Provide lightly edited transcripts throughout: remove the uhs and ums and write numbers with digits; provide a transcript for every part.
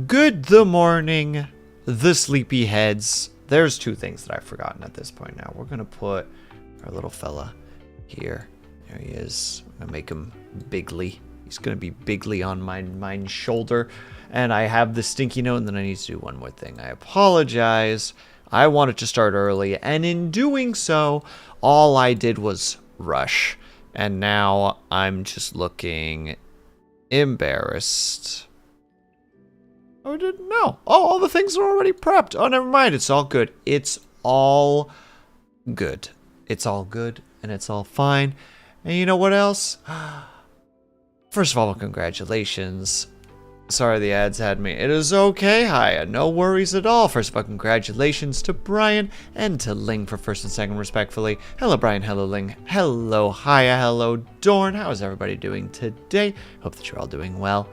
Good the morning, the sleepyheads. There's two things that I've forgotten at this point now. We're going to put our little fella here. There he is. I'm going to make him bigly. He's going to be bigly on my shoulder. And I have the stinky note, and then I need to do one more thing. I apologize. I wanted to start early, and in doing so, all I did was rush. And now I'm just looking embarrassed. Oh, I didn't know. Oh, all the things are already prepped. Oh, never mind. It's all good. It's all good. It's all good, and it's all fine. And you know what else? First of all, congratulations. Sorry the ads had me. It is okay, Haya. No worries at all. First of all, congratulations to Brian and to Ling for first and second, respectfully. Hello, Brian. Hello, Ling. Hello, Haya. Hello, Dorn. How is everybody doing today? Hope that you're all doing well.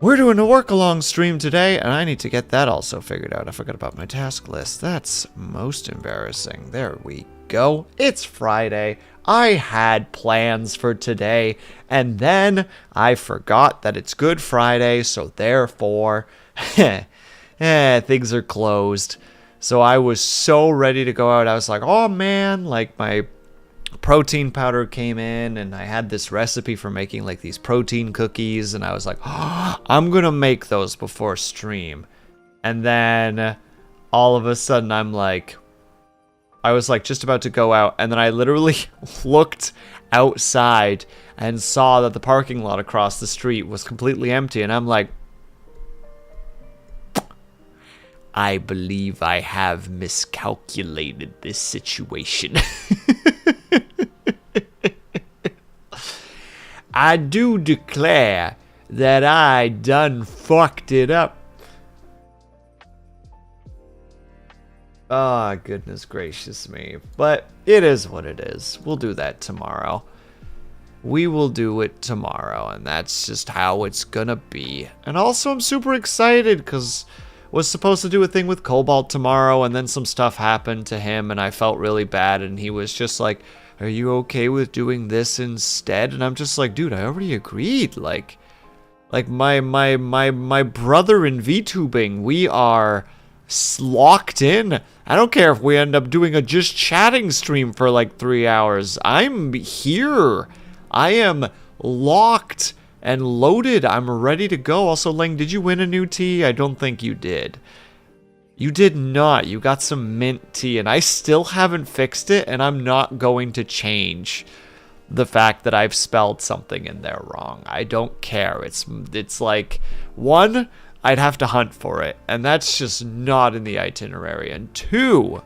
We're doing a work-along stream today, and I need to get that also figured out. I forgot about my task list. That's most embarrassing. There we go. It's Friday. I had plans for today, and then I forgot that it's Good Friday, so therefore, things are closed. So I was so ready to go out. I was like, oh man, like my protein powder came in, and I had this recipe for making like these protein cookies, and I was like, oh, I'm gonna make those before stream. And then all of a sudden I was like just about to go out, and then I literally looked outside and saw that the parking lot across the street was completely empty, and I'm like, I believe I have miscalculated this situation. I do declare that I done fucked it up. Ah, oh, goodness gracious me. But it is what it is. We'll do that tomorrow. We will do it tomorrow, and that's just how it's gonna be. And also, I'm super excited because was supposed to do a thing with Cobalt tomorrow, and then some stuff happened to him, and I felt really bad, and he was just like, are you okay with doing this instead? And I'm just like, dude, I already agreed. Like my brother in VTubing, we are locked in. I don't care if we end up doing a just chatting stream for like 3 hours. I'm here. I am locked and loaded. I'm ready to go. Also, Ling, did you win a new tea? I don't think you did. You did not. You got some mint tea, and I still haven't fixed it, and I'm not going to change the fact that I've spelled something in there wrong. I don't care. It's like, one, I'd have to hunt for it, and that's just not in the itinerary. And two,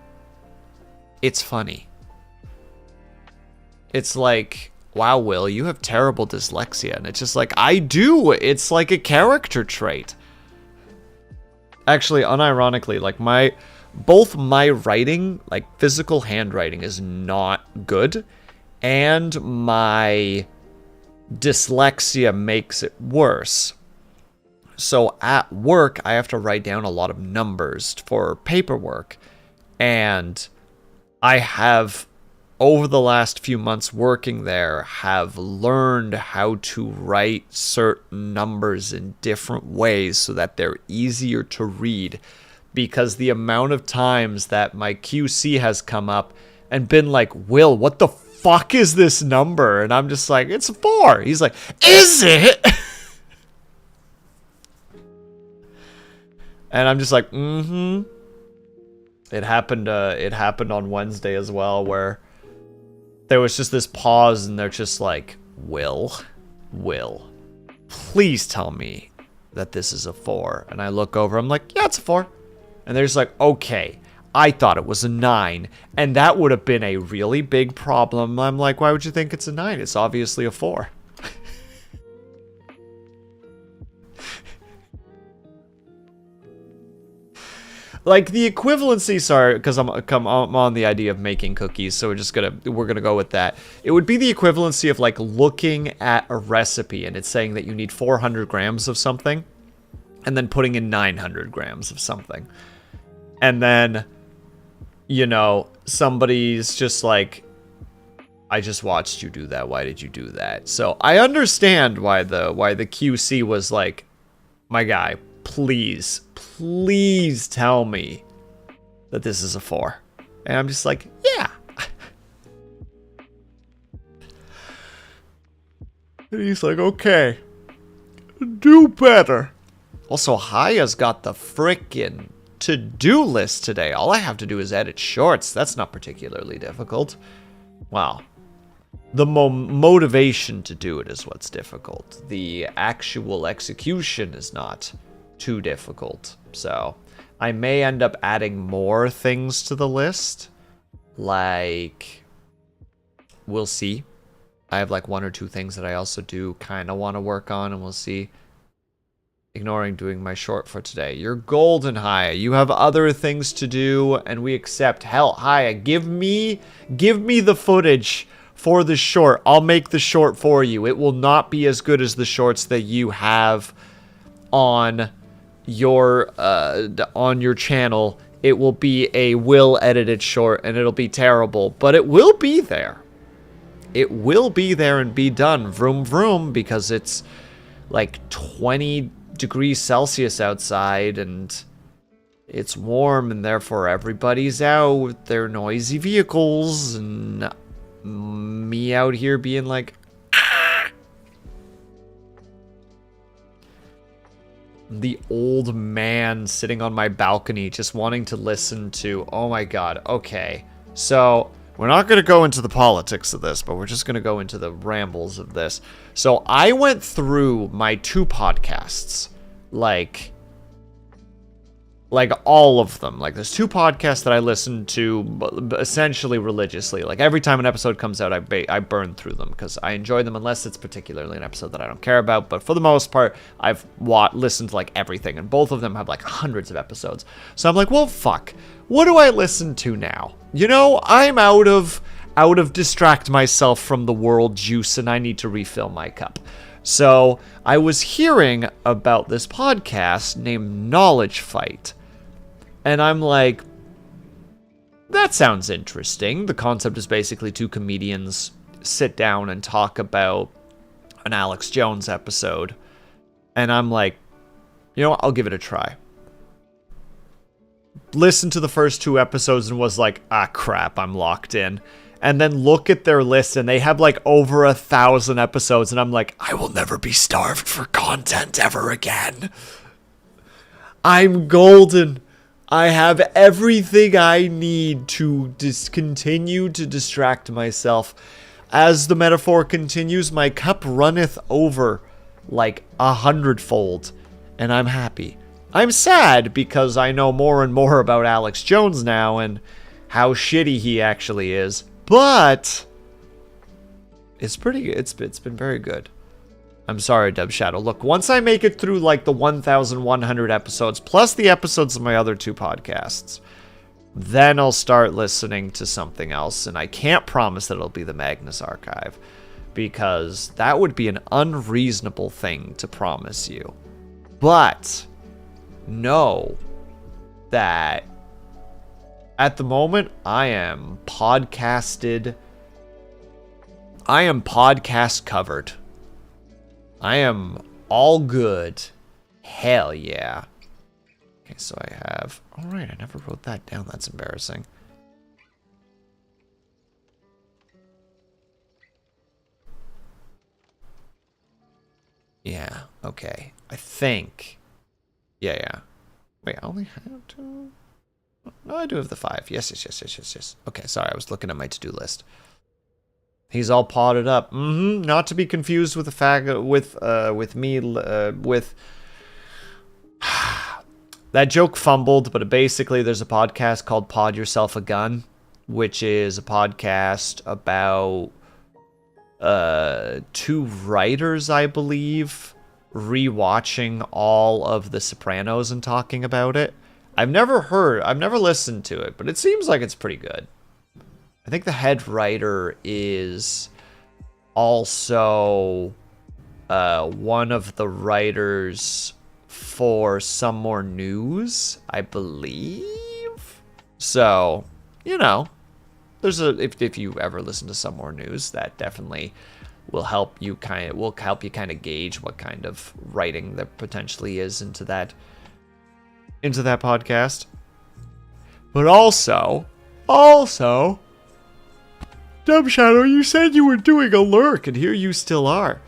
it's funny. It's like, wow, Will, you have terrible dyslexia. And it's just like, I do. It's like a character trait. Actually, unironically, like both my writing, like physical handwriting, is not good, and my dyslexia makes it worse. So at work, I have to write down a lot of numbers for paperwork, and I have, over the last few months working there, have learned how to write certain numbers in different ways so that they're easier to read, because the amount of times that my QC has come up and been like, Will, what the fuck is this number? And I'm just like, it's a 4. He's like, is it? And I'm just like, mm-hmm. It happened on Wednesday as well, where there was just this pause, and they're just like, Will, please tell me that this is a 4. And I look over, I'm like, yeah, it's a 4. And they're just like, okay, I thought it was a 9, and that would have been a really big problem. I'm like, why would you think it's a 9? It's obviously a 4. Like the equivalency, sorry, because I'm on the idea of making cookies, so we're gonna go with that. It would be the equivalency of like looking at a recipe and it's saying that you need 400 grams of something, and then putting in 900 grams of something, and then, you know, somebody's just like, I just watched you do that. Why did you do that? So I understand why the QC was like, my guy, please, please tell me that this is a 4. And I'm just like, yeah. And he's like, okay, do better. Also, Haya's got the frickin' to-do list today. All I have to do is edit shorts. That's not particularly difficult. Wow. The motivation to do it is what's difficult. The actual execution is not too difficult. So, I may end up adding more things to the list. Like, we'll see. I have like 1 or 2 things that I also do kind of want to work on, and we'll see. Ignoring doing my short for today. You're golden, Haya. You have other things to do, and we accept. Hell, Haya, give me the footage for the short. I'll make the short for you. It will not be as good as the shorts that you have on your channel. It will be a Will edited short, and it'll be terrible, but it will be there. It will be there and be done. Vroom vroom, because it's like 20 degrees Celsius outside, and it's warm, and therefore everybody's out with their noisy vehicles, and me out here being like, ah! The old man sitting on my balcony just wanting to listen to, oh my god, okay. So, we're not going to go into the politics of this, but we're just going to go into the rambles of this. So, I went through my 2 podcasts, like all of them. Like, there's 2 podcasts that I listen to essentially religiously. Like, every time an episode comes out, I burn through them because I enjoy them, unless it's particularly an episode that I don't care about. But for the most part, I've listened to like everything, and both of them have like hundreds of episodes. So I'm like, well, fuck. What do I listen to now? You know, I'm out of distract myself from the world juice, and I need to refill my cup. So I was hearing about this podcast named Knowledge Fight. And I'm like, that sounds interesting. The concept is basically 2 comedians sit down and talk about an Alex Jones episode. And I'm like, you know what? I'll give it a try. Listened to the first 2 episodes and was like, ah, crap, I'm locked in. And then look at their list, and they have like over 1,000 episodes. And I'm like, I will never be starved for content ever again. I'm golden. I have everything I need to continue to distract myself. As the metaphor continues, my cup runneth over like 100-fold, and I'm happy. I'm sad because I know more and more about Alex Jones now and how shitty he actually is, but it's pretty good. It's been very good. I'm sorry, Dub Shadow. Look, once I make it through like the 1,100 episodes, plus the episodes of my other 2 podcasts, then I'll start listening to something else. And I can't promise that it'll be the Magnus Archive, because that would be an unreasonable thing to promise you. But know that at the moment, I am podcast covered. I am all good. Hell yeah. Okay, so I have... Alright, I never wrote that down. That's embarrassing. Yeah, okay. I think... Yeah. Wait, I only have 2... No, I do have the 5. Yes. Okay, sorry, I was looking at my to-do list. He's all potted up. Not to be confused with the fact with that joke fumbled, but basically there's a podcast called Pod Yourself a Gun, which is a podcast about 2 writers, I believe, rewatching all of The Sopranos and talking about it. I've never listened to it, but it seems like it's pretty good. I think the head writer is also one of the writers for Some More News, I believe. So, you know, there's if you ever listen to Some More News, that definitely will help you kind of gauge what kind of writing there potentially is into that podcast. But also, Dumb Shadow, you said you were doing a lurk, and here you still are.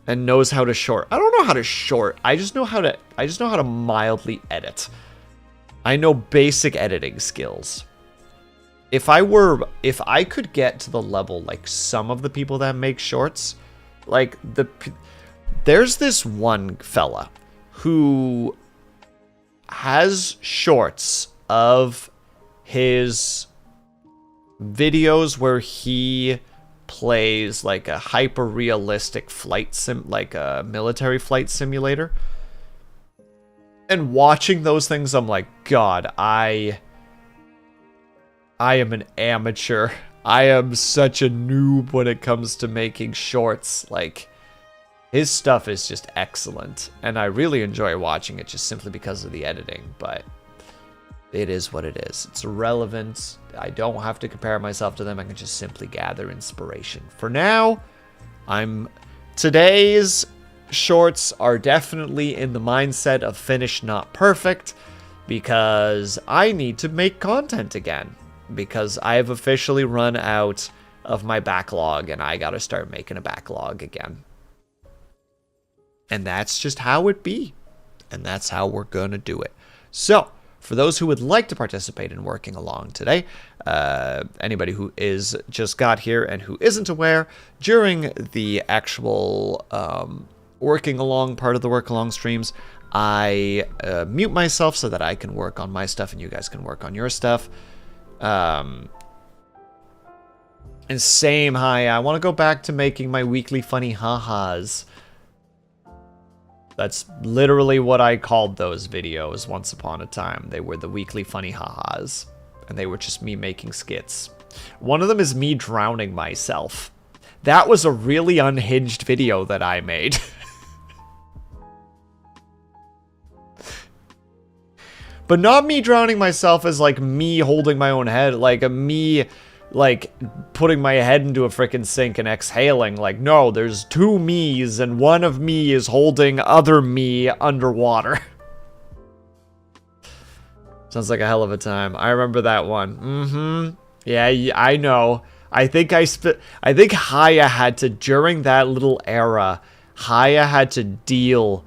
And knows how to short. I don't know how to short. I just know how to mildly edit. I know basic editing skills. If I could get to the level like some of the people that make shorts, like there's this one fella who has shorts of his videos where he plays like a hyper realistic flight sim, like a military flight simulator. And watching those things, I'm like, God, I am an amateur. I am such a noob when it comes to making shorts. Like, his stuff is just excellent. And I really enjoy watching it just simply because of the editing. But it is what it is. It's irrelevant. I don't have to compare myself to them. I can just simply gather inspiration. For now, today's shorts are definitely in the mindset of finished, not perfect, because I need to make content again. Because I have officially run out of my backlog, and I gotta start making a backlog again. And that's just how it be. And that's how we're gonna do it. So, for those who would like to participate in working along today, anybody who is just got here and who isn't aware, during the actual working along part of the work along streams, I mute myself so that I can work on my stuff and you guys can work on your stuff. And same, hi, I want to go back to making my weekly funny ha-has. That's literally what I called those videos once upon a time. They were the weekly funny ha-has. And they were just me making skits. One of them is me drowning myself. That was a really unhinged video that I made. But not me drowning myself as like me holding my own head, like me like putting my head into a freaking sink and exhaling. Like, no, there's two me's and one of me is holding other me underwater. Sounds like a hell of a time. I remember that one. Yeah, I know. I think Haya had to, during that little era, Haya had to deal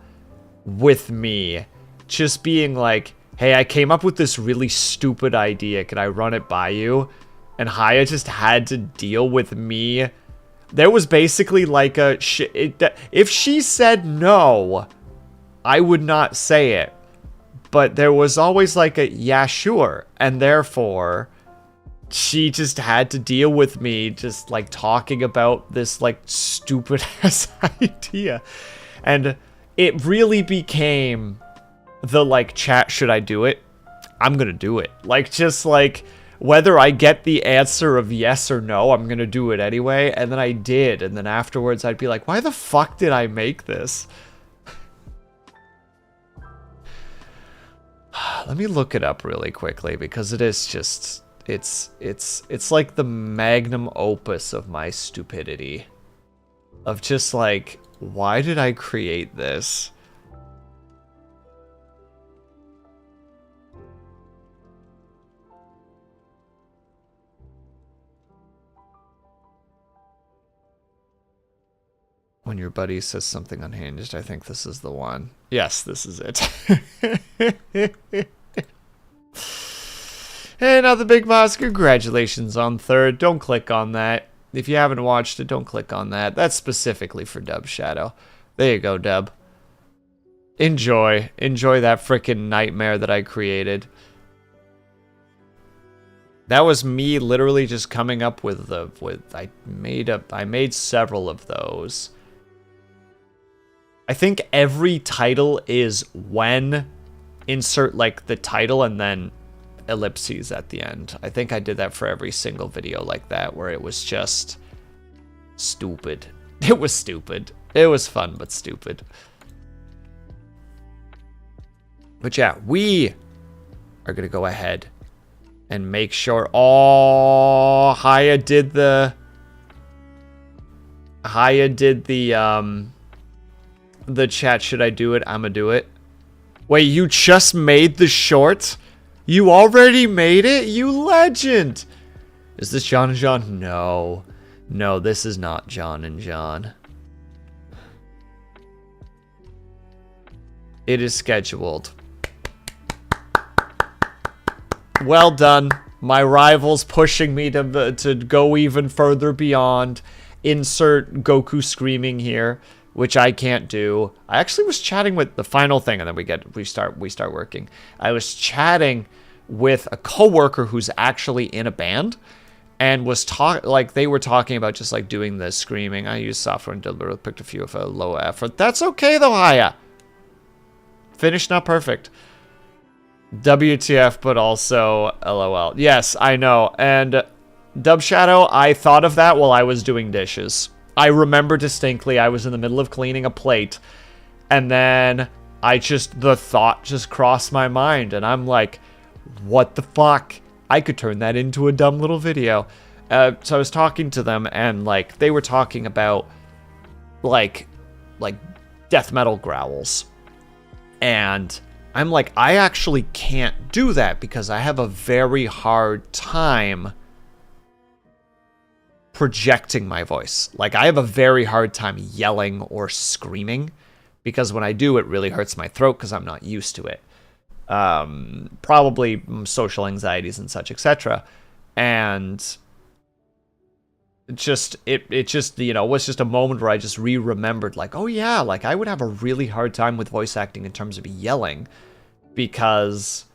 with me just being like, hey, I came up with this really stupid idea. Can I run it by you? And Haya just had to deal with me. There was basically like a... if she said no, I would not say it. But there was always like a, yeah, sure. And therefore, she just had to deal with me just like talking about this like stupid ass idea. And it really became... the like, chat, should I do it? I'm gonna do it. Like, just like, whether I get the answer of yes or no, I'm gonna do it anyway. And then I did. And then afterwards I'd be like, why the fuck did I make this? Let me look it up really quickly, because it is just, it's like the magnum opus of my stupidity. Of just like, why did I create this? When your buddy says something unhinged, I think this is the one. Yes, this is it. Hey, now the Big Boss, congratulations on third. Don't click on that. If you haven't watched it, don't click on that. That's specifically for Dub Shadow. There you go, Dub. Enjoy. Enjoy that frickin' nightmare that I created. That was me literally just coming up with I made several of those. I think every title is when insert like the title and then ellipses at the end. I think I did that for every single video like that, where it was just stupid. It was stupid. It was fun, but stupid. But yeah, we are gonna go ahead and make sure. Oh, Haya did the... Haya did the chat, should I do it? I'ma do it. Wait, you just made the short? You already made it? You legend! Is this John and John? No. No, this is not John and John. It is scheduled. Well done. My rival's pushing me to go even further beyond. Insert Goku screaming here, which I can't do. I actually was chatting with the final thing, and then we start working. I was chatting with a coworker who's actually in a band, and was they were talking about just like doing the screaming. I used software and deliberately picked a few of a low effort. That's okay though, Haya. Finished not perfect. WTF, but also LOL. Yes, I know. And Dub Shadow, I thought of that while I was doing dishes. I remember distinctly I was in the middle of cleaning a plate, and then the thought just crossed my mind, and I'm like, what the fuck? I could turn that into a dumb little video. So I was talking to them, and like they were talking about like death metal growls. And I'm like, I actually can't do that because I have a very hard time projecting my voice. Like, I have a very hard time yelling or screaming because when I do, it really hurts my throat because I'm not used to it. Probably social anxieties and such, etc. And it just, you know, was just a moment where I just remembered, like, oh yeah, like I would have a really hard time with voice acting in terms of yelling because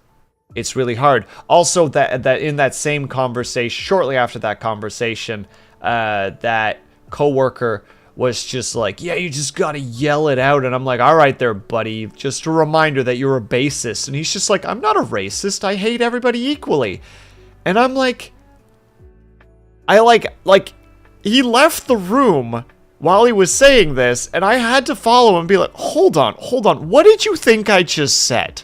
it's really hard. Also, that in that same conversation, shortly after that conversation, that coworker was just like, yeah, you just gotta yell it out. And I'm like, all right there, buddy, just a reminder that you're a bassist. And he's just like, I'm not a racist. I hate everybody equally. And I'm like, he left the room while he was saying this, and I had to follow him and be like, hold on, what did you think I just said?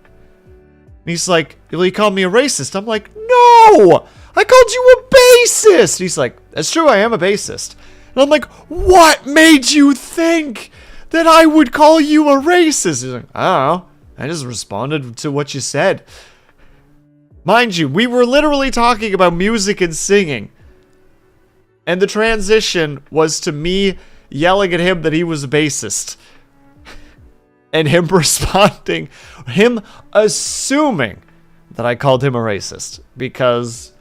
And he's like, well, he called me a racist. I'm like, no, I called you a bassist. He's like, that's true, I am a bassist. And I'm like, what made you think that I would call you a racist? He's like, I don't know, I just responded to what you said. Mind you, we were literally talking about music and singing. And the transition was to me yelling at him that he was a bassist. And him responding, him assuming that I called him a racist. Because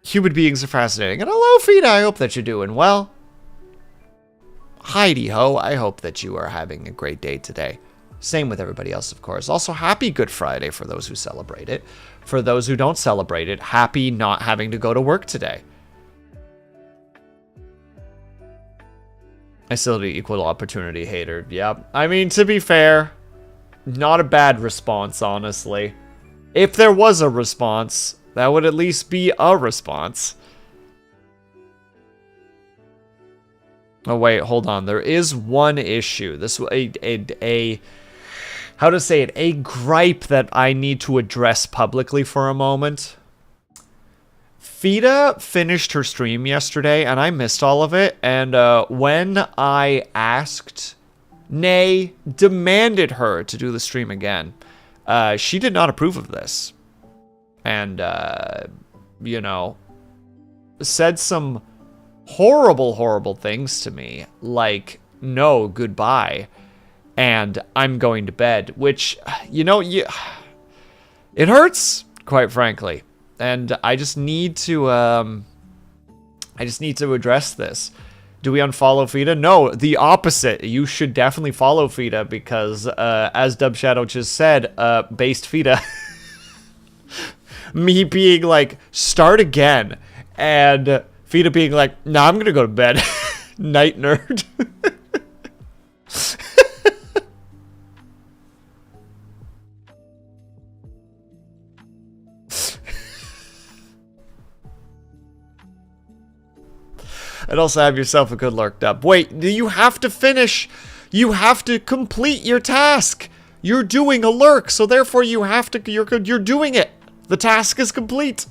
human beings are fascinating. And hello, Fina, I hope that you're doing well. Heidi ho, I hope that you are having a great day today. Same with everybody else, of course. Also, happy Good Friday for those who celebrate it. For those who don't celebrate it, happy not having to go to work today. I still do equal opportunity hater. Yep. I mean, to be fair, not a bad response, honestly. If there was a response, that would at least be a response. Oh, wait, hold on. There is one issue. This how to say it? A gripe that I need to address publicly for a moment. Fida finished her stream yesterday, and I missed all of it. And when I asked, nay, demanded her to do the stream again, she did not approve of this. And, you know, said some horrible things to me. Like, no, goodbye. And I'm going to bed. Which, you know, it hurts, quite frankly. And I just need to address this. Do we unfollow Fida? No, the opposite. You should definitely follow Fida because, as Dub Shadow just said, based Fida. Me being like, start again. And Fida being like, nah, I'm gonna go to bed. Night nerd. And also have yourself a good lurked up. Wait, you have to finish. You have to complete your task. You're doing a lurk, so therefore you have to. You're doing it. The task is complete.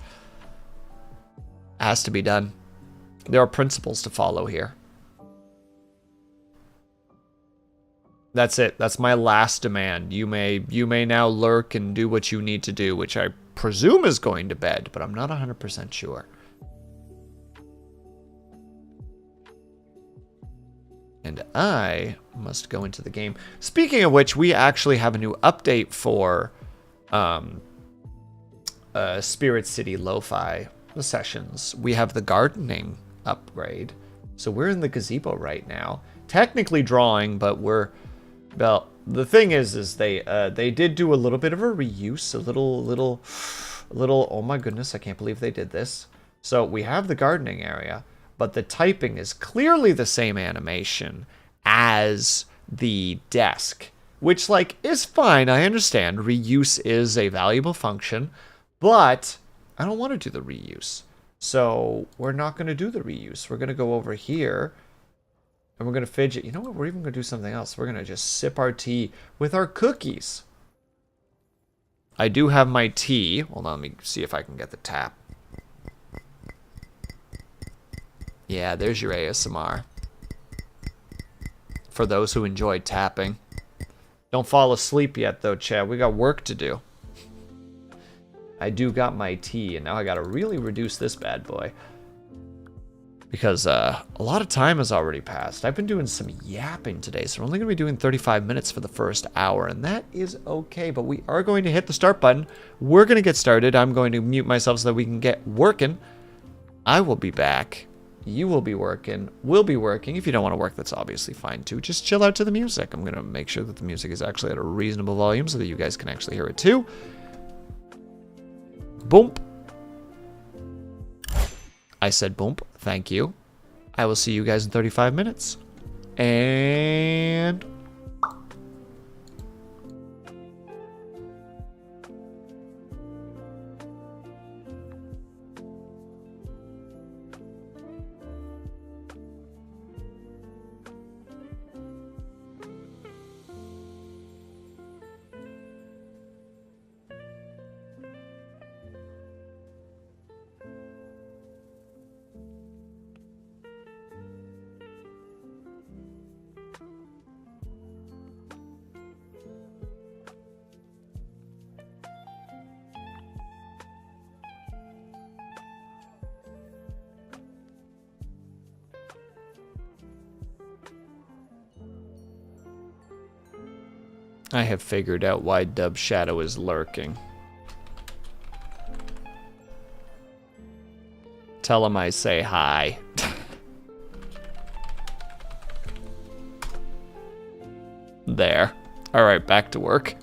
Has to be done. There are principles to follow here. That's it. That's my last demand. You may now lurk and do what you need to do, which I presume is going to bed, but I'm not 100% sure. And I must go into the game. Speaking of which, we actually have a new update for Spirit City Lo-Fi sessions. We have the gardening upgrade. So we're in the gazebo right now. Technically drawing, but we're... Well, the thing is they did do a little bit of a reuse, a little, oh my goodness, I can't believe they did this. So we have the gardening area, but the typing is clearly the same animation as the desk, which, like, is fine. I understand reuse is a valuable function, but I don't want to do the reuse. So we're not going to do the reuse. We're going to go over here and we're going to fidget. You know what? We're even going to do something else. We're going to just sip our tea with our cookies. I do have my tea. Hold on, let me see if I can get the tap. Yeah, there's your ASMR. For those who enjoyed tapping. Don't fall asleep yet, though, Chad. We got work to do. I do got my tea, and now I got to really reduce this bad boy. Because a lot of time has already passed. I've been doing some yapping today, so we're only going to be doing 35 minutes for the first hour, and that is okay. But we are going to hit the start button. We're going to get started. I'm going to mute myself so that we can get working. I will be back. You will be working. We'll be working. If you don't want to work, that's obviously fine too. Just chill out to the music. I'm going to make sure that the music is actually at a reasonable volume so that you guys can actually hear it too. Boom. I said boom. Thank you. I will see you guys in 35 minutes. And... I have figured out why Dub Shadow is lurking. Tell him I say hi. There. Alright, back to work.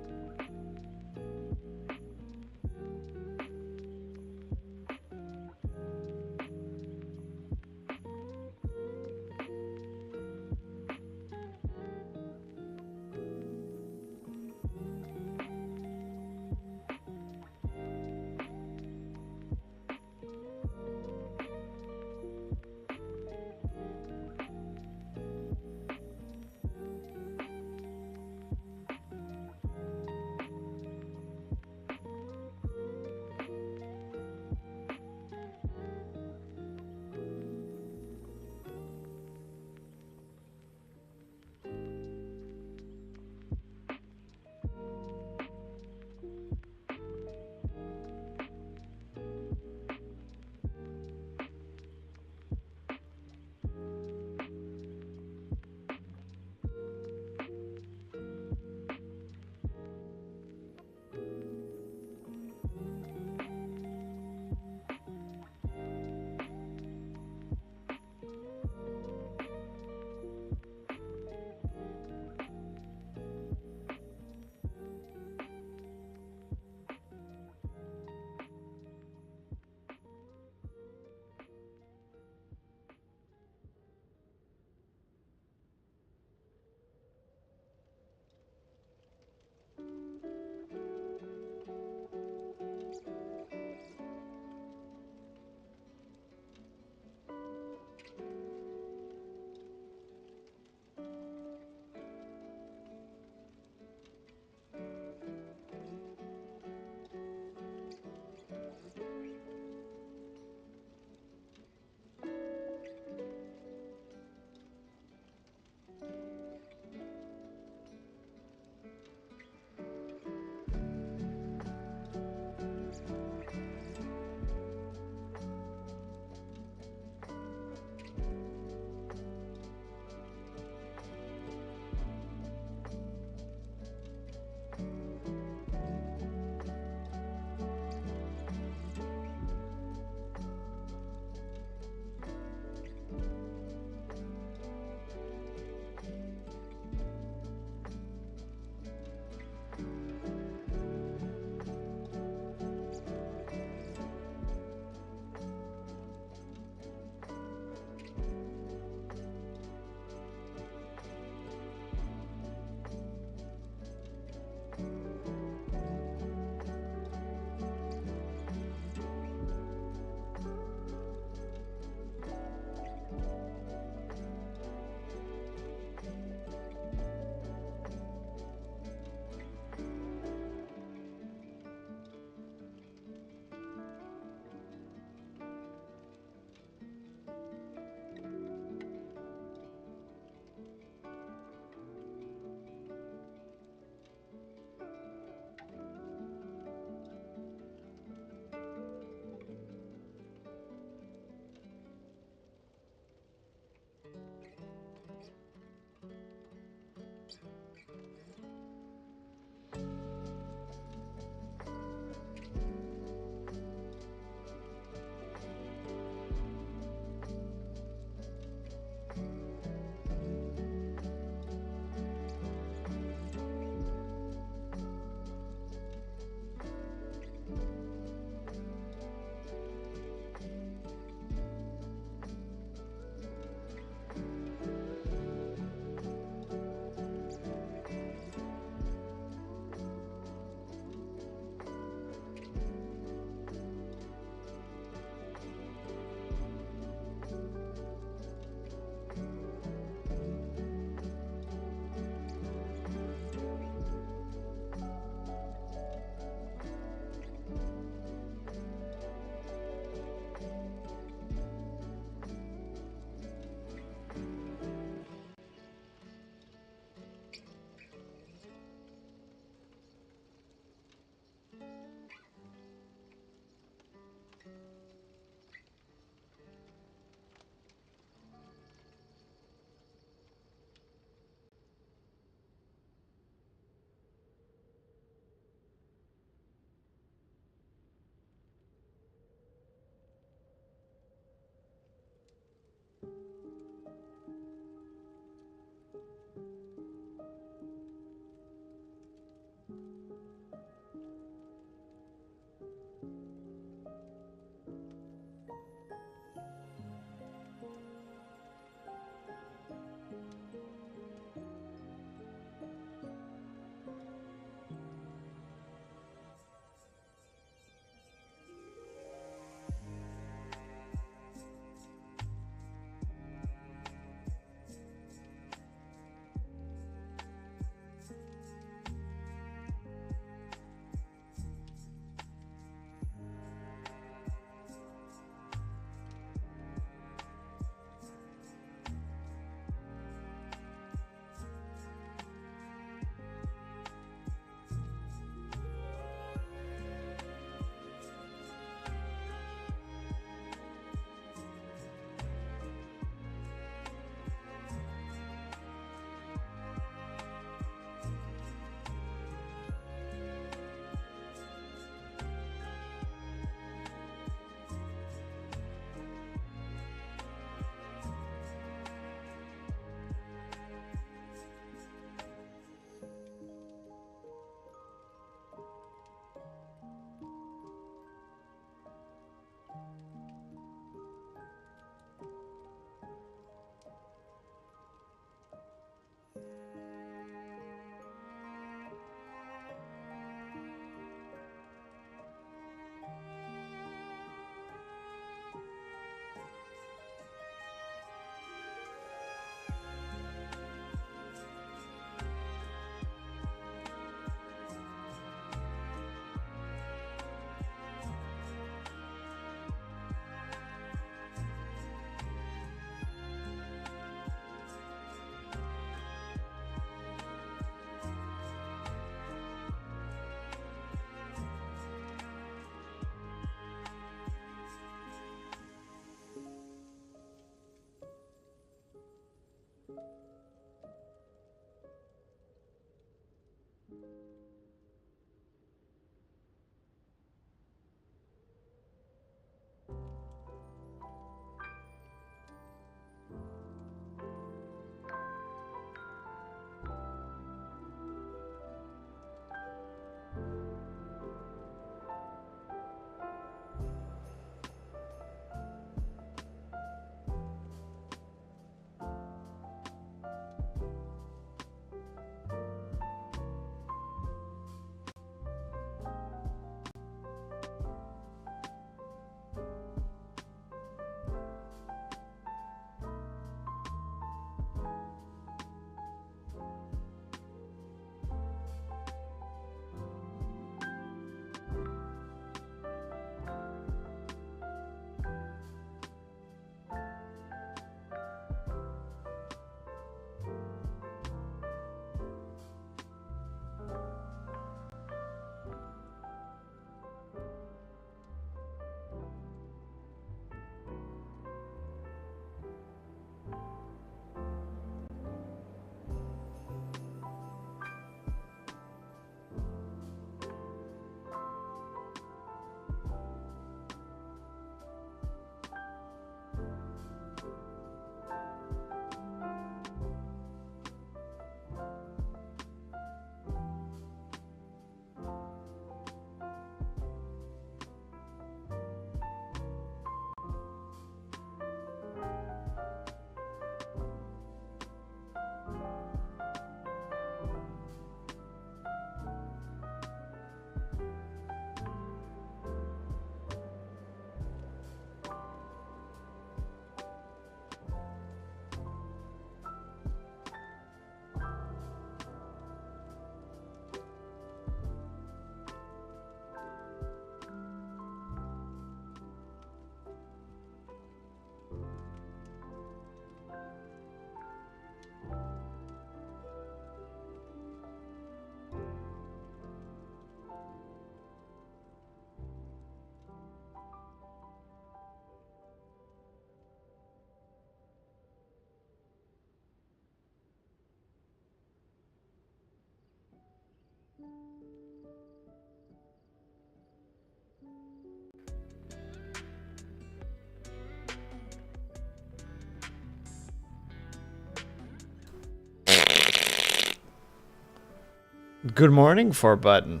Good morning, 4Button.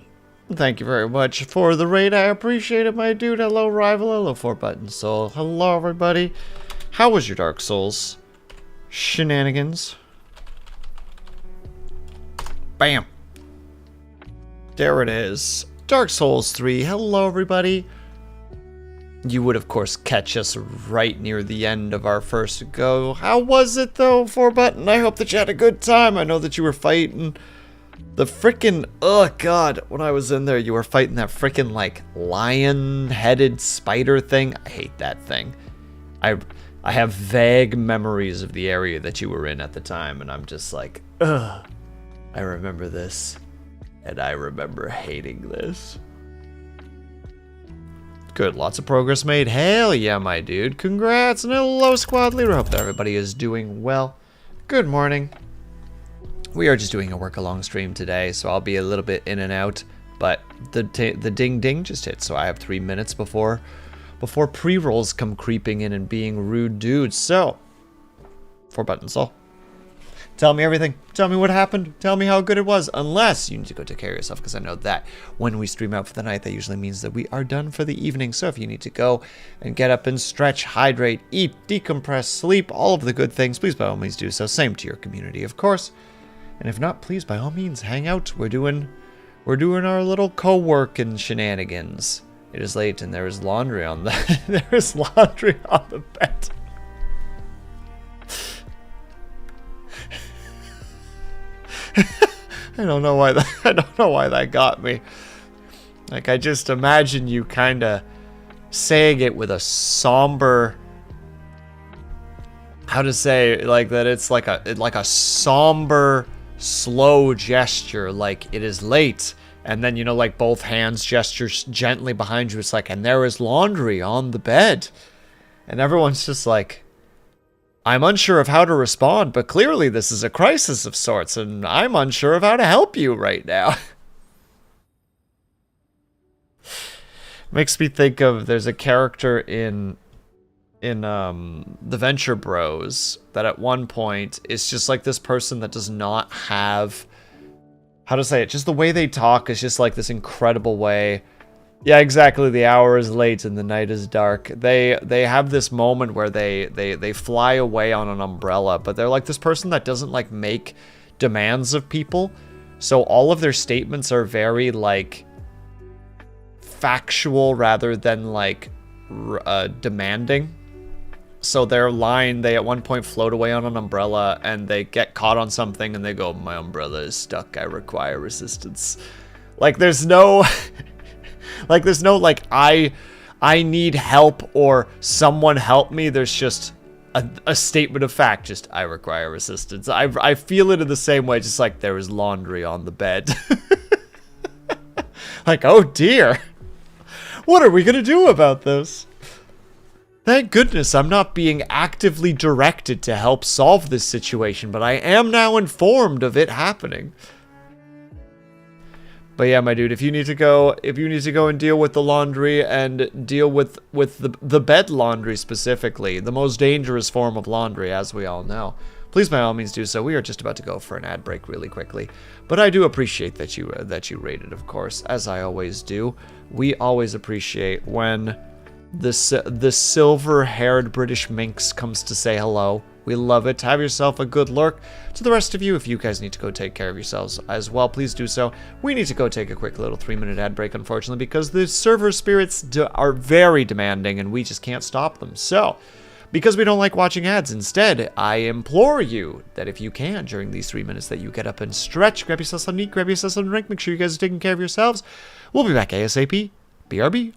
Thank you very much for the raid. I appreciate it, my dude. Hello, Rival. Hello, 4Button Soul. Hello, everybody. How was your Dark Souls shenanigans? Bam. There it is. Dark Souls 3. Hello, everybody. You would, of course, catch us right near the end of our first go. How was it, though, 4Button? I hope that you had a good time. I know that you were fighting the frickin'... Oh, God. When I was in there, you were fighting that frickin', like, lion-headed spider thing. I hate that thing. I have vague memories of the area that you were in at the time, and I'm just like, ugh. I remember this, and I remember hating this. Good, lots of progress made. Hell yeah, my dude. Congrats, and hello, squad leader. Hope that everybody is doing well. Good morning. We are just doing a work-along stream today, so I'll be a little bit in and out, but the ding-ding just hit, so I have 3 minutes before pre-rolls come creeping in and being rude dudes. So, 4Button Soul. Tell me everything. Tell me what happened. Tell me how good it was. Unless you need to go take care of yourself, because I know that when we stream out for the night, that usually means that we are done for the evening. So if you need to go and get up and stretch, hydrate, eat, decompress, sleep, all of the good things, please by all means do so. Same to your community, of course. And if not, please by all means hang out. We're doing our little co-working shenanigans. It is late and there is laundry on the there is laundry on the bed. I don't know why that got me. Like, I just imagine you kind of saying it with a somber, how to say, like, that it's like a somber, slow gesture, like it is late, and then, you know, like both hands gestures gently behind you. It's like, and there is laundry on the bed, and everyone's just like, I'm unsure of how to respond, but clearly this is a crisis of sorts, and I'm unsure of how to help you right now. Makes me think of, there's a character in the Venture Bros that at one point is just like this person that does not have, how to say it, just the way they talk is just like this incredible way. Yeah, exactly. The hour is late and the night is dark. They have this moment where they fly away on an umbrella, but they're like this person that doesn't like make demands of people. So all of their statements are very like factual rather than like demanding. So their line, they at one point float away on an umbrella and they get caught on something and they go, "My umbrella is stuck. I require assistance." Like there's no like there's no like I need help or someone help me. There's just a statement of fact, just I require assistance. I feel it in the same way, just like there is laundry on the bed. Like, oh dear. What are we gonna do about this? Thank goodness I'm not being actively directed to help solve this situation, but I am now informed of it happening. But yeah, my dude, if you need to go and deal with the laundry and deal with the bed laundry specifically, the most dangerous form of laundry, as we all know, please by all means do so. We are just about to go for an ad break really quickly, but I do appreciate that you rated, of course, as I always do. We always appreciate when the silver-haired British minx comes to say hello. We love it. Have yourself a good lurk. To the rest of you, if you guys need to go take care of yourselves as well, please do so. We need to go take a quick little 3-minute ad break, unfortunately, because the server spirits are very demanding and we just can't stop them. So, because we don't like watching ads, instead, I implore you that if you can, during these 3 minutes, that you get up and stretch, grab yourself some meat, grab yourself some drink, make sure you guys are taking care of yourselves. We'll be back ASAP. BRB.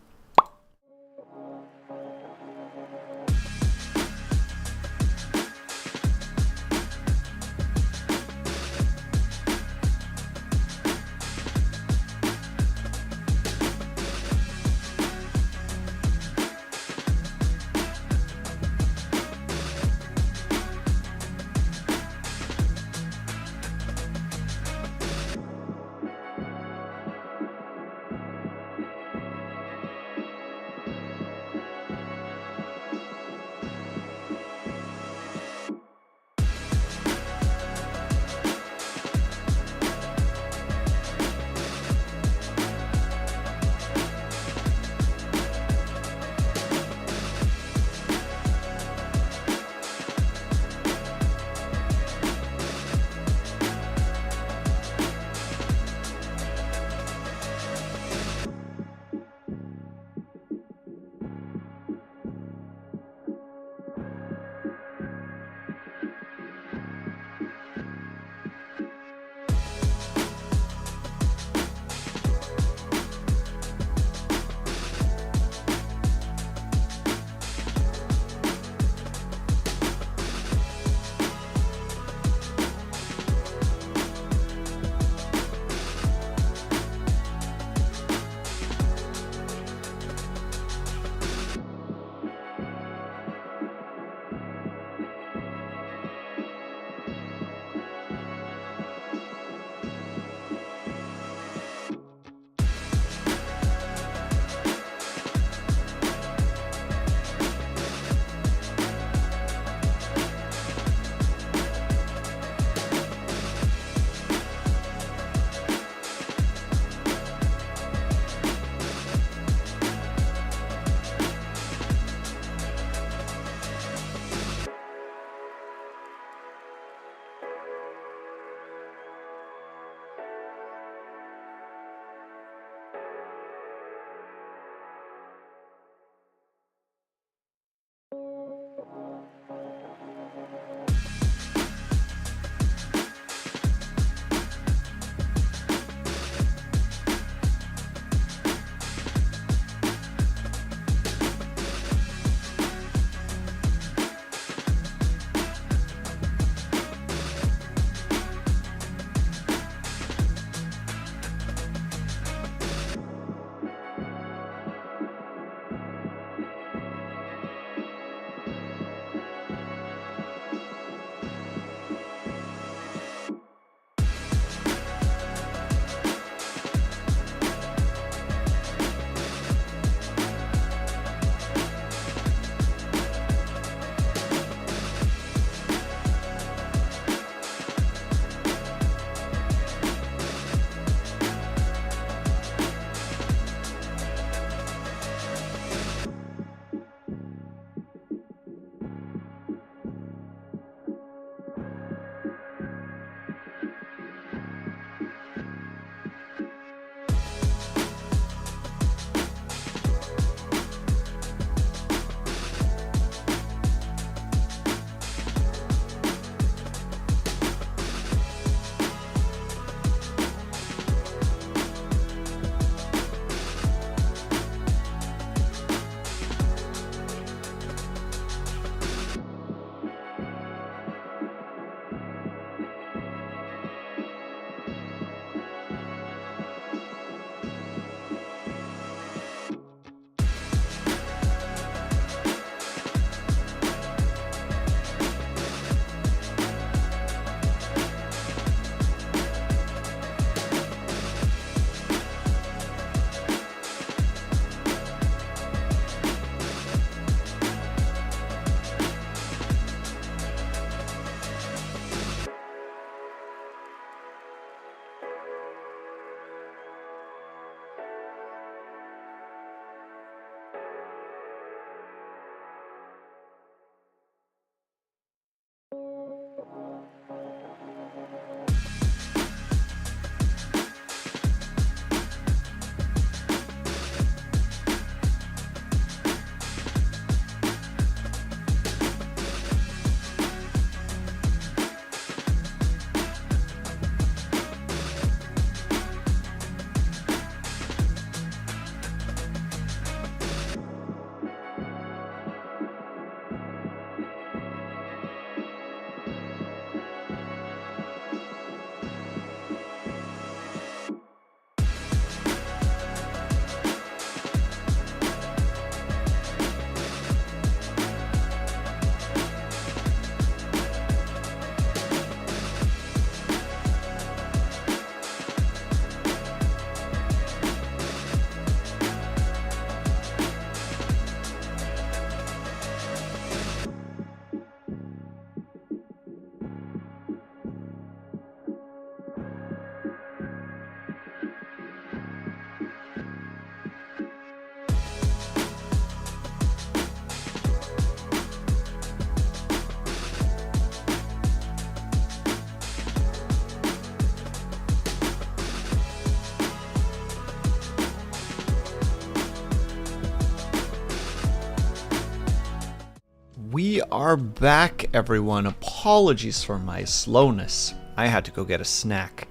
We are back, everyone. Apologies for my slowness. I had to go get a snack.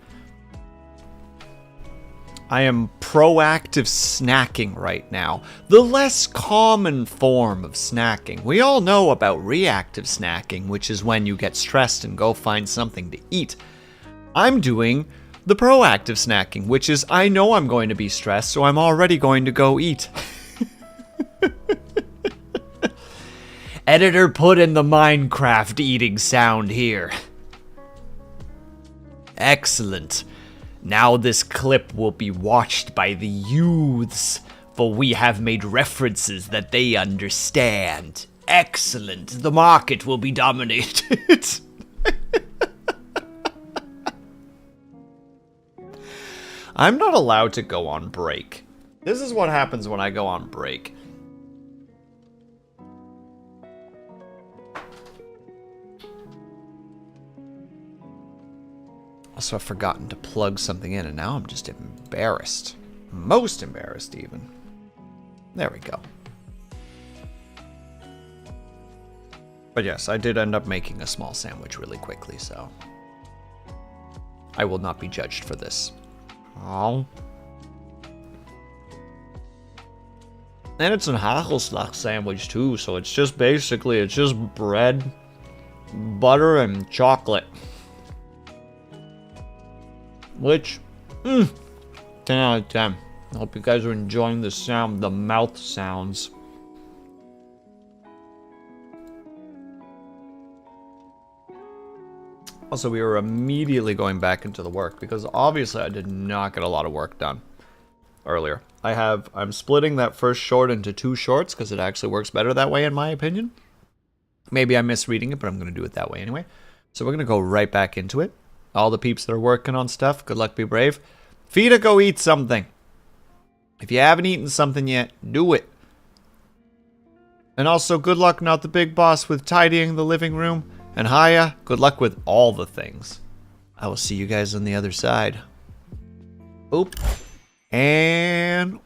I am proactive snacking right now. The less common form of snacking. We all know about reactive snacking, which is when you get stressed and go find something to eat. I'm doing the proactive snacking, which is I know I'm going to be stressed, so I'm already going to go eat. Editor, put in the Minecraft eating sound here. Excellent. Now this clip will be watched by the youths, for we have made references that they understand. Excellent. The market will be dominated. I'm not allowed to go on break. This is what happens when I go on break. Also, I've forgotten to plug something in, and now I'm just embarrassed. Most embarrassed, even. There we go. But yes, I did end up making a small sandwich really quickly, so I will not be judged for this. Oh. And it's an hagelslag sandwich, too, so it's just basically, it's just bread, butter, and chocolate. Which, 10 out of 10. I hope you guys are enjoying the sound, the mouth sounds. Also, we were immediately going back into the work because obviously I did not get a lot of work done earlier. I'm splitting that first short into 2 shorts because it actually works better that way in my opinion. Maybe I'm misreading it, but I'm going to do it that way anyway. So we're going to go right back into it. All the peeps that are working on stuff, good luck, be brave. Fita, go eat something. If you haven't eaten something yet, do it. And also, good luck, not the big boss, with tidying the living room. And Haya, good luck with all the things. I will see you guys on the other side. Oop. And...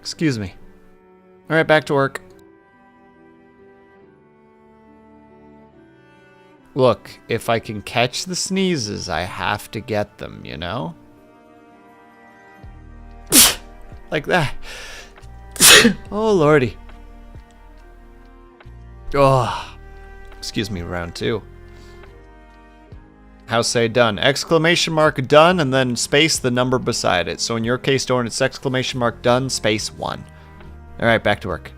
Excuse me. All right, back to work. Look, if I can catch the sneezes, I have to get them, you know? Like that. Oh, lordy. Oh. Excuse me, round 2. How say done? Exclamation mark done, and then space the number beside it. So in your case, Dorn, it's exclamation mark done, space 1. All right, back to work.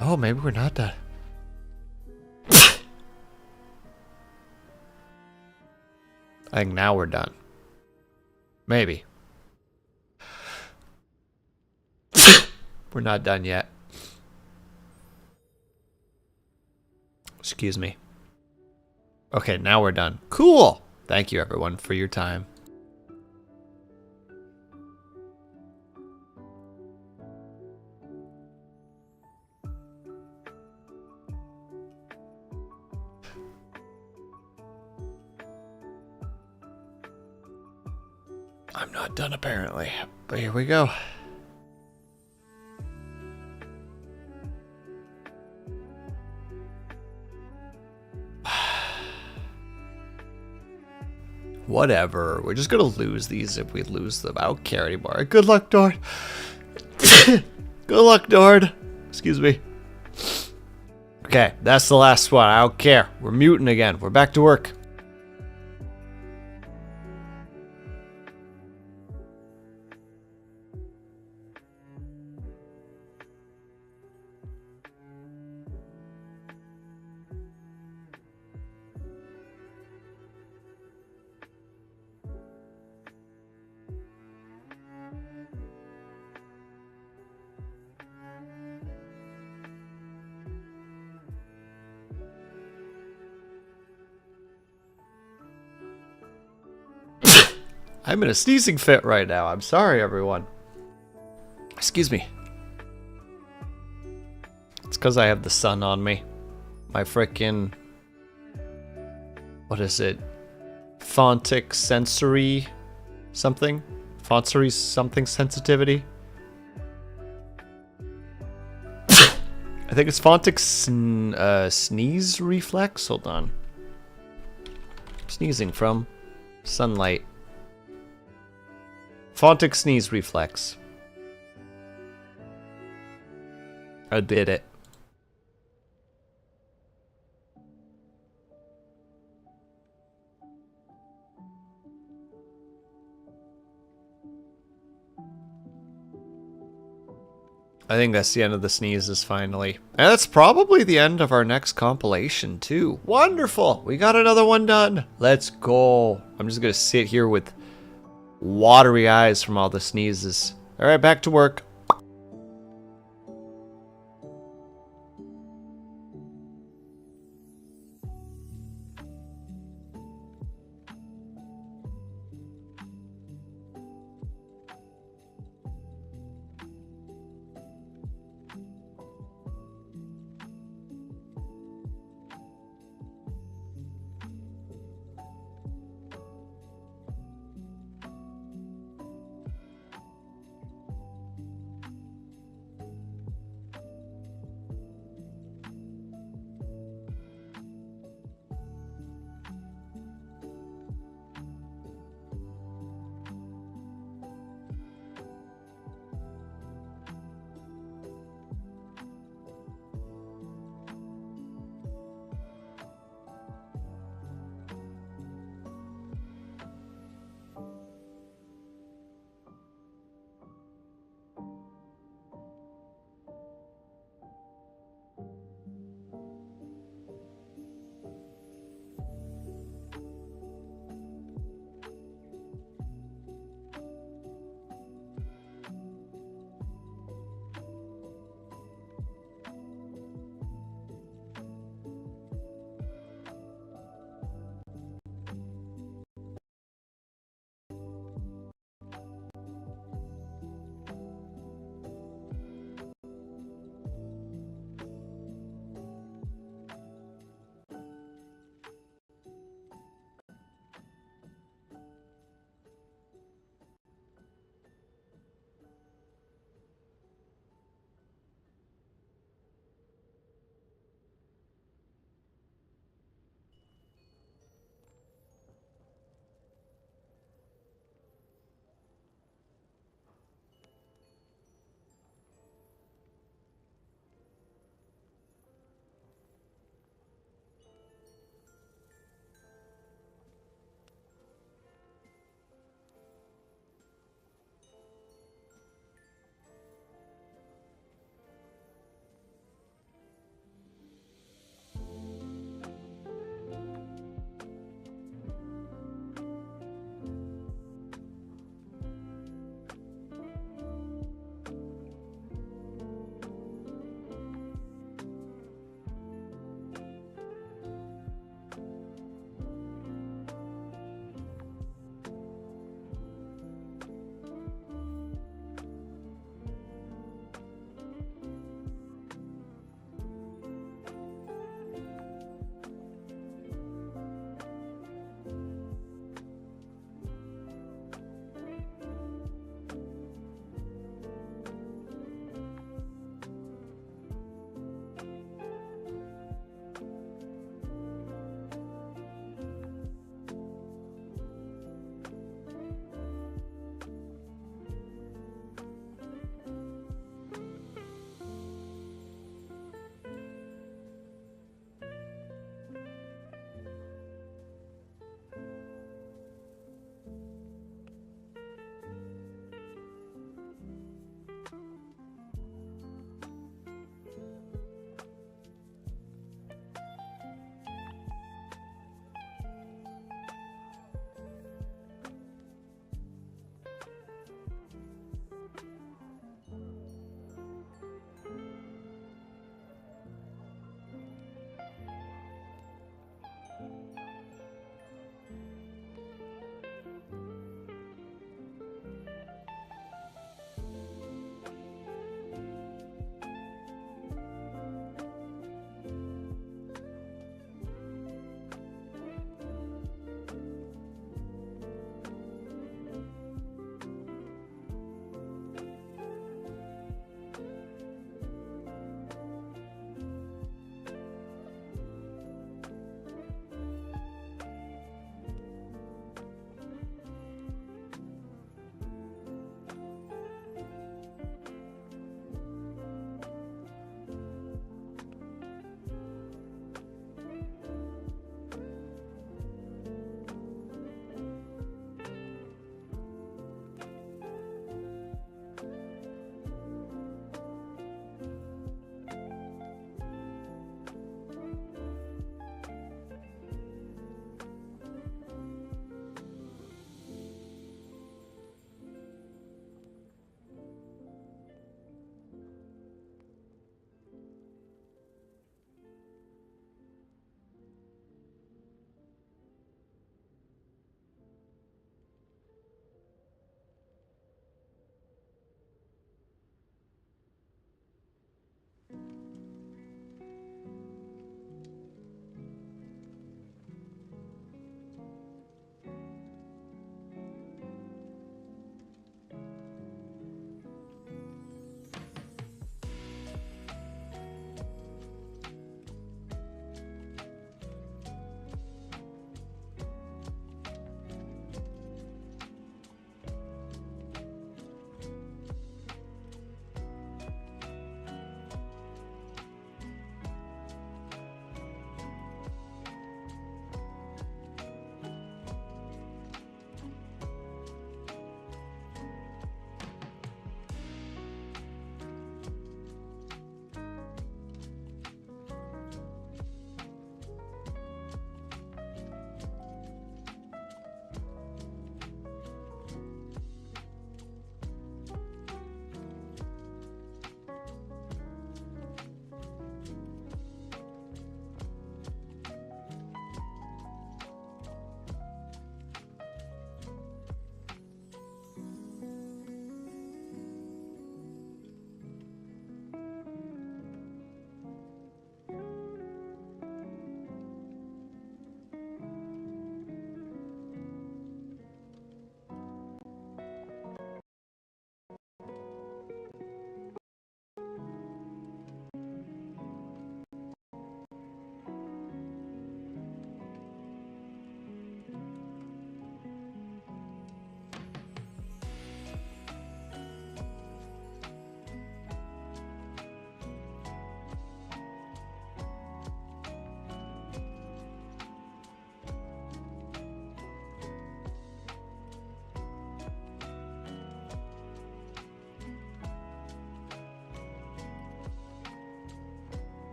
Oh, maybe we're not done. I think now we're done. Maybe. We're not done yet. Excuse me. Okay, now we're done. Cool. Thank you, everyone, for your time. I'm not done, apparently. But here we go. Whatever. We're just gonna lose these if we lose them. I don't care anymore. Good luck, Dord. Good luck, Dord. Excuse me. Okay, that's the last one. I don't care. We're muting again. We're back to work. I'm in a sneezing fit right now. I'm sorry, everyone. Excuse me. It's because I have the sun on me. My frickin'... What is it? Fontic sensory... something? Fonsory something sensitivity? I think it's Fontic sneeze reflex? Hold on. Sneezing from sunlight. Fontic sneeze reflex. I did it. I think that's the end of the sneezes finally. And that's probably the end of our next compilation too. Wonderful! We got another one done. Let's go. I'm just gonna sit here with watery eyes from all the sneezes. Alright, back to work.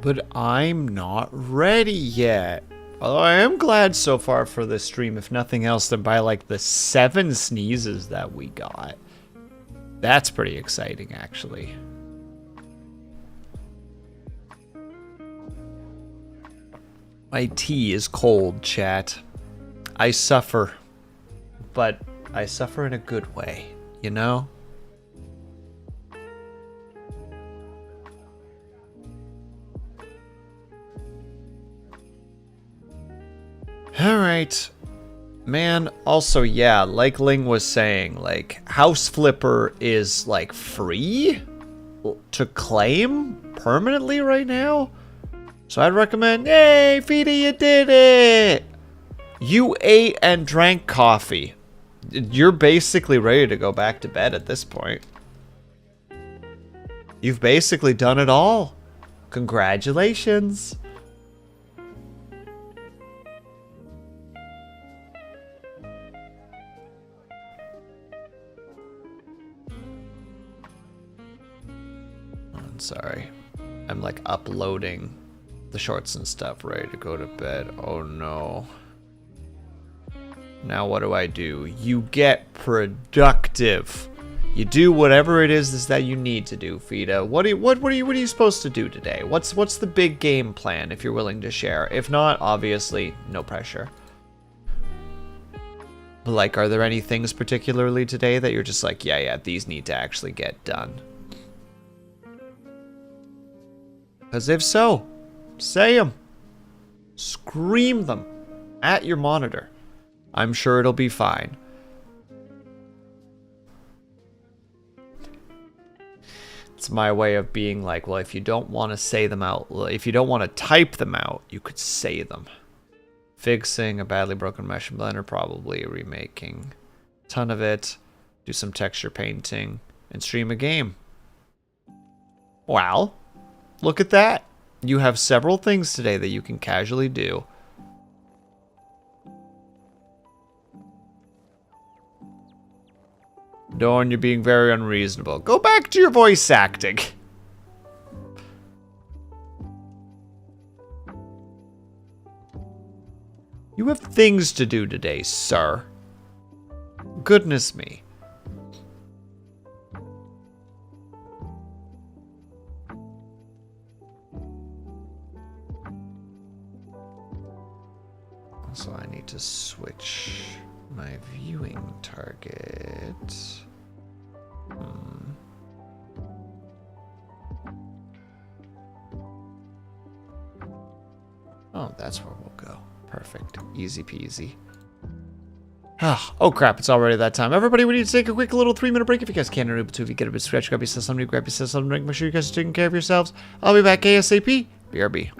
But I'm not ready yet. Although I am glad so far for this stream, if nothing else, than by like the 7 sneezes that we got. That's pretty exciting, actually. My tea is cold, chat. I suffer. But I suffer in a good way, you know? Alright. Man, also, yeah, like Ling was saying, like, House Flipper is, like, free to claim permanently right now? So I'd recommend, yay, Fida, you did it! You ate and drank coffee. You're basically ready to go back to bed at this point. You've basically done it all. Congratulations. I'm sorry. I'm like uploading the shorts and stuff, ready to go to bed. Oh no. Now what do? You get productive. You do whatever it is that you need to do, Fida. What are you supposed to do today? What's the big game plan if you're willing to share? If not, obviously, no pressure. But like, are there any things particularly today that you're just like, yeah, these need to actually get done? Because if so, say them. Scream them at your monitor. I'm sure it'll be fine. It's my way of being like, well, if you don't want to say them out, if you don't want to type them out, you could say them. Fixing a badly broken mesh and blender, probably remaking a ton of it, do some texture painting, and stream a game. Wow. Look at that. You have several things today that you can casually do. Dawn, you're being very unreasonable. Go back to your voice acting. You have things to do today, sir. Goodness me. So I need to switch my viewing target. Oh, that's where we'll go. Perfect. Easy peasy. Oh crap, it's already that time. Everybody, we need to take a quick little 3-minute break. If you guys can or able to, if you get a bit stretched, grab yourself something, grab yourself something, drink. Make sure you guys are taking care of yourselves. I'll be back ASAP. BRB.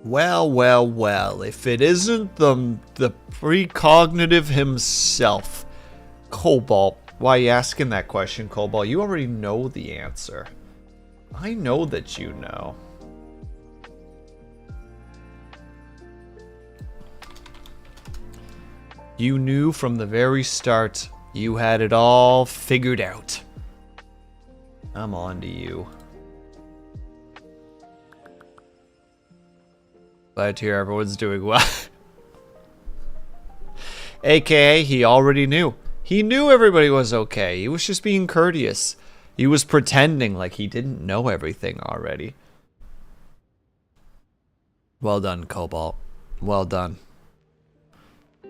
Well, well, well, if it isn't the precognitive himself. Cobalt. Why are you asking that question, Cobalt? You already know the answer. I know that you know. You knew from the very start. You had it all figured out. I'm on to you. Glad to hear everyone's doing well. AKA, he already knew. He knew everybody was okay. He was just being courteous. He was pretending like he didn't know everything already. Well done, Cobalt. Well done.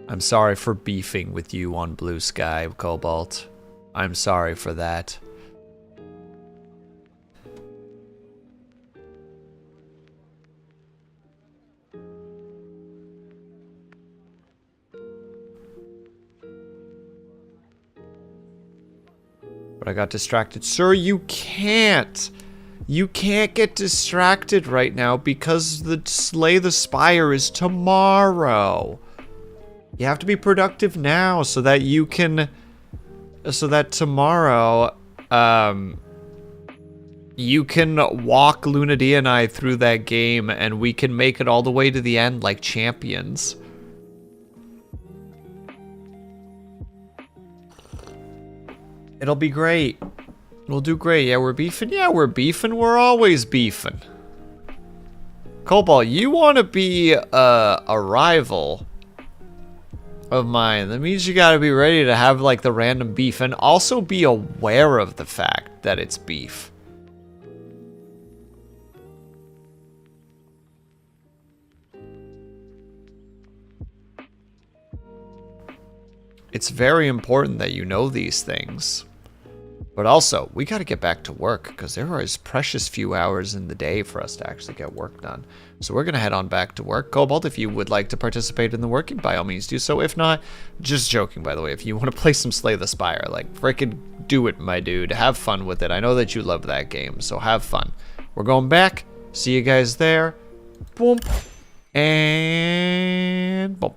I'm sorry for beefing with you on Bluesky, Cobalt. I'm sorry for that. But I got distracted. Sir, you can't. You can't get distracted right now because the Slay the Spire is tomorrow. You have to be productive now so that you can... So that tomorrow, you can walk Lunadia and I through that game and we can make it all the way to the end like champions. It'll be great. We'll do great. Yeah, we're beefing. Yeah, we're beefing. We're always beefing. Cobalt, you want to be a rival of mine. That means you gotta be ready to have like the random beef and also be aware of the fact that it's beef. It's very important that you know these things. But also, we gotta get back to work because there are as precious few hours in the day for us to actually get work done. So we're gonna head on back to work. Cobalt, if you would like to participate in the working, by all means do so. If not, just joking, by the way, if you want to play some Slay the Spire, like, frickin' do it, my dude. Have fun with it. I know that you love that game, so have fun. We're going back. See you guys there. Boom. And boom.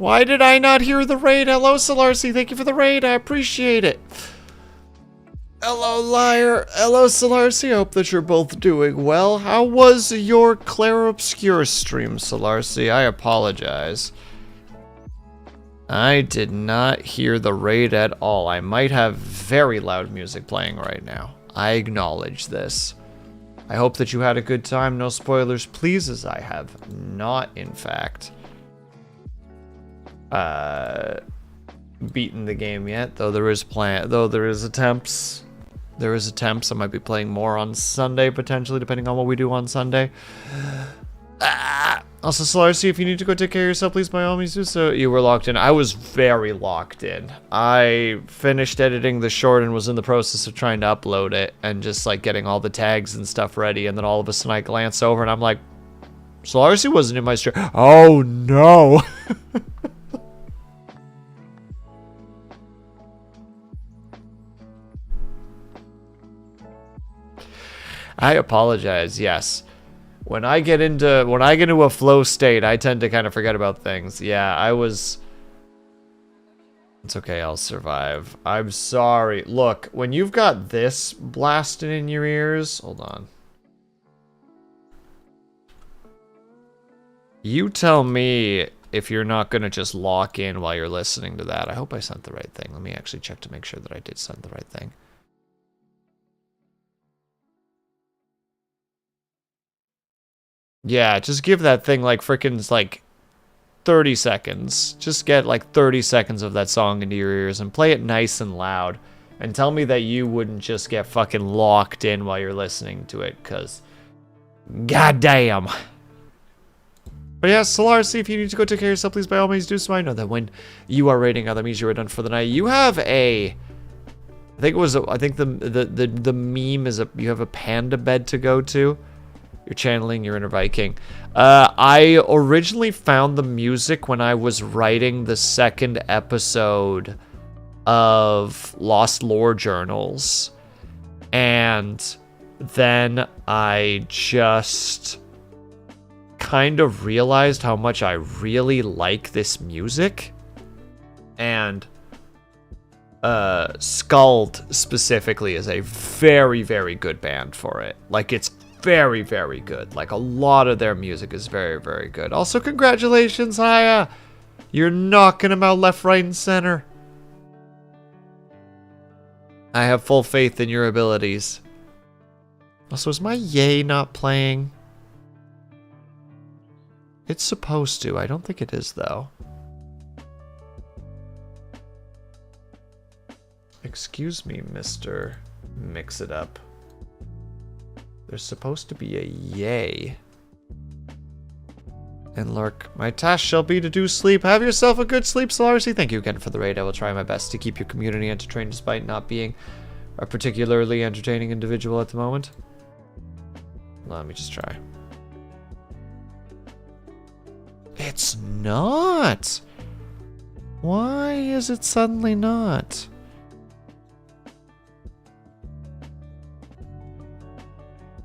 Why did I not hear the raid? Hello, Solarcy. Thank you for the raid. I appreciate it. Hello, Liar. Hello, Solarcy. I hope that you're both doing well. How was your Clair Obscure stream, Solarcy? I apologize. I did not hear the raid at all. I might have very loud music playing right now. I acknowledge this. I hope that you had a good time. No spoilers, please, as I have not, in fact, beaten the game yet. Though there is attempts. There is attempts. I might be playing more on Sunday, potentially, depending on what we do on Sunday. Also, Solarcy, if you need to go take care of yourself, please, by all means, do so. You were locked in. I was very locked in. I finished editing the short and was in the process of trying to upload it and just, like, getting all the tags and stuff ready. And then all of a sudden I glance over and I'm like, Solarcy wasn't in my stream. Oh, no. I apologize, yes. When I get into a flow state, I tend to kind of forget about things. Yeah, it's okay, I'll survive. I'm sorry. Look, when you've got this blasting in your ears, hold on. You tell me if you're not gonna just lock in while you're listening to that. I hope I sent the right thing. Let me actually check to make sure that I did send the right thing. Yeah, just give that thing like frickin' like 30 seconds. Just get like 30 seconds of that song into your ears and play it nice and loud. And tell me that you wouldn't just get fucking locked in while you're listening to it, because goddamn. But yeah, Solarcy, if you need to go take care of yourself, please by all means do so. I know that when you are raiding other means, you are done for the night. You have I think the meme is you have a panda bed to go to. You're channeling your inner Viking. I originally found the music when I was writing the second episode of Lost Lore Journals. And then I just kind of realized how much I really like this music. And Skald specifically is a very, very good band for it. Like, it's very, very good. Like, a lot of their music is very, very good. Also, congratulations, Haya. You're knocking them out left, right, and center. I have full faith in your abilities. Also, is my yay not playing? It's supposed to. I don't think it is, though. Excuse me, Mr. Mix It Up. There's supposed to be a yay. And Lurk, my task shall be to do sleep. Have yourself a good sleep, Solarcy. Thank you again for the raid. I will try my best to keep your community entertained despite not being a particularly entertaining individual at the moment. Let me just try. It's not! Why is it suddenly not?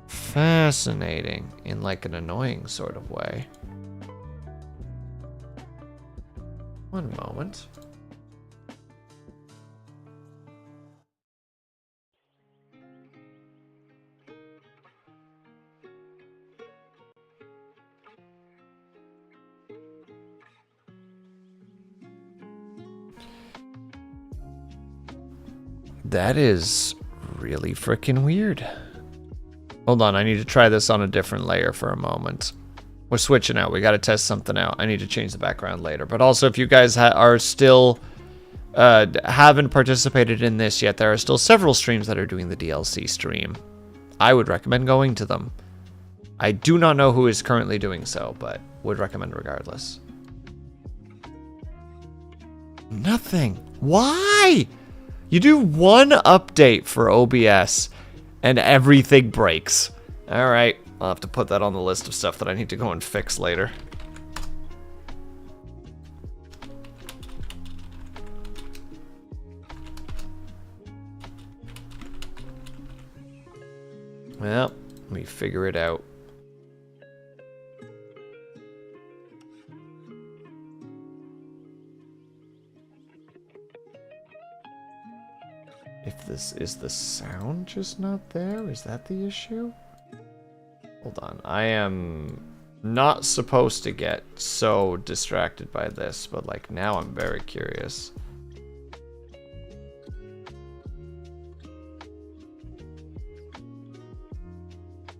Fascinating, in like an annoying sort of way. One moment. That is really freaking weird. Hold on, I need to try this on a different layer for a moment. We're switching out. We got to test something out. I need to change the background later. But also, if you guys are still haven't participated in this yet, there are still several streams that are doing the DLC stream. I would recommend going to them. I do not know who is currently doing so, but would recommend regardless. Nothing. Why? You do one update for OBS and everything breaks. Alright, I'll have to put that on the list of stuff that I need to go and fix later. Well, let me figure it out. is the sound just not there? Is that the issue? Hold on. I am not supposed to get so distracted by this, but like now I'm very curious.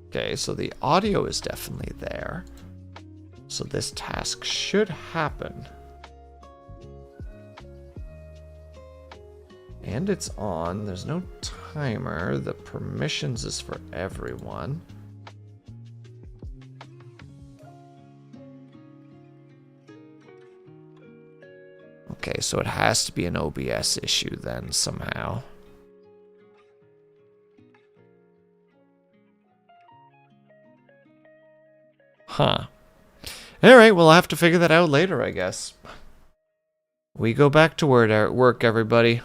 Okay, so the audio is definitely there. So this task should happen. And it's on. There's no timer. The permissions is for everyone. Okay, so it has to be an OBS issue then somehow. Huh. Alright, we'll have to figure that out later, I guess. We go back to work, everybody.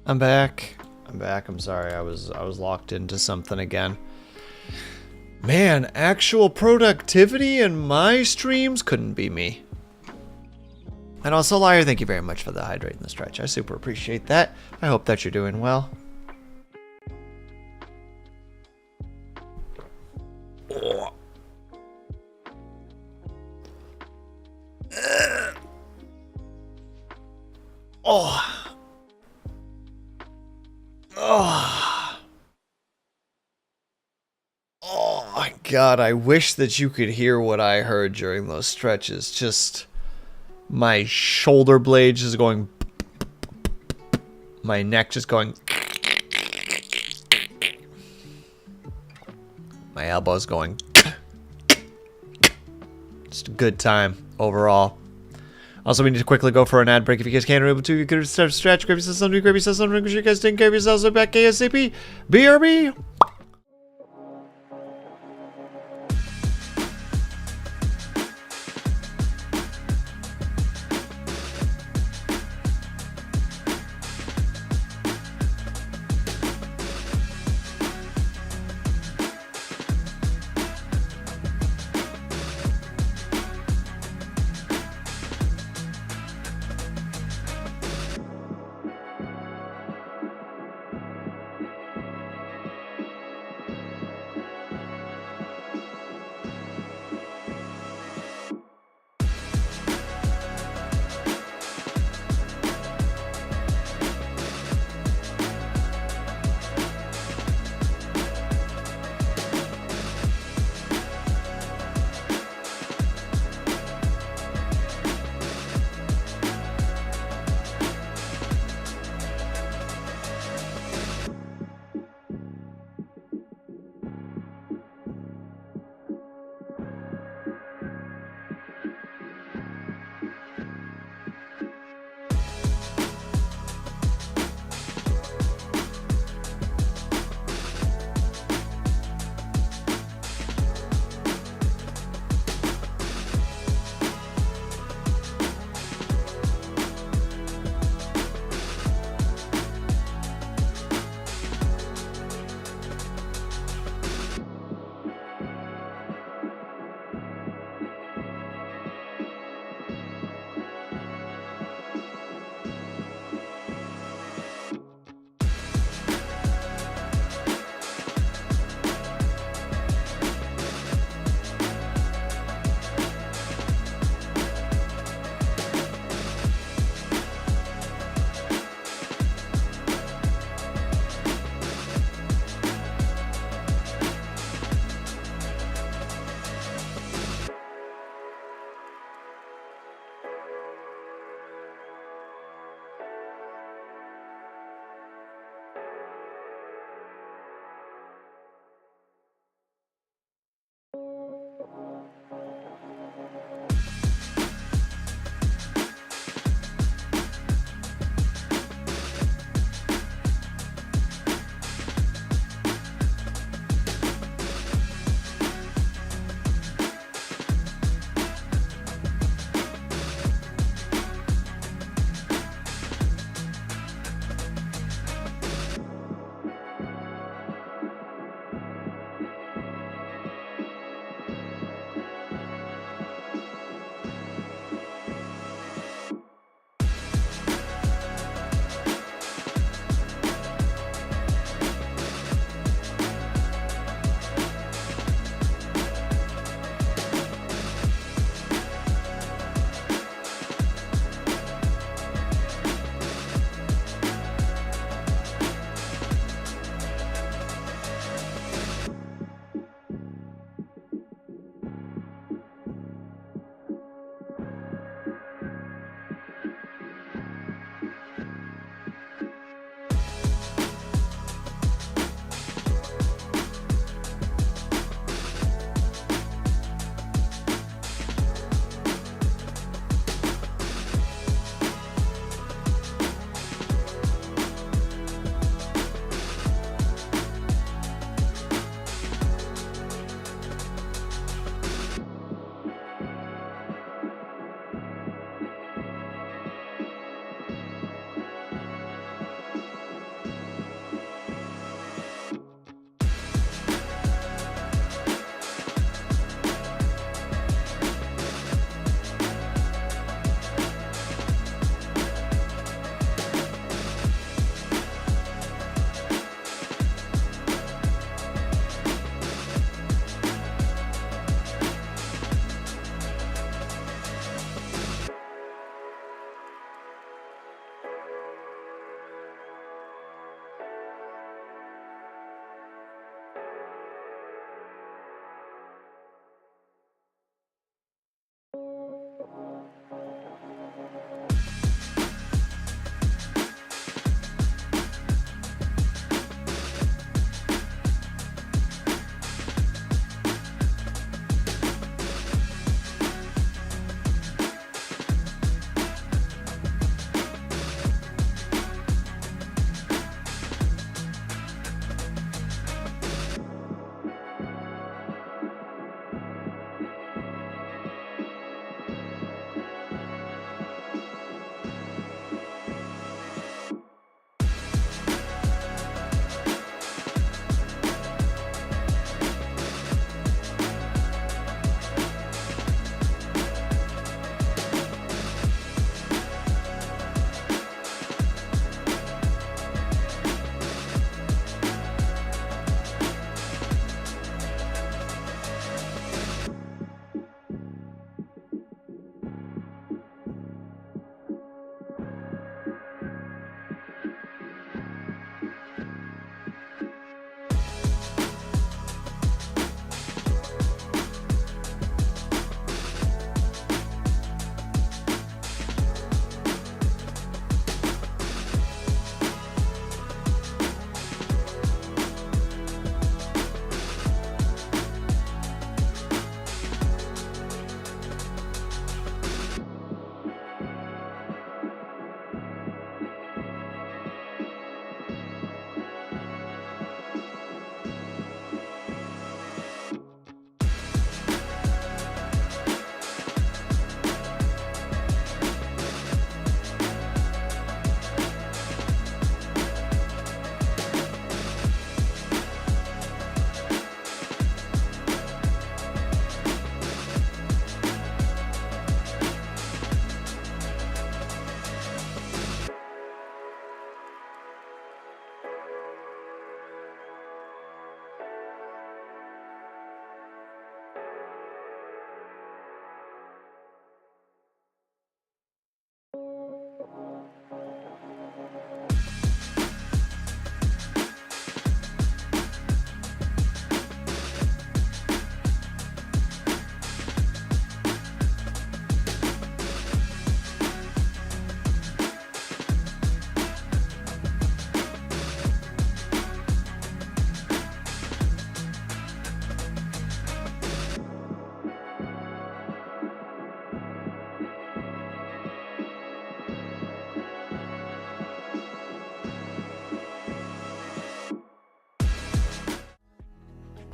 I'm back. I'm back. I'm sorry. I was locked into something again. Man, actual productivity in my streams couldn't be me. And also, Liar, thank you very much for the hydrate and the stretch. I super appreciate that. I hope that you're doing well. Oh. Oh. Oh. Oh my god, I wish that you could hear what I heard during those stretches. Just my shoulder blades just going, my neck just going, my elbows going. Just a good time overall. Also, we need to quickly go for an ad break. If you guys can, are able to, you could stretch, grab yourself something, grab yourself something, make sure you guys take care of yourselves. So back ASAP. BRB.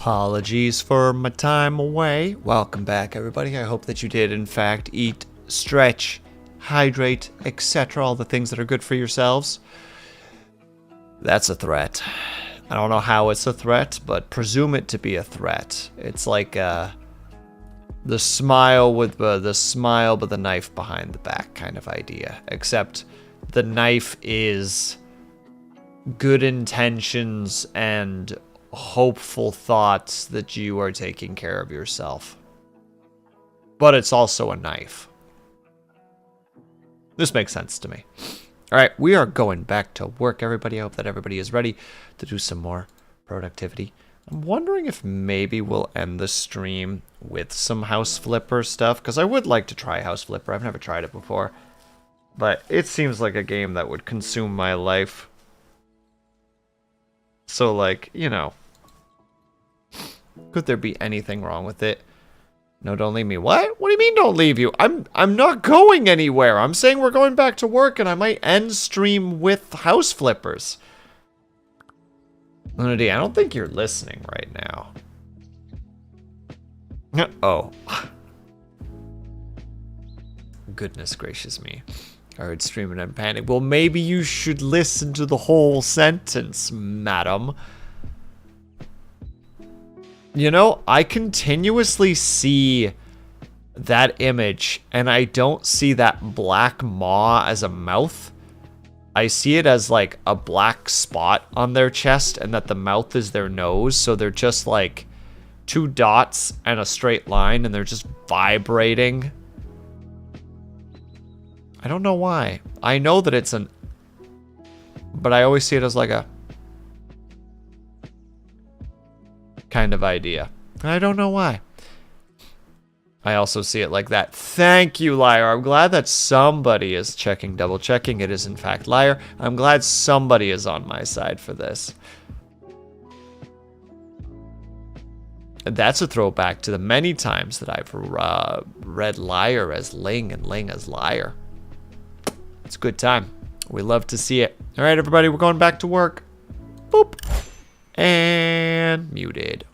Apologies for my time away. Welcome back, everybody. I hope that you did, in fact, eat, stretch, hydrate, etc. All the things that are good for yourselves. That's a threat. I don't know how it's a threat, but presume it to be a threat. It's like the smile with the smile but the knife behind the back kind of idea. Except the knife is good intentions and hopeful thoughts that you are taking care of yourself. But it's also a knife. This makes sense to me. Alright, we are going back to work, everybody. I hope that everybody is ready to do some more productivity. I'm wondering if maybe we'll end the stream with some House Flipper stuff, because I would like to try House Flipper. I've never tried it before. But it seems like a game that would consume my life. So, like, you know. Could there be anything wrong with it? No, don't leave me. What? What do you mean don't leave you? I'm not going anywhere. I'm saying we're going back to work and I might end stream with House Flippers. Lunity, I don't think you're listening right now. Oh. Goodness gracious me. I heard streaming and panic. Well, maybe you should listen to the whole sentence, madam. You know, I continuously see that image, and I don't see that black maw as a mouth. I see it as, like, a black spot on their chest, and that the mouth is their nose, so they're just, like, 2 dots and a straight line, and they're just vibrating. I don't know why. I know that it's an... But I always see it as, like, a... kind of idea. I don't know why. I also see it like that. Thank you, Liar. I'm glad that somebody is checking, double checking. It is in fact Liar. I'm glad somebody is on my side for this. That's a throwback to the many times that I've read Liar as Ling and Ling as Liar. It's a good time. We love to see it. All right, everybody, we're going back to work. Boop. And muted.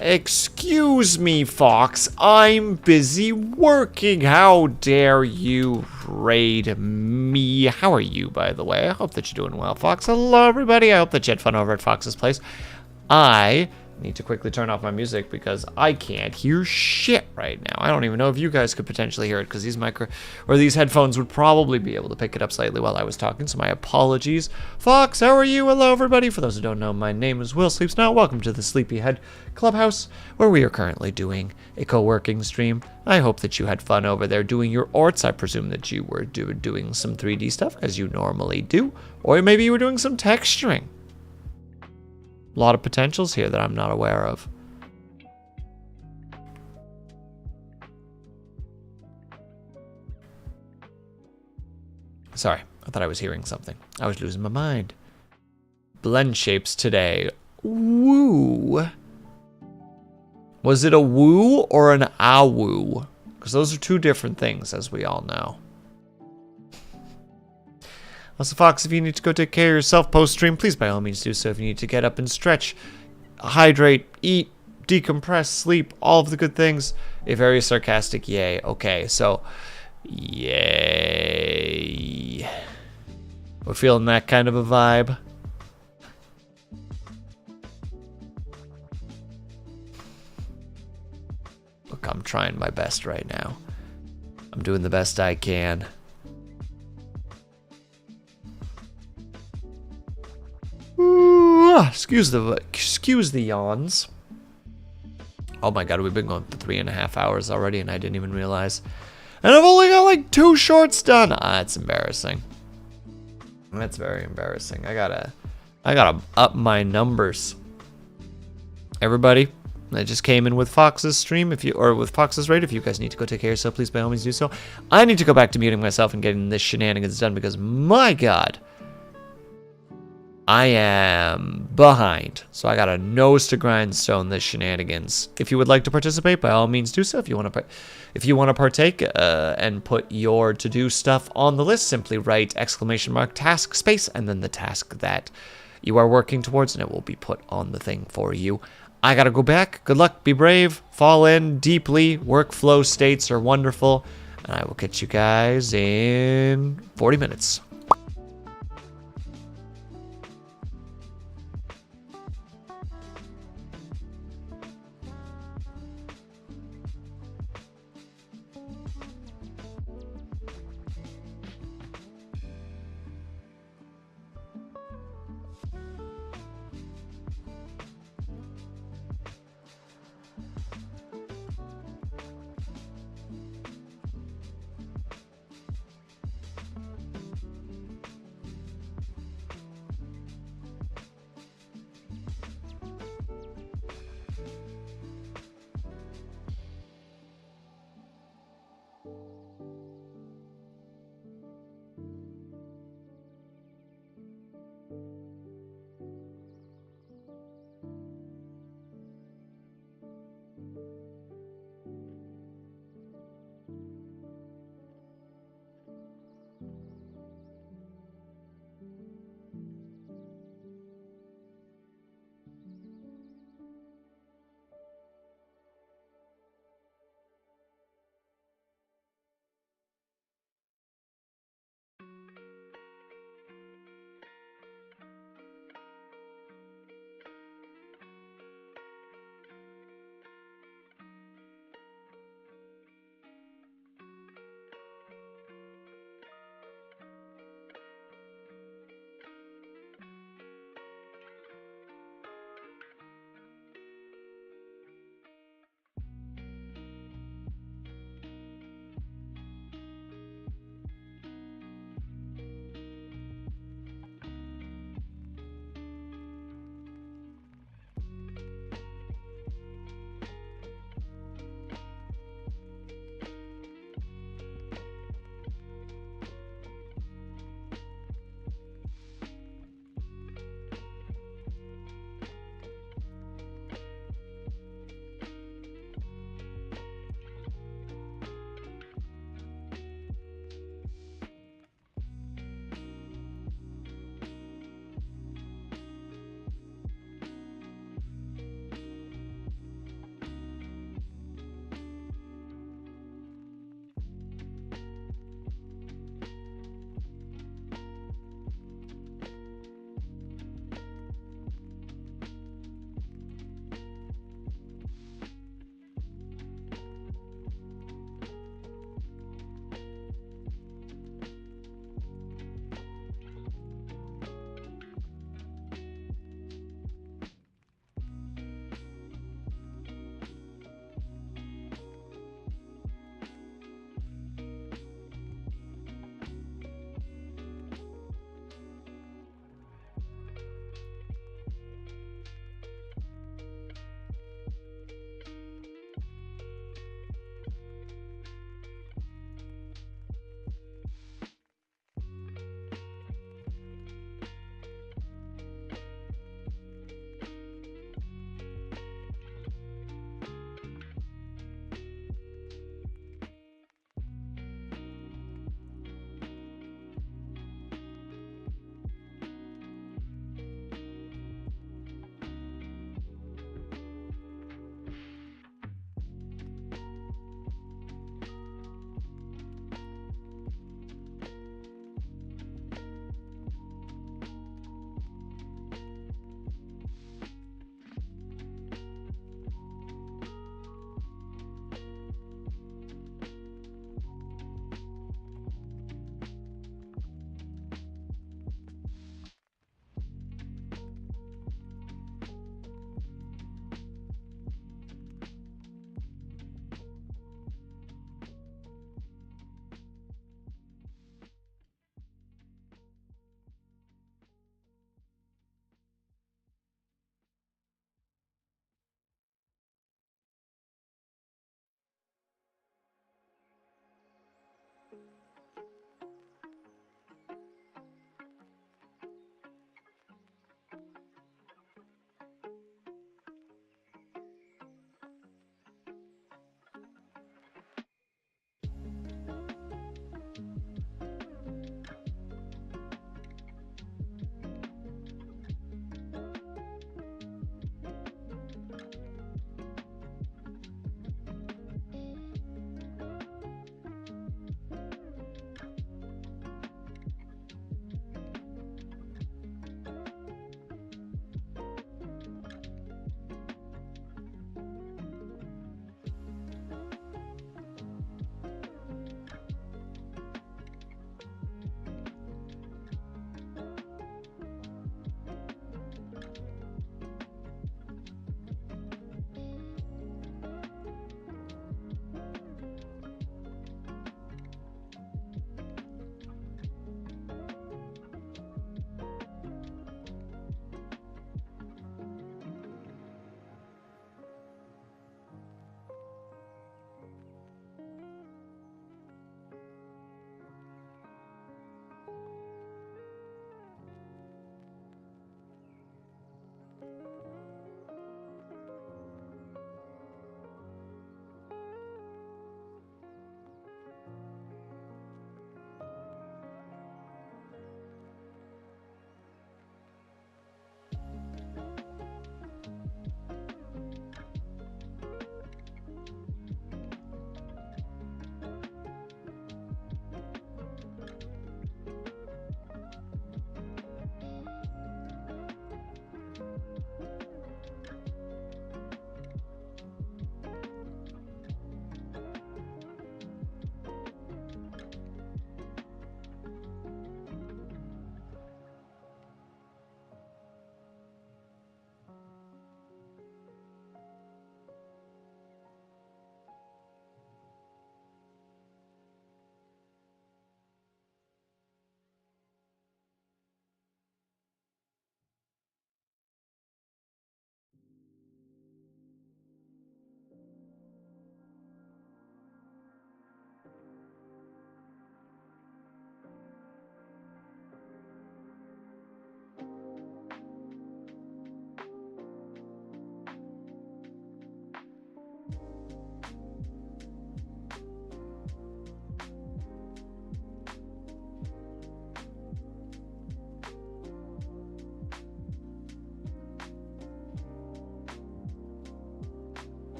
Excuse me, Fox. I'm busy working. How dare you raid me? How are you, by the way? I hope that you're doing well, Fox. Hello, everybody. I hope that you had fun over at Fox's place. I need to quickly turn off my music because I can't hear shit right now. I don't even know if you guys could potentially hear it because these headphones would probably be able to pick it up slightly while I was talking, so my apologies. Fox, how are you? Hello, everybody. For those who don't know, my name is Will Sleeps Now. Welcome to the Sleepyhead Clubhouse, where we are currently doing a co-working stream. I hope that you had fun over there doing your orts. I presume that you were doing some 3D stuff, as you normally do, or maybe you were doing some texturing. A lot of potentials here that I'm not aware of. Sorry, I thought I was hearing something. I was losing my mind. Blend shapes today. Woo. Was it a woo or an ah-woo? Because those are two different things, as we all know. Also, Fox, if you need to go take care of yourself post-stream, please by all means do so. If you need to get up and stretch, hydrate, eat, decompress, sleep, all of the good things, a very sarcastic yay. Okay, so, yay. We're feeling that kind of a vibe. Look, I'm trying my best right now. I'm doing the best I can. Excuse the yawns. Oh my god, we've been going for 3.5 hours already and I didn't even realize. And I've only got like 2 shorts done. That's embarrassing. That's very embarrassing. I gotta up my numbers. Everybody that just came in with Fox's stream, with Fox's raid, if you guys need to go take care of yourself, please by all means do so. I need to go back to muting myself and getting this shenanigans done because my god, I am behind, so I got a nose to grindstone this shenanigans. If you would like to participate, by all means do so. If you want to partake and put your to-do stuff on the list, simply write !task space and then the task that you are working towards, and it will be put on the thing for you. I gotta go back. Good luck. Be brave. Fall in deeply. Workflow states are wonderful, and I will catch you guys in 40 minutes.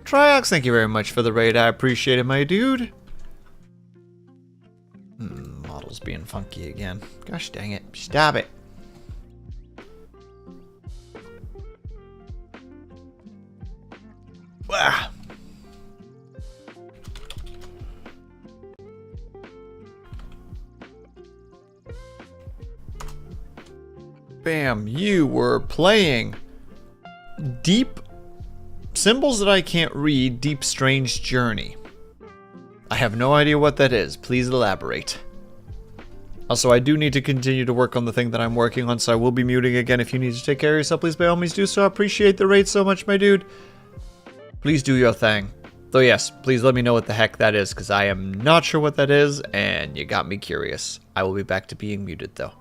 Triox, thank you very much for the raid. I appreciate it, my dude. Model's being funky again. Gosh dang it. Stop it. Ah. Bam, you were playing Deep Symbols That I Can't Read, Deep Strange Journey. I have no idea what that is. Please elaborate. Also, I do need to continue to work on the thing that I'm working on, so I will be muting again. If you need to take care of yourself, please by all means do so. I appreciate the raid so much, my dude. Please do your thing. Though yes, please let me know what the heck that is, because I am not sure what that is, and you got me curious. I will be back to being muted, though.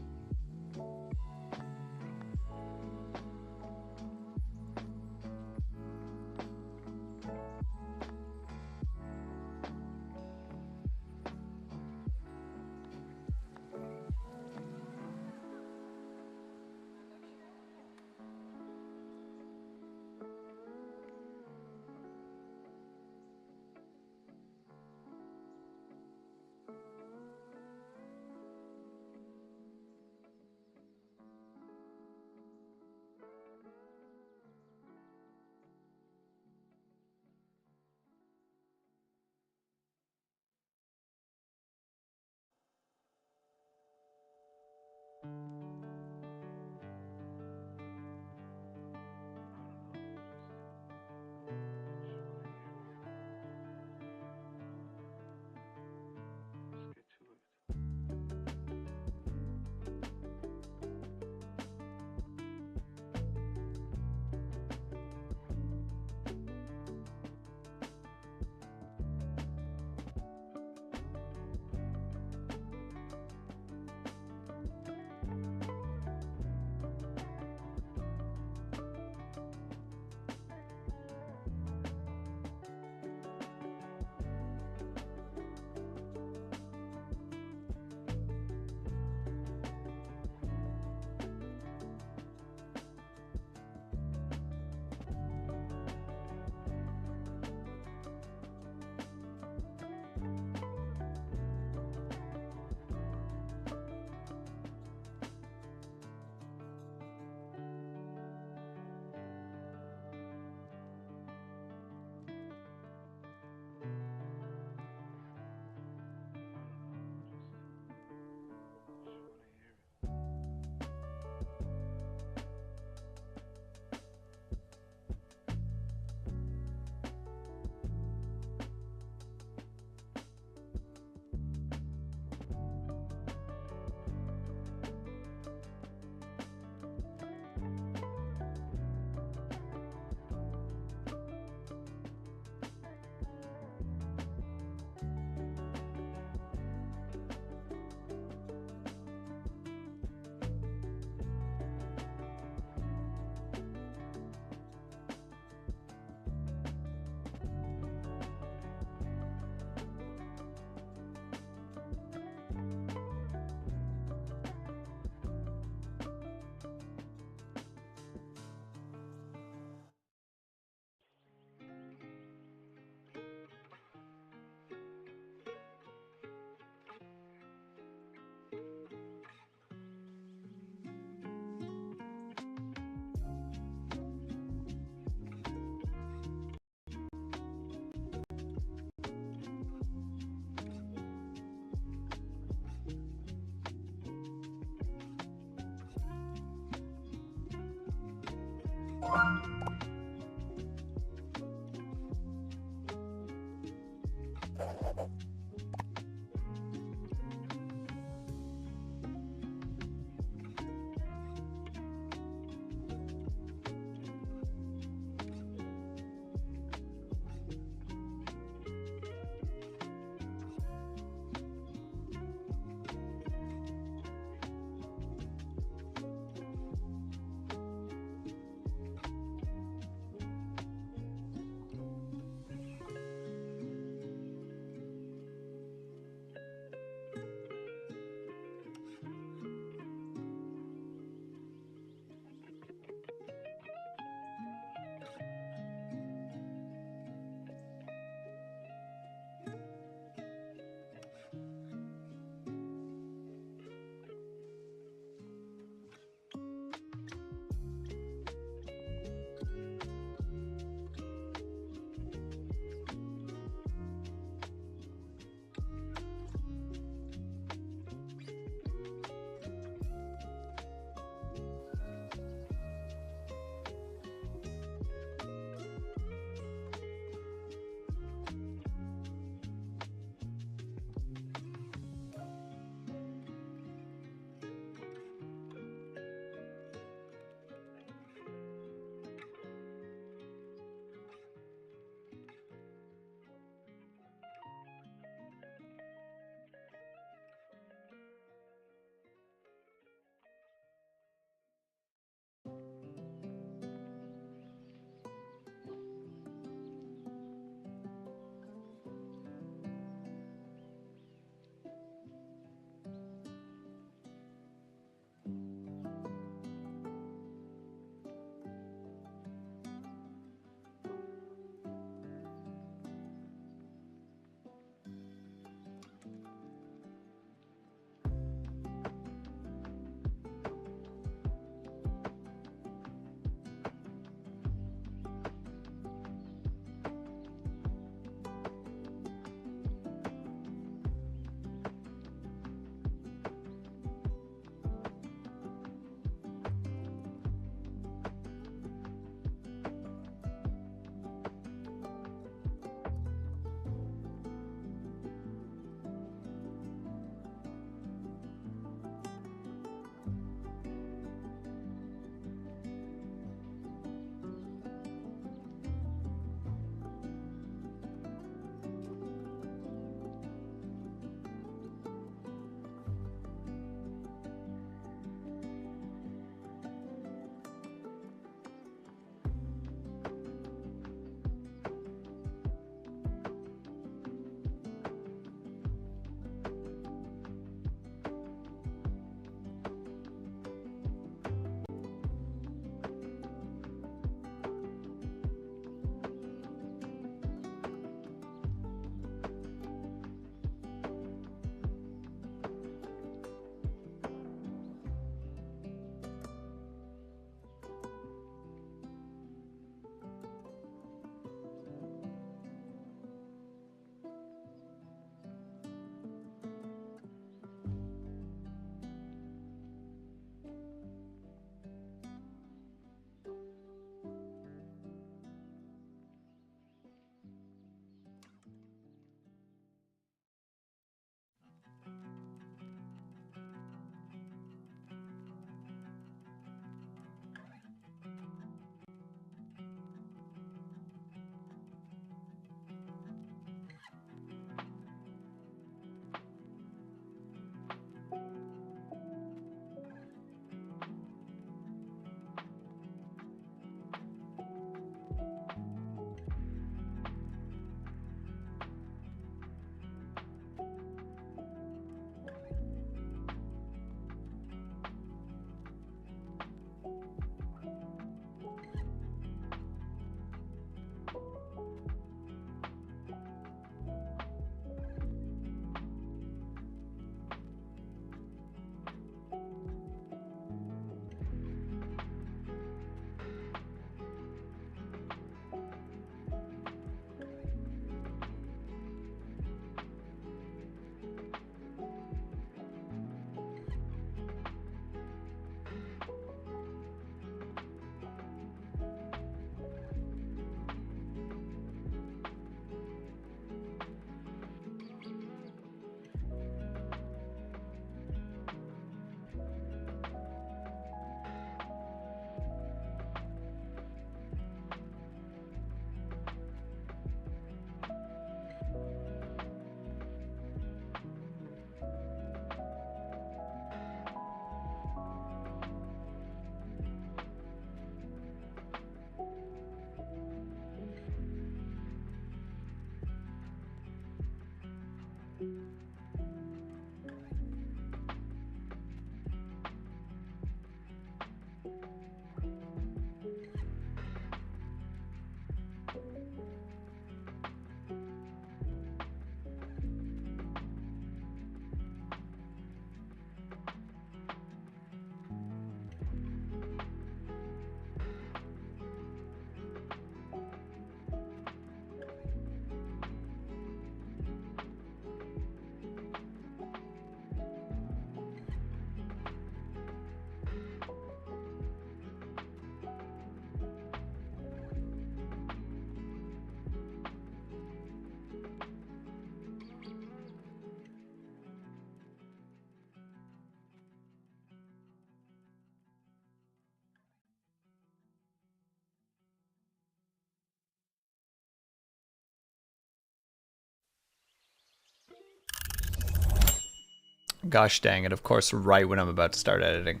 gosh dang it, of course, right when I'm about to start editing.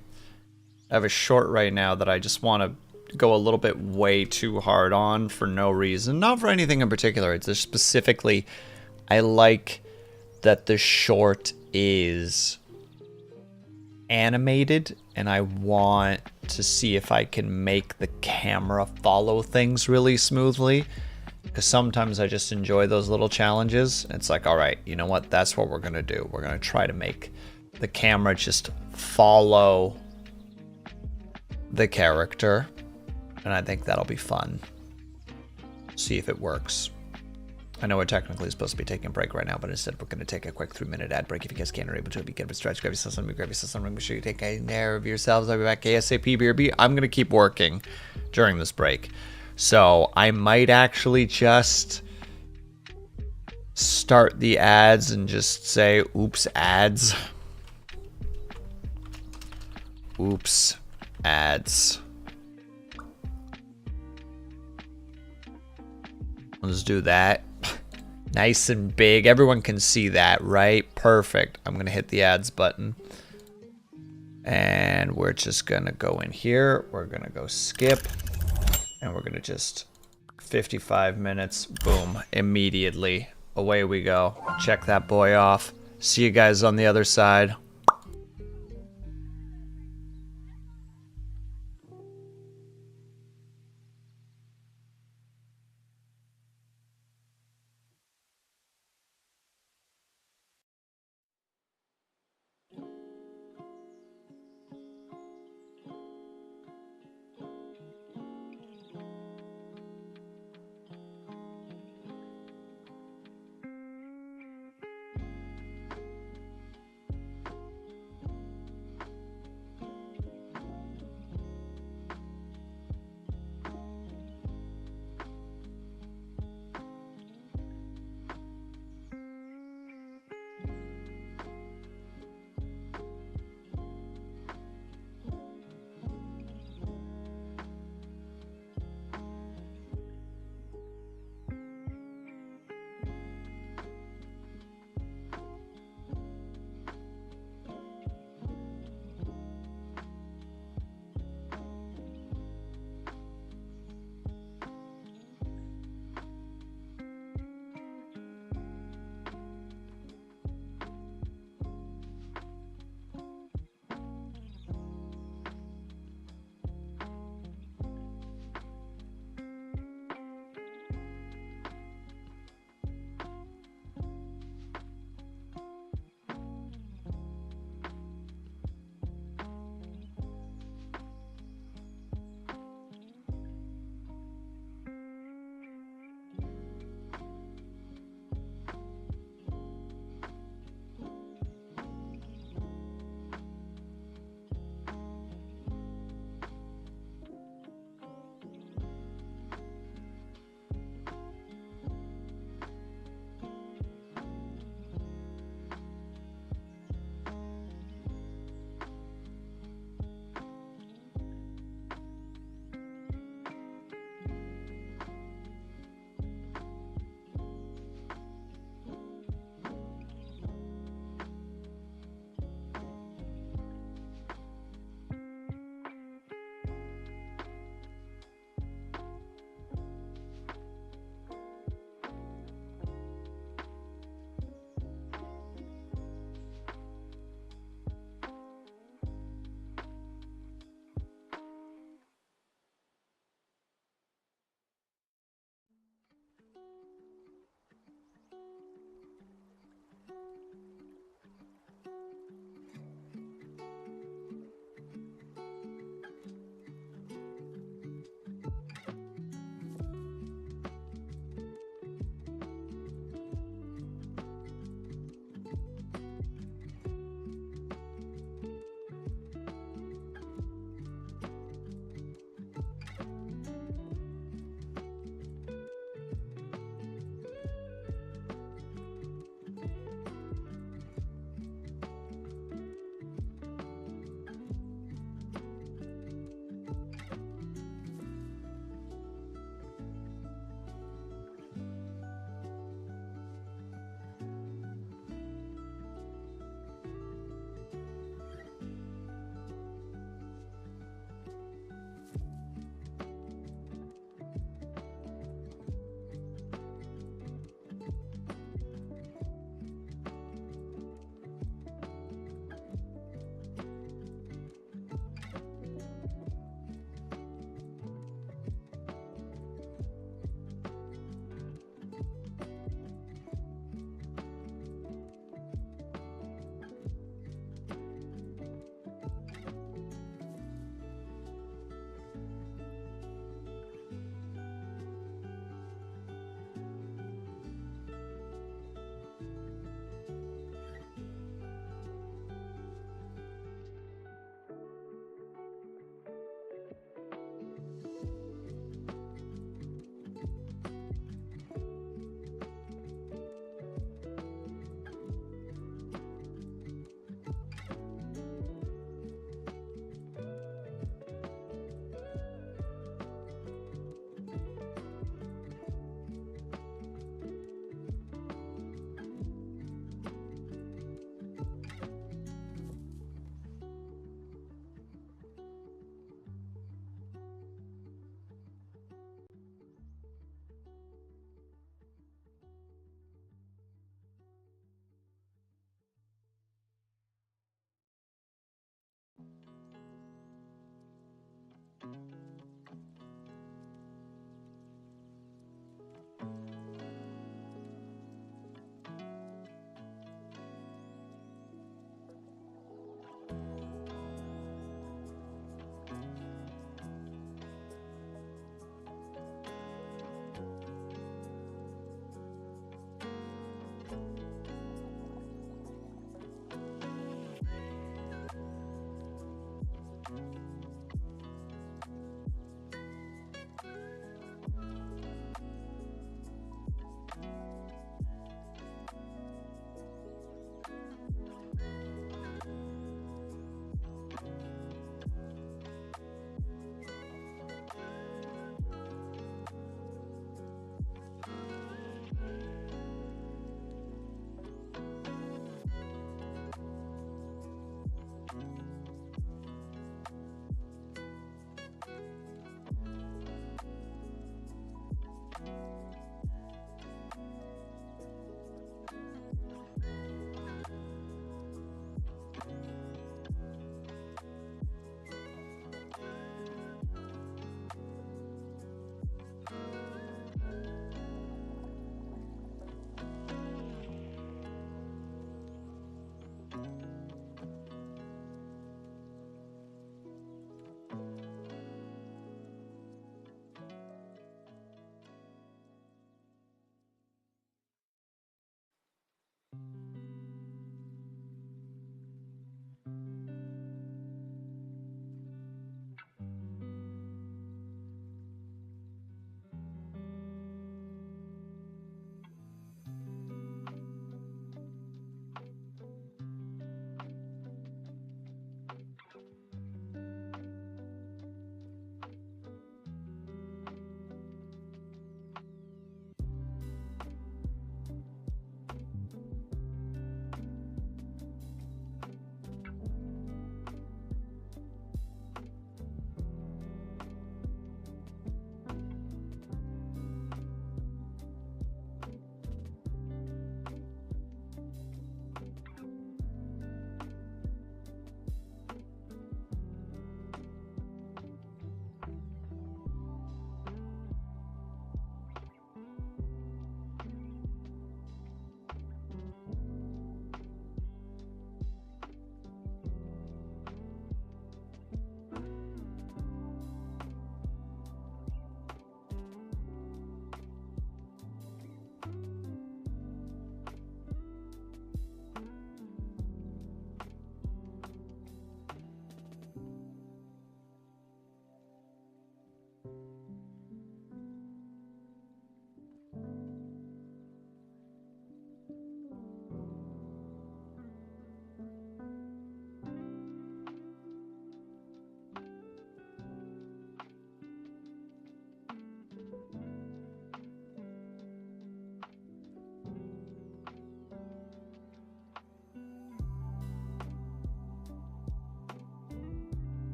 I have a short right now that I just want to go a little bit way too hard on for no reason. Not for anything in particular. It's just specifically, I like that the short is animated, and I want to see if I can make the camera follow things really smoothly. Because sometimes I just enjoy those little challenges. It's like, all right, you know what? That's what we're going to do. We're going to try to make the camera just follow the character. And I think that'll be fun. See if it works. I know we're technically supposed to be taking a break right now, but instead we're going to take a quick 3-minute ad break. If you guys can or able to, be good with stretch. Grab yourself something, grab yourself something. Make sure you take care of yourselves. I'll be back ASAP, BRB. I'm going to keep working during this break. So I might actually just start the ads and just say, oops, ads. Oops, ads. Let's do that. Nice and big. Everyone can see that, right? Perfect. I'm going to hit the ads button. And we're just going to go in here. We're going to go skip. And we're going to just 55 minutes. Boom. Immediately. Away we go. Check that boy off. See you guys on the other side.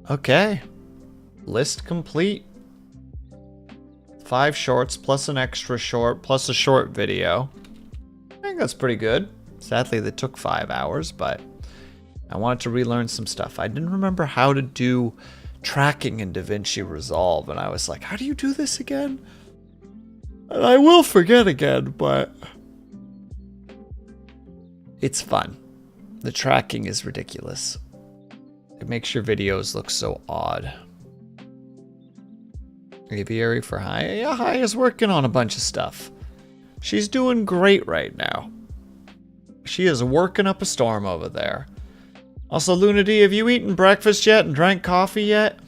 Okay. List complete. 5 shorts plus an extra short plus a short video. I think that's pretty good. Sadly, they took 5 hours, but I wanted to relearn some stuff. I didn't remember how to do tracking in DaVinci Resolve, and I was like, how do you do this again? And I will forget again, but it's fun. The tracking is ridiculous. It makes your videos look so odd. Aviary for Haya. Yeah, Haya's working on a bunch of stuff. She's doing great right now. She is working up a storm over there. Also, Luna D, have you eaten breakfast yet and drank coffee yet?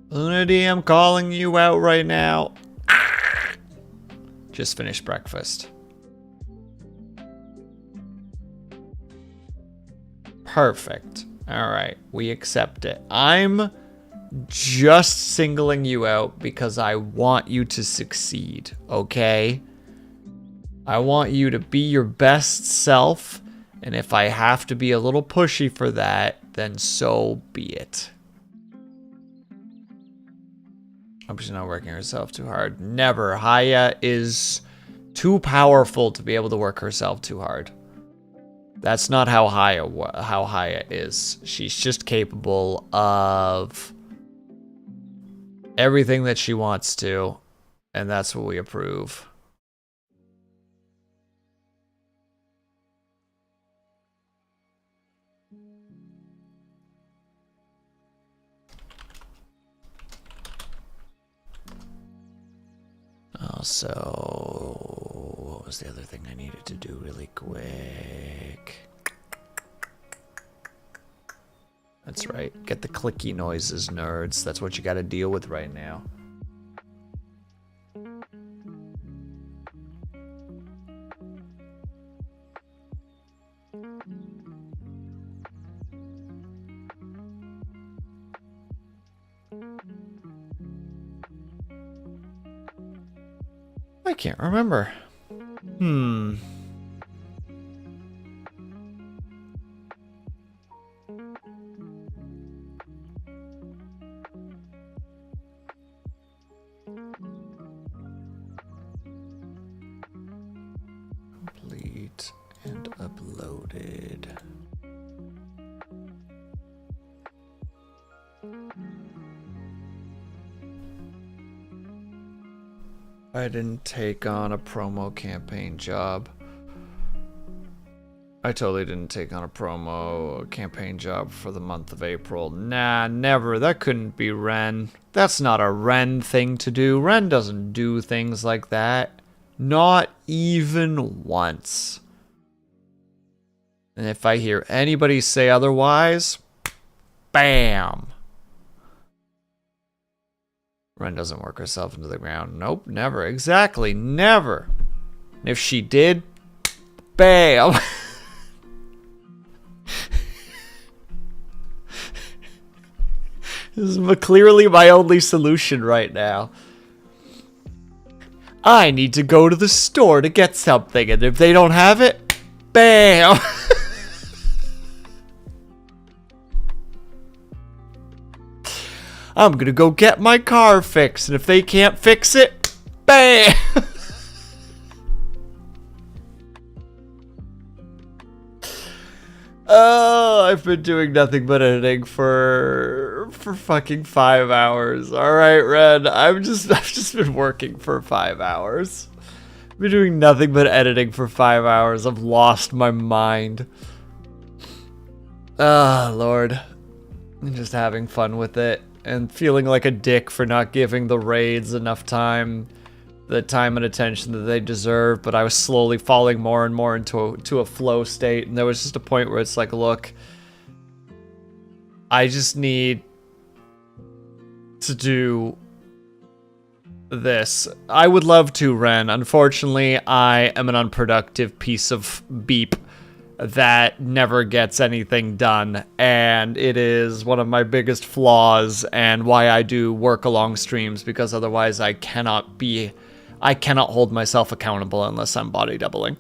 Luna D, I'm calling you out right now. Just finished breakfast. Perfect. Alright, we accept it. I'm just singling you out because I want you to succeed, okay? I want you to be your best self, and if I have to be a little pushy for that, then so be it. Hope she's not working herself too hard. Never. Haya is too powerful to be able to work herself too hard. That's not how Haya is. She's just capable of everything that she wants to, and that's what we approve. Also, what was the other thing I needed to do really quick? That's right. Get the clicky noises, nerds. That's what you gotta deal with right now. I can't remember. Complete and uploaded. I didn't take on a promo campaign job. I totally didn't take on a promo campaign job for the month of April. Nah, never. That couldn't be Ren. That's not a Ren thing to do. Ren doesn't do things like that. Not even once. And if I hear anybody say otherwise, bam! Ren doesn't work herself into the ground. Nope, never. Exactly, never. And if she did, bam! This is clearly my only solution right now. I need to go to the store to get something, and if they don't have it, bam! I'm gonna go get my car fixed, and if they can't fix it, bam! Oh, I've been doing nothing but editing for fucking 5 hours. All right, Red. I've just been working for 5 hours. I've been doing nothing but editing for 5 hours. I've lost my mind. Ah, Lord. I'm just having fun with it and feeling like a dick for not giving the raids enough time, the time and attention that they deserve, but I was slowly falling more and more into a flow state, and there was just a point where it's like, look, I just need to do this. I would love to, Ren. Unfortunately, I am an unproductive piece of beep that never gets anything done, and it is one of my biggest flaws and why I do work along streams, because otherwise I cannot hold myself accountable unless I'm body doubling.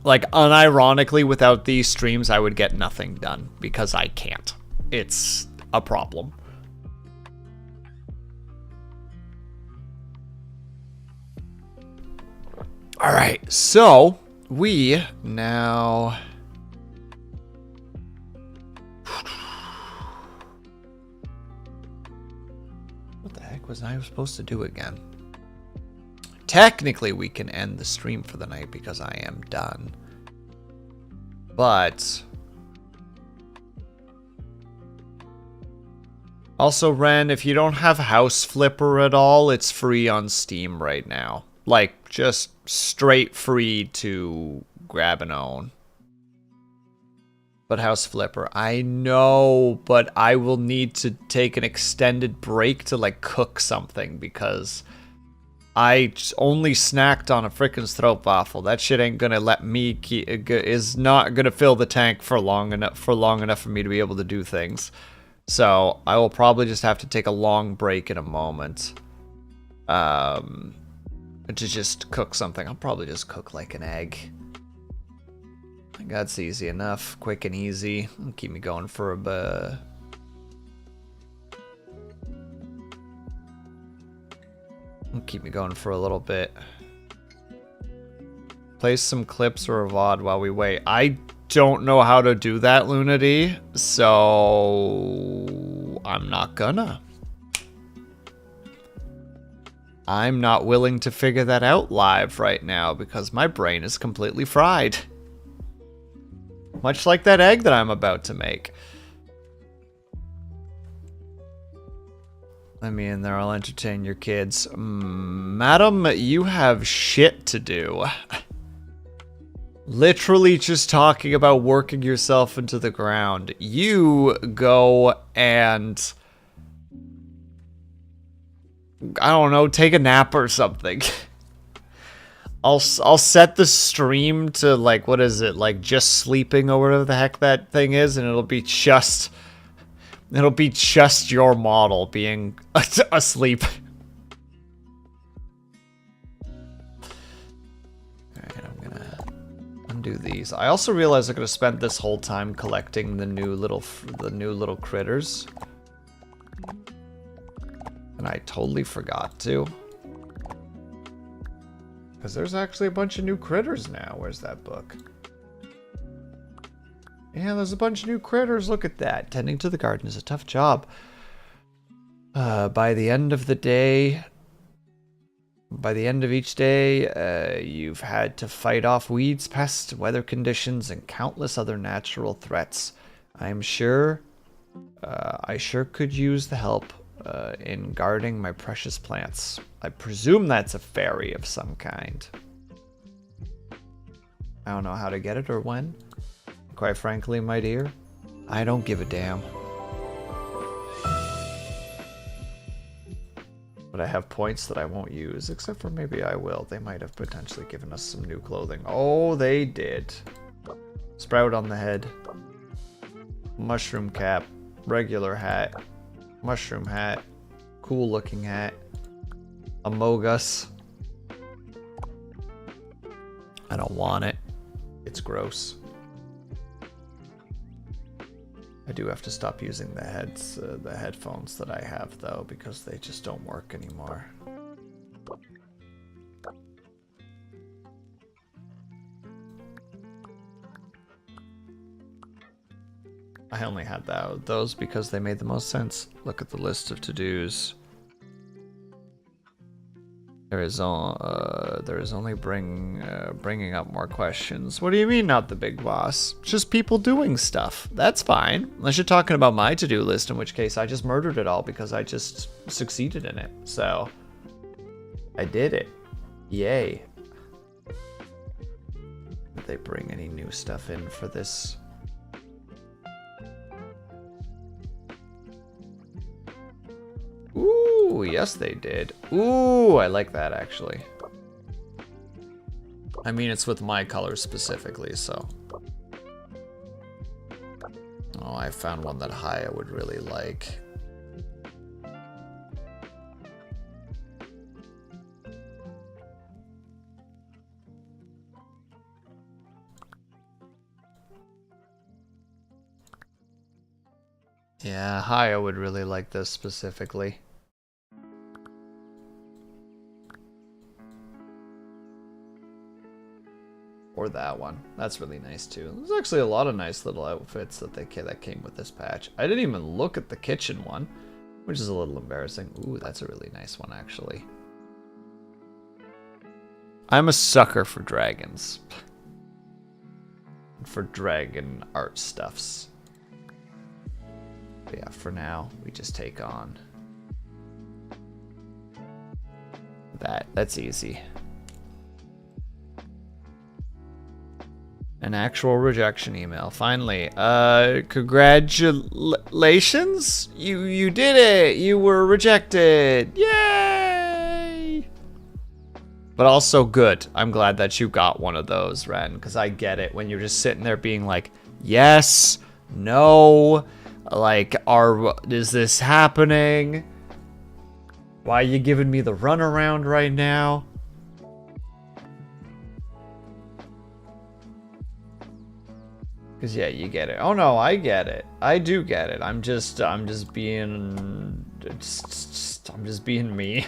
Like, unironically, without these streams, I would get nothing done because I can't. It's a problem. All right, so we now... What the heck was I supposed to do again? Technically, we can end the stream for the night because I am done. But... Also, Ren, if you don't have House Flipper at all, it's free on Steam right now. Like, just straight free to grab and own. But House Flipper, I know, but I will need to take an extended break to, like, cook something because I only snacked on a frickin' stroopwafel. That shit ain't gonna let me is not gonna fill the tank for long enough for me to be able to do things. So I will probably just have to take a long break in a moment. To just cook something. I'll probably just cook like an egg. That's easy enough. Quick and easy. It'll keep me going for a keep me going for a little bit. Play some clips or a VOD while we wait. I don't know how to do that, Lunity, so I'm not gonna. I'm not willing to figure that out live right now because my brain is completely fried. Much like that egg that I'm about to make. Let me in there, I'll entertain your kids. Madam, you have shit to do. Literally just talking about working yourself into the ground. You go and... I don't know, take a nap or something. I'll set the stream to, like, what is it, like, just sleeping or whatever the heck that thing is, and it'll be just your model being asleep. Alright, I'm gonna undo these. I also realized I could have spent this whole time collecting the new little critters. And I totally forgot to. Because there's actually a bunch of new critters now. Where's that book? Yeah, there's a bunch of new critters. Look at that. Tending to the garden is a tough job. By the end of the day... By the end of each day, you've had to fight off weeds, pests, weather conditions, and countless other natural threats. I'm sure... I sure could use the help. In guarding my precious plants. I presume that's a fairy of some kind. I don't know how to get it or when. Quite frankly, my dear, I don't give a damn. But I have points that I won't use, except for maybe I will. They might have potentially given us some new clothing. Oh, they did. Sprout on the head. Mushroom cap. Regular hat. Mushroom hat. Cool looking hat. Amogus. I don't want it. It's gross. I do have to stop using the headphones that I have though, because they just don't work anymore. I only had those because they made the most sense. Look at the list of to-dos. There is only bringing up more questions. What do you mean, not the big boss? Just people doing stuff. That's fine. Unless you're talking about my to-do list, in which case I just murdered it all because I just succeeded in it. So, I did it. Yay. Did they bring any new stuff in for this? Ooh, yes they did. Ooh, I like that actually. I mean, it's with my colors specifically, so. Oh, I found one that Haya would really like. Yeah, Haya would really like this specifically. Or that one. That's really nice too. There's actually a lot of nice little outfits that came with this patch. I didn't even look at the kitchen one, which is a little embarrassing. Ooh, that's a really nice one actually. I'm a sucker for dragons. For dragon art stuffs. But yeah, for now, we just take on that. That's easy. An actual rejection email. Finally. Congratulations? You did it! You were rejected! Yay! But also good. I'm glad that you got one of those, Ren, because I get it when you're just sitting there being like, yes, no, like, is this happening? Why are you giving me the runaround right now? Cause yeah, you get it. Oh no, I get it. I do get it. I'm just being me.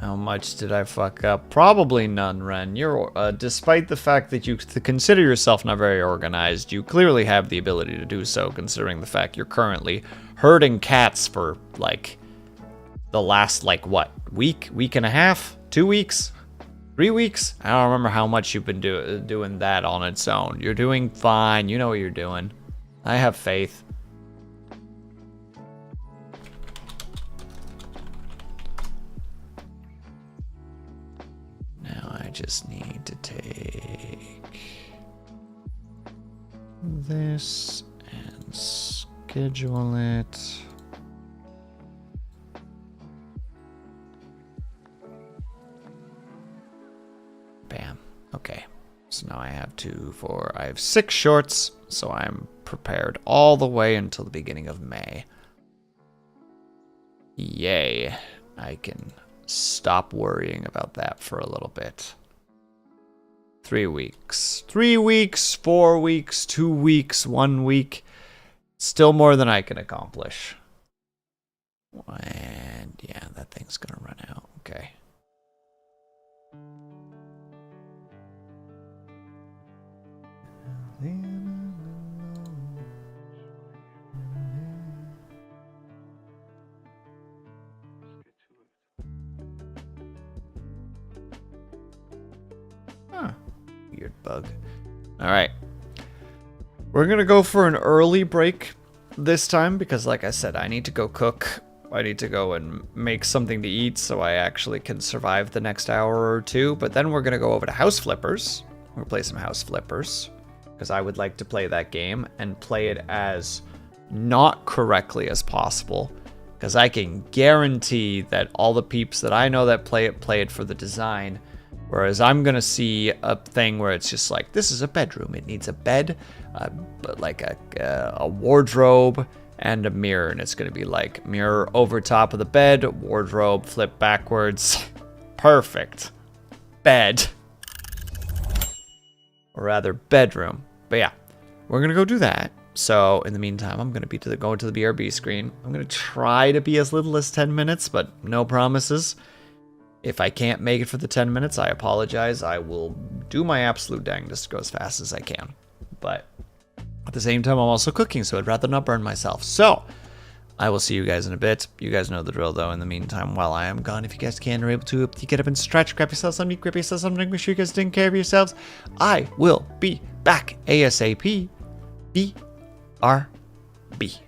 How much did I fuck up? Probably none, Ren. You're, despite the fact that you consider yourself not very organized, you clearly have the ability to do so, considering the fact you're currently herding cats for, like, the last, like, what? Week and a half? 2 weeks? 3 weeks? I don't remember how much you've been doing that on its own. You're doing fine. You know what you're doing. I have faith. Now I just need to take this and schedule it. Bam. Okay. So now I have I have 6 shorts, so I'm prepared all the way until the beginning of May. Yay. I can stop worrying about that for a little bit. 3 weeks. 3 weeks, 4 weeks, 2 weeks, 1 week. Still more than I can accomplish. And yeah, that thing's gonna run out. Okay. Huh. Weird bug. Alright. We're gonna go for an early break this time because, like I said, I need to go cook. I need to go and make something to eat so I actually can survive the next hour or two. But then we're gonna go over to House Flippers. We'll play some House Flippers because I would like to play that game and play it as not correctly as possible. Because I can guarantee that all the peeps that I know that play it for the design. Whereas I'm going to see a thing where it's just like, this is a bedroom. It needs a bed, but like a wardrobe and a mirror. And it's going to be like mirror over top of the bed, wardrobe, flip backwards. Perfect. Bed. Or rather, bedroom. But yeah, we're going to go do that. So in the meantime, I'm going to be going to the BRB screen. I'm going to try to be as little as 10 minutes, but no promises. If I can't make it for the 10 minutes, I apologize. I will do my absolute dangest to go as fast as I can. But at the same time, I'm also cooking, so I'd rather not burn myself. So I will see you guys in a bit. You guys know the drill, though. In the meantime, while I am gone, if you guys can, are able to, you get up and stretch, grab yourselves something, grab yourselves something, make sure you guys take care of yourselves. I will be back ASAP. BRB.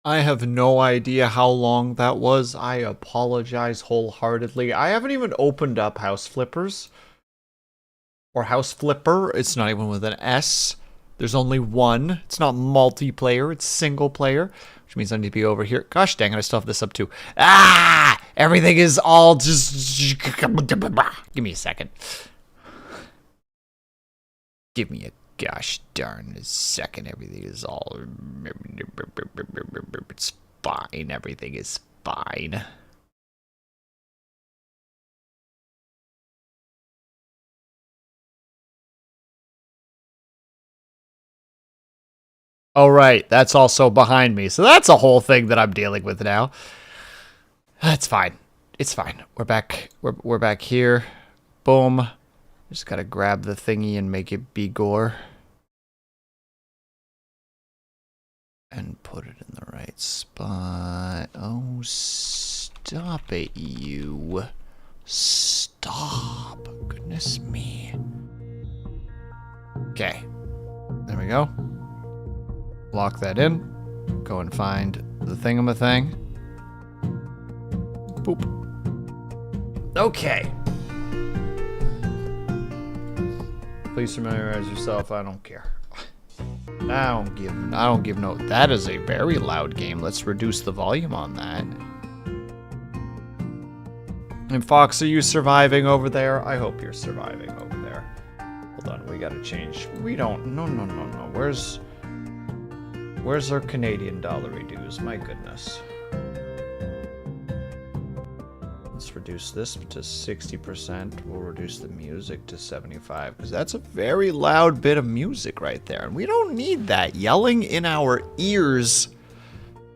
I have no idea how long that was. I apologize wholeheartedly. I haven't even opened up House Flippers. Or House Flipper. It's not even with an S. There's only one. It's not multiplayer. It's single player. Which means I need to be over here. Gosh dang it, I still have this up too. Ah! Everything is all just... Give me a second. Give me a gosh darn second. Everything is all... It's fine. Everything is fine. Oh, right. That's also behind me. So that's a whole thing that I'm dealing with now. That's fine. It's fine. We're back. We're back here. Boom. Just gotta grab the thingy and make it be gore. And put it in the right spot. Oh, stop it, you. Stop. Goodness me. Okay. There we go. Lock that in. Go and find the thingamathing. Boop. Okay. Please familiarize yourself. I don't care. I don't give no. That is a very loud game. Let's reduce the volume on that. And Fox, are you surviving over there? I hope you're surviving over there. We'll Hold on, we gotta change. We don't. No. Where's our Canadian dollar dues? My goodness. Let's reduce this to 60%. We'll reduce the music to 75 because that's a very loud bit of music right there. And we don't need that yelling in our ears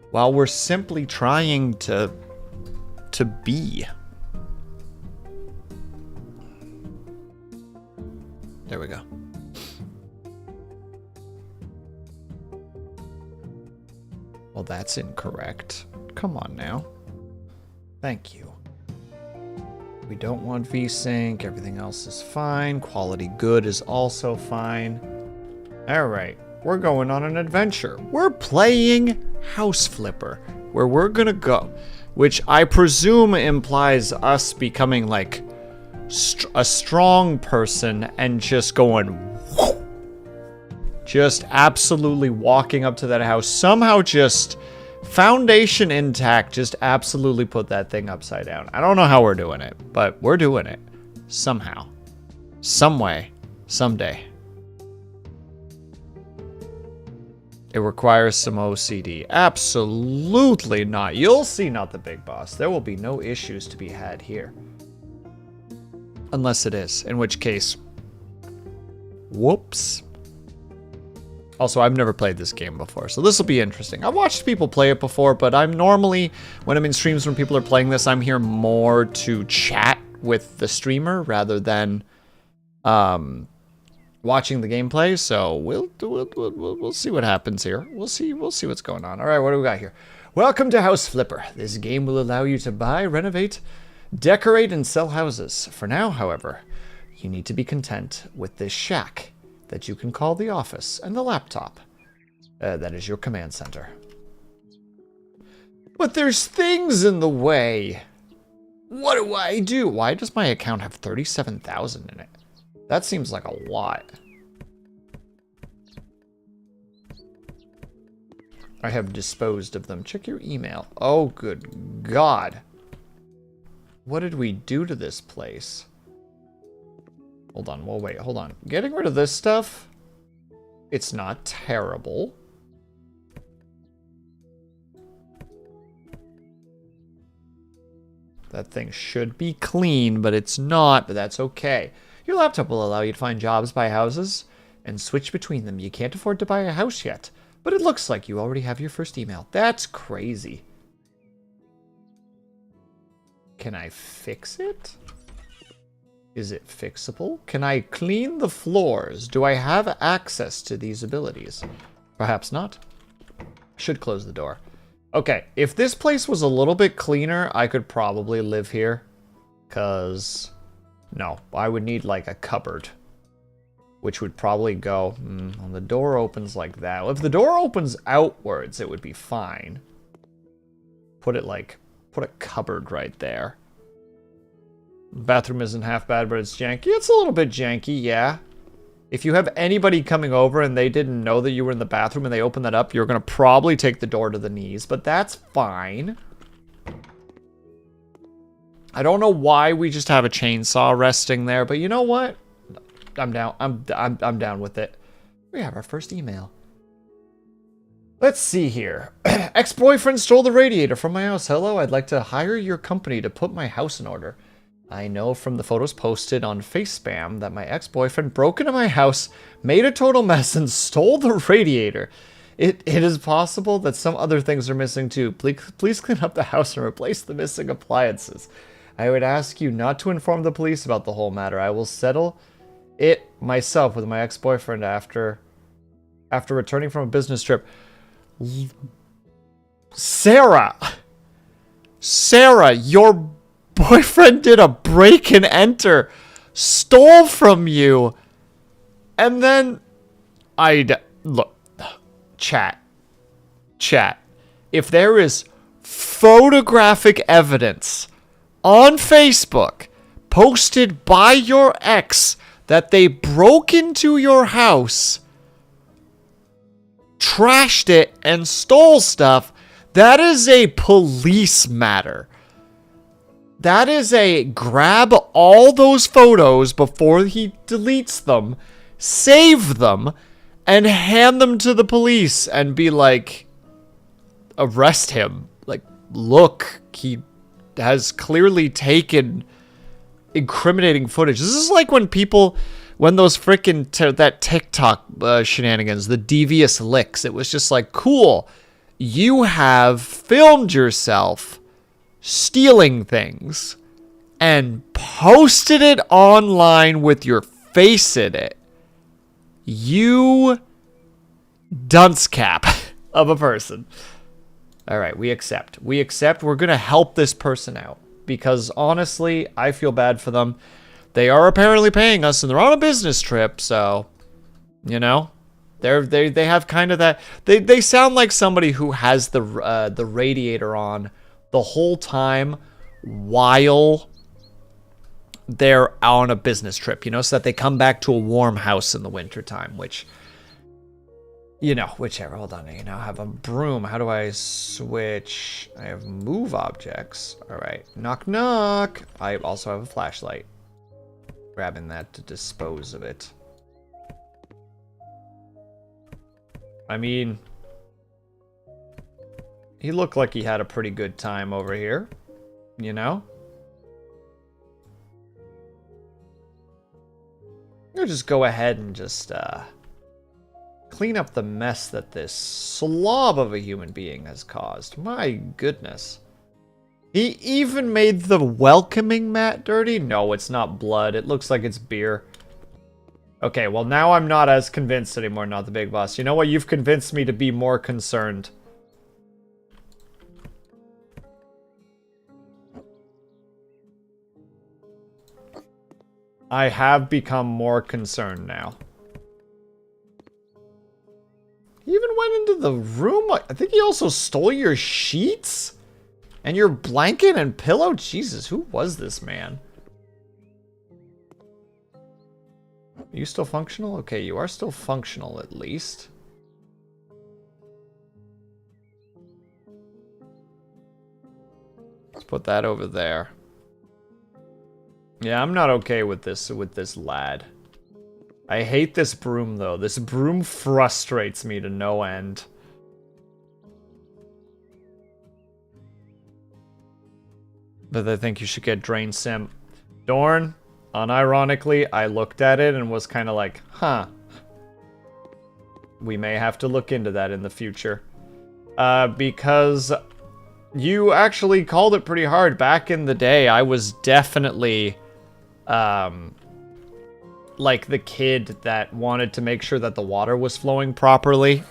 while we're simply trying to be. There we go. Well, that's incorrect. Come on now. Thank you. We don't want VSync. Everything else is fine. Quality good is also fine. All right. We're going on an adventure. We're playing House Flipper, where we're gonna go, which I presume implies us becoming like a strong person and just going whoo, just absolutely walking up to that house, somehow just foundation intact, just absolutely put that thing upside down. I don't know how we're doing it, but we're doing it somehow, some way, someday. It requires some OCD. Absolutely not. You'll see, not the big boss. There will be no issues to be had here. Unless it is, in which case, whoops. Also, I've never played this game before, so this will be interesting. I've watched people play it before, but I'm normally, when I'm in streams when people are playing this, I'm here more to chat with the streamer rather than watching the gameplay. So we'll see what happens here. We'll see what's going on. All right, what do we got here? Welcome to House Flipper. This game will allow you to buy, renovate, decorate, and sell houses. For now, however, you need to be content with this shack that you can call the office and the laptop. That is your command center. But there's things in the way. What do I do? Why does my account have 37,000 in it? That seems like a lot. I have disposed of them. Check your email. Oh, good God. What did we do to this place? Hold on, well, wait, hold on. Getting rid of this stuff, it's not terrible. That thing should be clean, but it's not, but that's okay. Your laptop will allow you to find jobs, buy houses, and switch between them. You can't afford to buy a house yet, but it looks like you already have your first email. That's crazy. Can I fix it? Is it fixable? Can I clean the floors? Do I have access to these abilities? Perhaps not. Should close the door. Okay, if this place was a little bit cleaner, I could probably live here. Because, no, I would need like a cupboard. Which would probably go, when the door opens like that. Well, if the door opens outwards, it would be fine. Put a cupboard right there. Bathroom isn't half bad, but it's janky. It's a little bit janky, yeah. If you have anybody coming over and they didn't know that you were in the bathroom and they open that up, you're going to probably take the door to the knees, but that's fine. I don't know why we just have a chainsaw resting there, but you know what? I'm down. I'm down with it. We have our first email. Let's see here. Ex-boyfriend stole the radiator from my house. Hello, I'd like to hire your company to put my house in order. I know from the photos posted on FaceSpam that my ex-boyfriend broke into my house, made a total mess, and stole the radiator. It is possible that some other things are missing too. Please clean up the house and replace the missing appliances. I would ask you not to inform the police about the whole matter. I will settle it myself with my ex-boyfriend after returning from a business trip. Sarah, your boyfriend did a break and enter, stole from you, and then look, chat. If there is photographic evidence on Facebook posted by your ex that they broke into your house, trashed it, and stole stuff, that is a police matter. That is a grab all those photos before he deletes them save them, and hand them to the police and be like, arrest him. Like, look, he has clearly taken incriminating footage. This is like when those freaking that TikTok shenanigans, the devious licks. It was just like, cool, you have filmed yourself stealing things and posted it online with your face in it. You dunce cap of a person. All right, we accept. We accept. We're going to help this person out because honestly, I feel bad for them. They are apparently paying us and they're on a business trip, so you know, they have kind of that. They sound like somebody who has the radiator on the whole time while they're on a business trip, you know, so that they come back to a warm house in the wintertime, which, you know, whichever. Hold on, I now have a broom. How do I switch? I have move objects. All right, knock knock. I also have a flashlight. Grabbing that to dispose of it. I mean, he looked like he had a pretty good time over here, you know? I'll just go ahead and just clean up the mess that this slob of a human being has caused. My goodness. He even made the welcoming mat dirty? No, it's not blood. It looks like it's beer. Okay, well now I'm not as convinced anymore, not the big boss. You know what? You've convinced me to be more concerned. I have become more concerned now. He even went into the room. I think he also stole your sheets? And your blanket and pillow? Jesus, who was this man? Are you still functional? Okay, you are still functional at least. Let's put that over there. Yeah, I'm not okay with this lad. I hate this broom though. This broom frustrates me to no end. But I think you should get Drain Sim. Dorn, unironically, I looked at it and was kind of like, huh. We may have to look into that in the future. Because you actually called it pretty hard. Back in the day, I was definitely, like the kid that wanted to make sure that the water was flowing properly.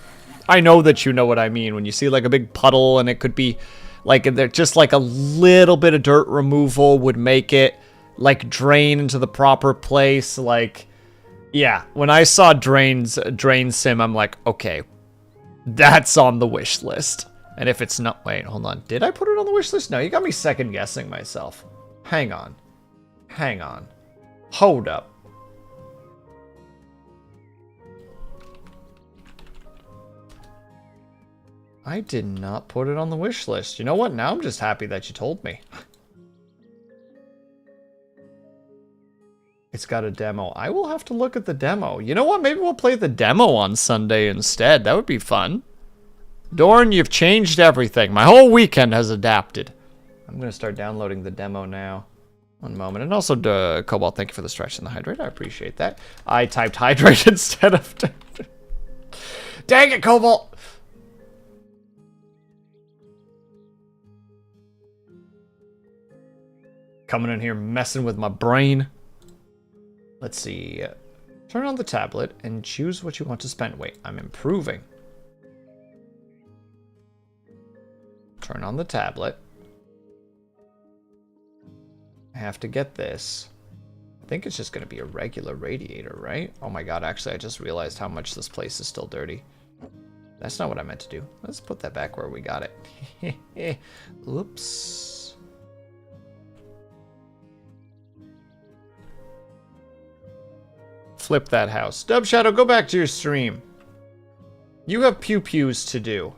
I know that you know what I mean. When you see like a big puddle and it could be like, just like a little bit of dirt removal would make it like drain into the proper place. Like, yeah, when I saw Drain Sim, I'm like, okay, that's on the wish list. And if it's not, wait, hold on. Did I put it on the wish list? No, you got me second guessing myself. Hang on. Hang on. Hold up. I did not put it on the wish list. You know what? Now I'm just happy that you told me. It's got a demo. I will have to look at the demo. You know what? Maybe we'll play the demo on Sunday instead. That would be fun. Dorn, you've changed everything. My whole weekend has adapted. I'm going to start downloading the demo now. One moment. And also, Cobalt, thank you for the stretch and the hydrate. I appreciate that. I typed hydrate instead of... Dang it, Cobalt! Coming in here messing with my brain. Let's see. Turn on the tablet and choose what you want to spend. Wait, I'm improving. Turn on the tablet. I have to get this. I think it's just going to be a regular radiator, right? Oh my god, actually, I just realized how much this place is still dirty. That's not what I meant to do. Let's put that back where we got it. Oops. Flip that house. Dub Shadow, go back to your stream. You have pew-pews to do.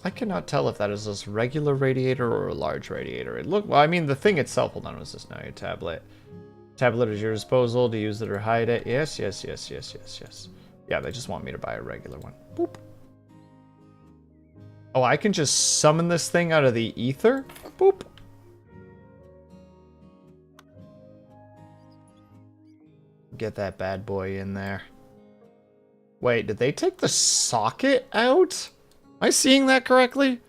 I cannot tell if that is a regular radiator or a large radiator. Well, I mean, the thing itself, hold on, what is this now? Your tablet. Tablet is your disposal to use it or hide it. Yes, yes, yes, yes, yes, yes. Yeah, they just want me to buy a regular one. Boop. Oh, I can just summon this thing out of the ether? Boop. Get that bad boy in there. Wait, did they take the socket out? Am I seeing that correctly?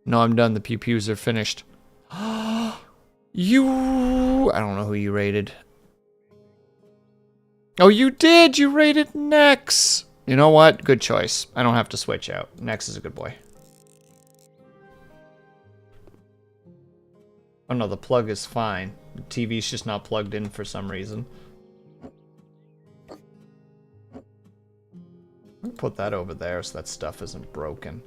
No, I'm done. The pew-pews are finished. You... I don't know who you rated. Oh, you did! You rated Nex! You know what? Good choice. I don't have to switch out. Nex is a good boy. Oh no, the plug is fine. The TV's just not plugged in for some reason. I'll put that over there so that stuff isn't broken.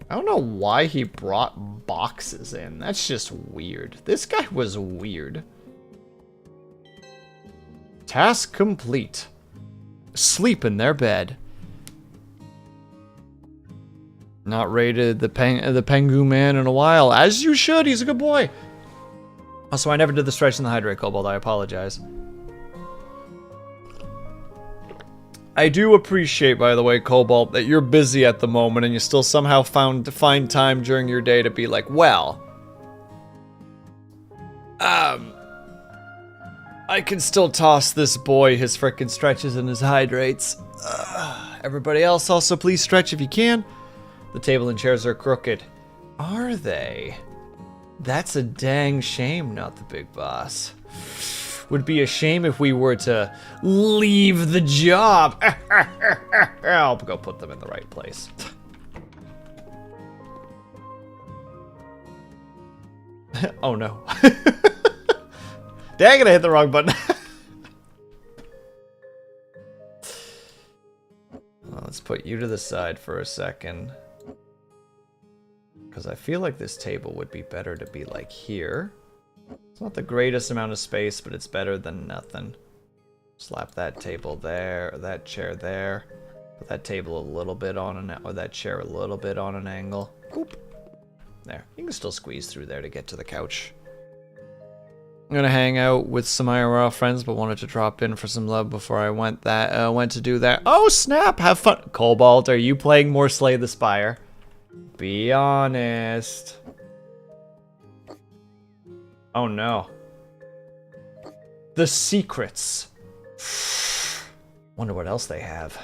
I don't know why he brought boxes in. That's just weird. This guy was weird. Task complete. Sleep in their bed. Not rated the Pengu man in a while. As you should, he's a good boy. Also, I never did the stretch in the hydrate, Cobalt. I apologize. I do appreciate, by the way, Cobalt, that you're busy at the moment and you still somehow find time during your day to be like, well, I can still toss this boy his frickin' stretches and his hydrates. Everybody else also please stretch if you can. The table and chairs are crooked. Are they? That's a dang shame, not the big boss. Would be a shame if we were to leave the job. I'll go put them in the right place. Oh no. Dang it, I hit the wrong button. Well, let's put you to the side for a second. Because I feel like this table would be better to be like here. It's not the greatest amount of space, but it's better than nothing. Slap that table there, or that chair there. Put that table a little bit on an, or that chair a little bit on an angle. Oop. There. You can still squeeze through there to get to the couch. I'm gonna hang out with some IRL friends, but wanted to drop in for some love before I went to do that. Oh snap! Have fun, Cobalt. Are you playing more Slay the Spire? Be honest. Oh no. The secrets. Wonder what else they have.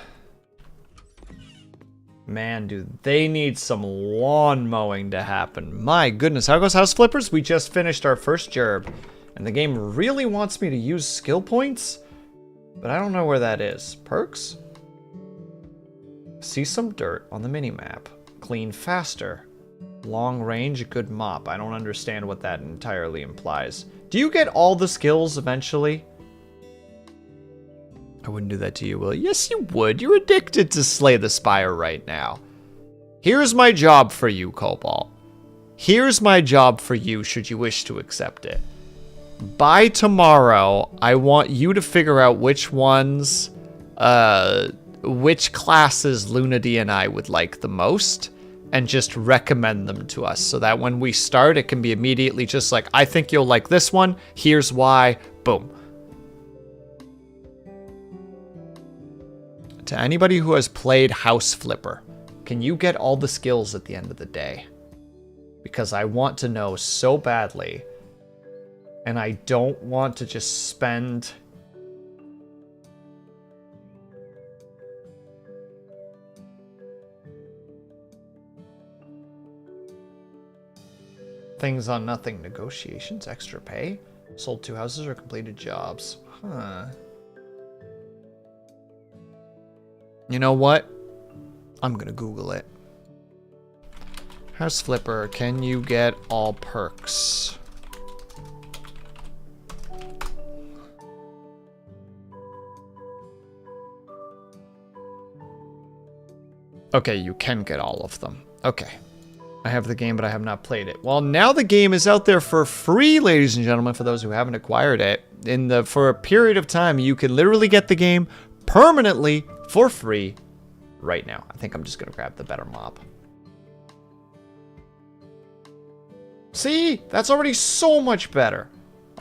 Man, dude, they need some lawn mowing to happen. My goodness, how goes House Flippers? We just finished our first gerb, and the game really wants me to use skill points, but I don't know where that is. Perks? See some dirt on the minimap. Clean faster. Long range, good mop. I don't understand what that entirely implies. Do you get all the skills eventually? I wouldn't do that to you, Will. Yes, you would. You're addicted to Slay the Spire right now. Here's my job for you, Cobalt. Here's my job for you, should you wish to accept it. By tomorrow, I want you to figure out which ones, which classes Lunady and I would like the most, and just recommend them to us, so that when we start, it can be immediately just like, I think you'll like this one, here's why, boom. To anybody who has played House Flipper, can you get all the skills at the end of the day? Because I want to know so badly, and I don't want to just spend... things on nothing. Negotiations, extra pay, sold 2 houses or completed jobs. Huh. You know what? I'm gonna Google it. House Flipper, can you get all perks? Okay, you can get all of them. Okay. I have the game, but I have not played it. Well, now the game is out there for free, ladies and gentlemen, for those who haven't acquired it. For a period of time, you can literally get the game permanently for free right now. I think I'm just going to grab the better mop. See? That's already so much better.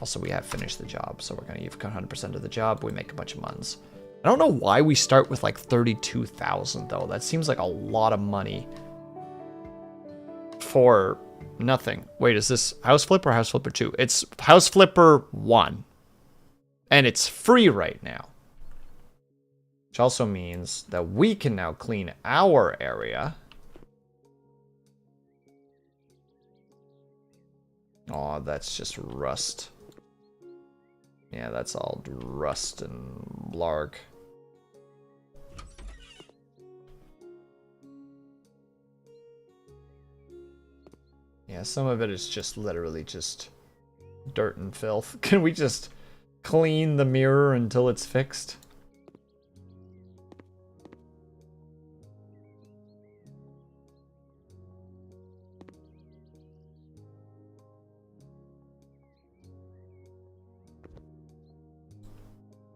Also, we have finished the job, so we're going to use 100% of the job. We make a bunch of muns. I don't know why we start with like 32,000 though. That seems like a lot of money for nothing. Wait, is this House Flipper or House Flipper 2? It's House Flipper 1. And it's free right now. Which also means that we can now clean our area. Oh, that's just rust. Yeah, that's all rust and blarg. Yeah, some of it is just literally just dirt and filth. Can we just clean the mirror until it's fixed?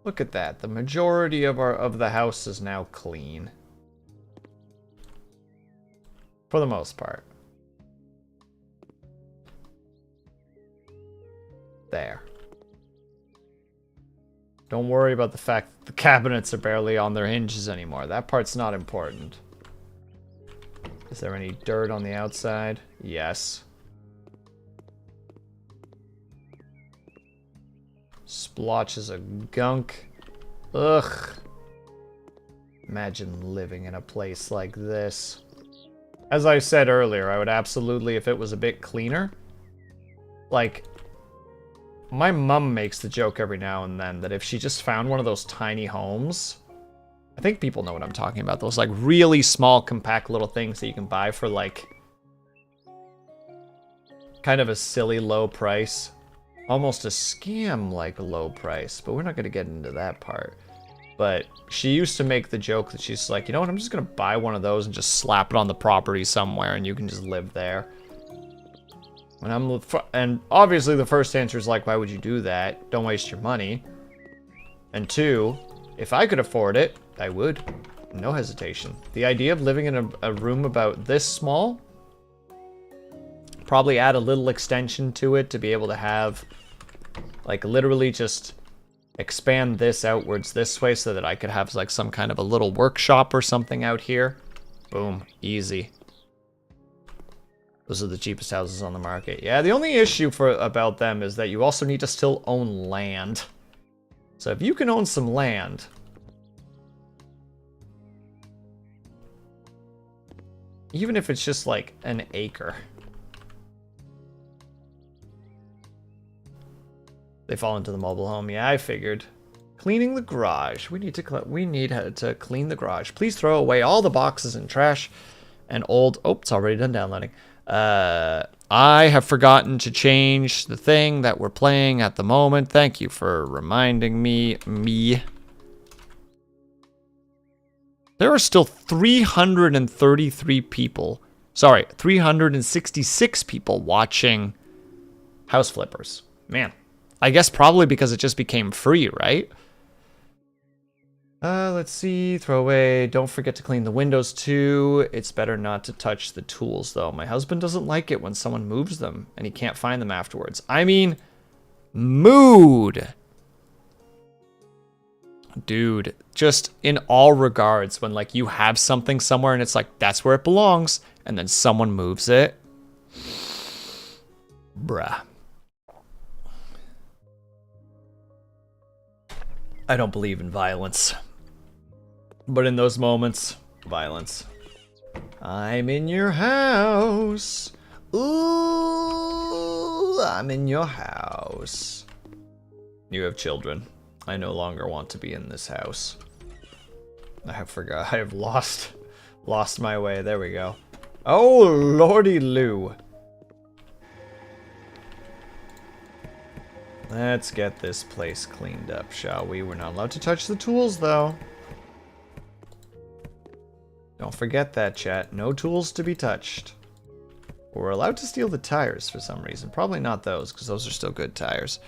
Look at that. The majority of the house is now clean. For the most part. There. Don't worry about the fact that the cabinets are barely on their hinges anymore. That part's not important. Is there any dirt on the outside? Yes. Splotches of gunk. Ugh. Imagine living in a place like this. As I said earlier, I would absolutely, if it was a bit cleaner. Like, my mom makes the joke every now and then that if she just found one of those tiny homes, I think people know what I'm talking about. Those like really small, compact little things that you can buy for like kind of a silly low price. Almost a scam like low price, but we're not going to get into that part. But she used to make the joke that she's like, you know what, I'm just going to buy one of those and just slap it on the property somewhere and you can just live there. And obviously the first answer is like, why would you do that? Don't waste your money. And two, if I could afford it, I would. No hesitation. The idea of living in a room about this small, probably add a little extension to it to be able to have, like, literally just expand this outwards this way so that I could have, like, some kind of a little workshop or something out here. Boom. Easy. Those are the cheapest houses on the market. Yeah, the only issue about them is that you also need to still own land. So if you can own some land, even if it's just like an acre. They fall into the mobile home. Yeah, I figured. Cleaning the garage. We need to clean the garage. Please throw away all the boxes and trash and old. Oh, it's already done downloading. I have forgotten to change the thing that we're playing at the moment. Thank you for reminding me. There are still 333 people. Sorry, 366 people watching House Flippers. Man. I guess probably because it just became free, right? Let's see. Throw away. Don't forget to clean the windows too. It's better not to touch the tools though. My husband doesn't like it when someone moves them and he can't find them afterwards. I mean, mood. Dude, just in all regards, when like you have something somewhere and it's like, that's where it belongs, and then someone moves it. Bruh. I don't believe in violence. But in those moments, violence. I'm in your house. Ooh, I'm in your house. You have children. I no longer want to be in this house. I have lost my way. There we go. Oh, lordy Lou. Let's get this place cleaned up, shall we? We're not allowed to touch the tools, though. Don't forget that, chat. No tools to be touched. We're allowed to steal the tires for some reason. Probably not those, because those are still good tires.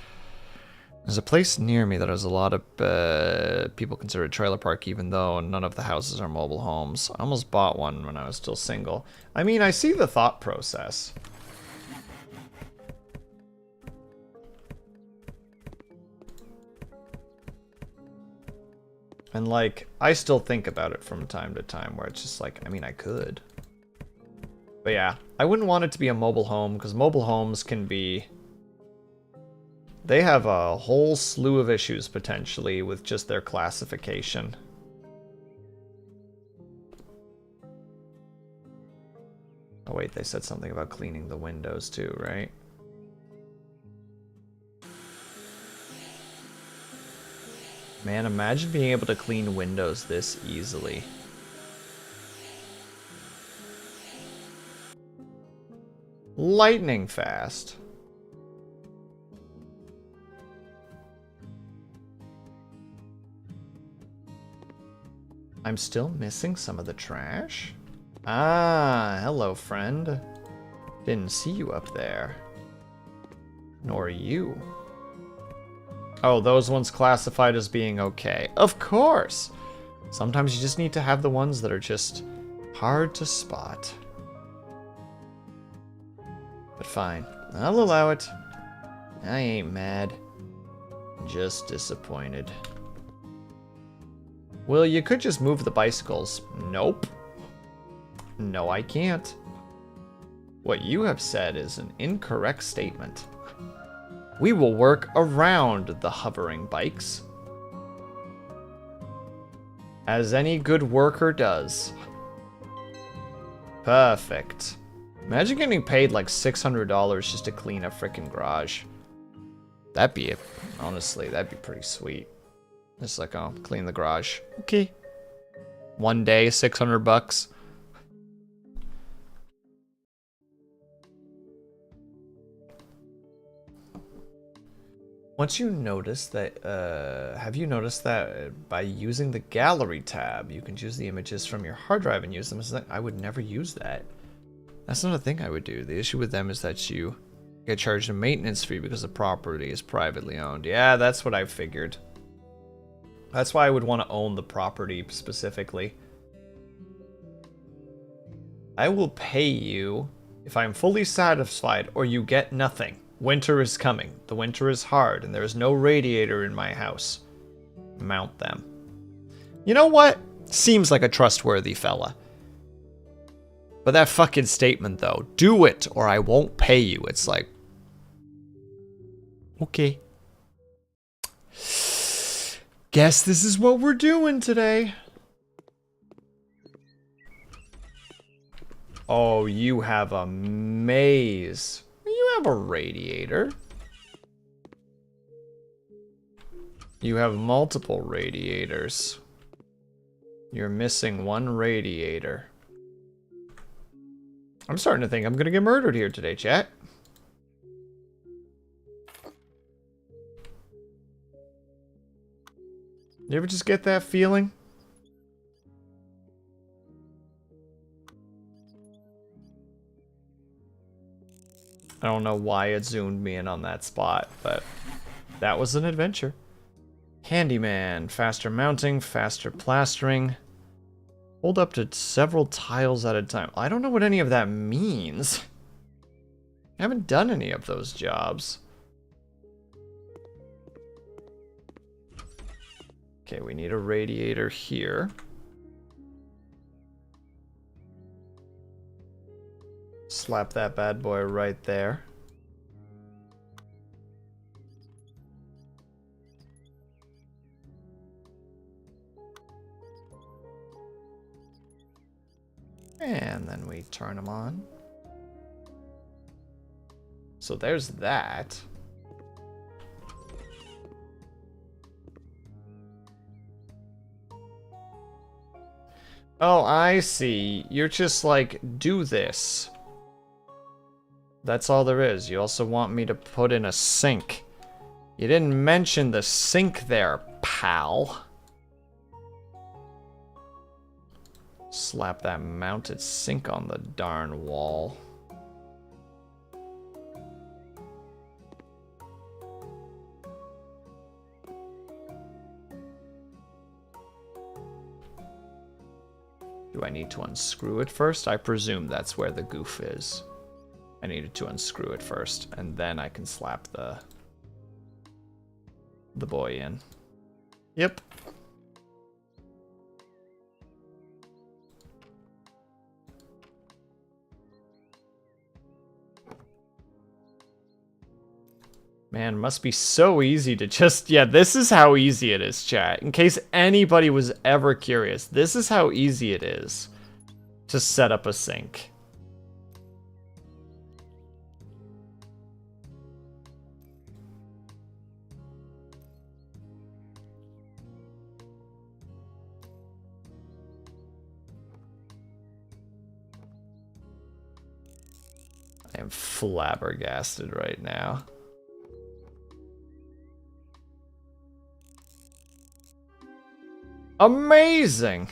There's a place near me that has a lot of people consider a trailer park, even though none of the houses are mobile homes. I almost bought one when I was still single. I mean, I see the thought process. And, like, I still think about it from time to time, where it's just like, I mean, I could. But yeah, I wouldn't want it to be a mobile home, because mobile homes can be... They have a whole slew of issues, potentially, with just their classification. Oh wait, they said something about cleaning the windows too, right? Man, imagine being able to clean windows this easily. Lightning fast. I'm still missing some of the trash? Ah, hello, friend. Didn't see you up there. Nor you. Oh, those ones classified as being okay. Of course! Sometimes you just need to have the ones that are just hard to spot. But fine, I'll allow it. I ain't mad. Just disappointed. Well, you could just move the bicycles. Nope. No, I can't. What you have said is an incorrect statement. We will work around the hovering bikes. As any good worker does. Perfect. Imagine getting paid like $600 just to clean a frickin' garage. That'd be it. Honestly, that'd be pretty sweet. Just like, oh, clean the garage. Okay. One day, $600. Once you notice that, have you noticed that by using the gallery tab, you can choose the images from your hard drive and use them as I would never use that. That's not a thing I would do. The issue with them is that you get charged a maintenance fee because the property is privately owned. Yeah, that's what I figured. That's why I would want to own the property specifically. I will pay you if I'm fully satisfied or you get nothing. Winter is coming. The winter is hard and there is no radiator in my house. Mount them. You know what? Seems like a trustworthy fella. But that fucking statement though, do it or I won't pay you. It's like, okay. Guess this is what we're doing today. Oh, you have a maze. You have a radiator. You have multiple radiators. You're missing one radiator. I'm starting to think I'm gonna get murdered here today, chat. You ever just get that feeling? I don't know why it zoomed me in on that spot, but that was an adventure. Handyman, faster mounting, faster plastering. Hold up to several tiles at a time. I don't know what any of that means. I haven't done any of those jobs. Okay, we need a radiator here. Slap that bad boy right there. And then we turn them on. So there's that. Oh, I see. You're just like, do this. That's all there is. You also want me to put in a sink. You didn't mention the sink there, pal. Slap that mounted sink on the darn wall. I need to unscrew it first? I presume that's where the goof is. I needed to unscrew it first, and then I can slap the boy in. Yep. Man, must be so easy to just... Yeah, this is how easy it is, chat. In case anybody was ever curious, this is how easy it is to set up a sink. I am flabbergasted right now. Amazing!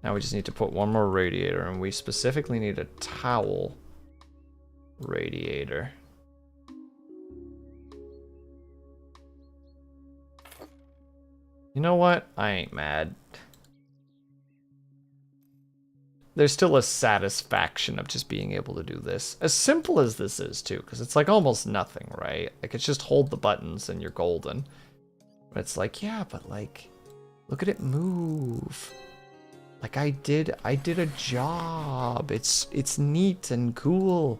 Now we just need to put one more radiator, and we specifically need a towel radiator. You know what? I ain't mad. There's still a satisfaction of just being able to do this. As simple as this is, too, because it's like almost nothing, right? Like, it's just hold the buttons and you're golden. But it's like, yeah, but like... Look at it move. Like I did a job. It's neat and cool.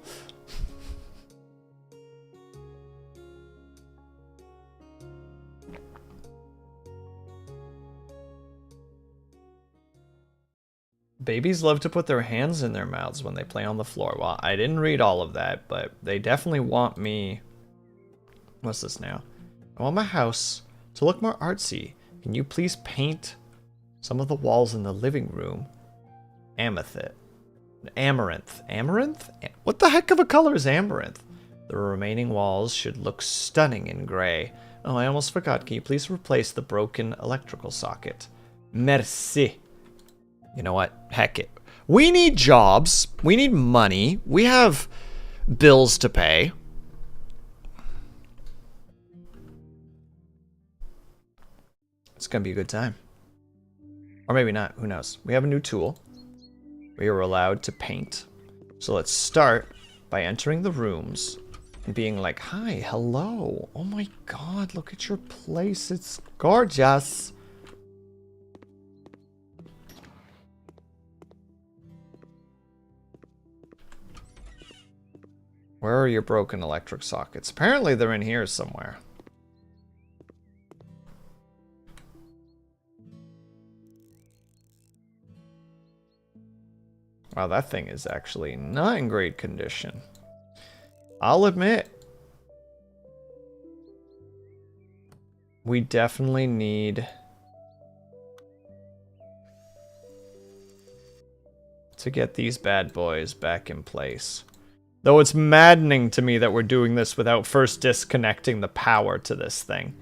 Babies love to put their hands in their mouths when they play on the floor. Well, I didn't read all of that, but they definitely want me... What's this now? I want my house to look more artsy. Can you please paint some of the walls in the living room amaranth? Amaranth? What the heck of a color is amaranth? The remaining walls should look stunning in gray. Oh, I almost forgot. Can you please replace the broken electrical socket? Merci. You know what? Heck it. We need jobs. We need money. We have bills to pay. It's gonna be a good time. Or maybe not, who knows. We have a new tool. We are allowed to paint. So let's start by entering the rooms and being like, hi, hello. Oh my god, look at your place. It's gorgeous. Where are your broken electric sockets? Apparently they're in here somewhere. Wow, that thing is actually not in great condition. I'll admit. We definitely need to get these bad boys back in place. Though it's maddening to me that we're doing this without first disconnecting the power to this thing.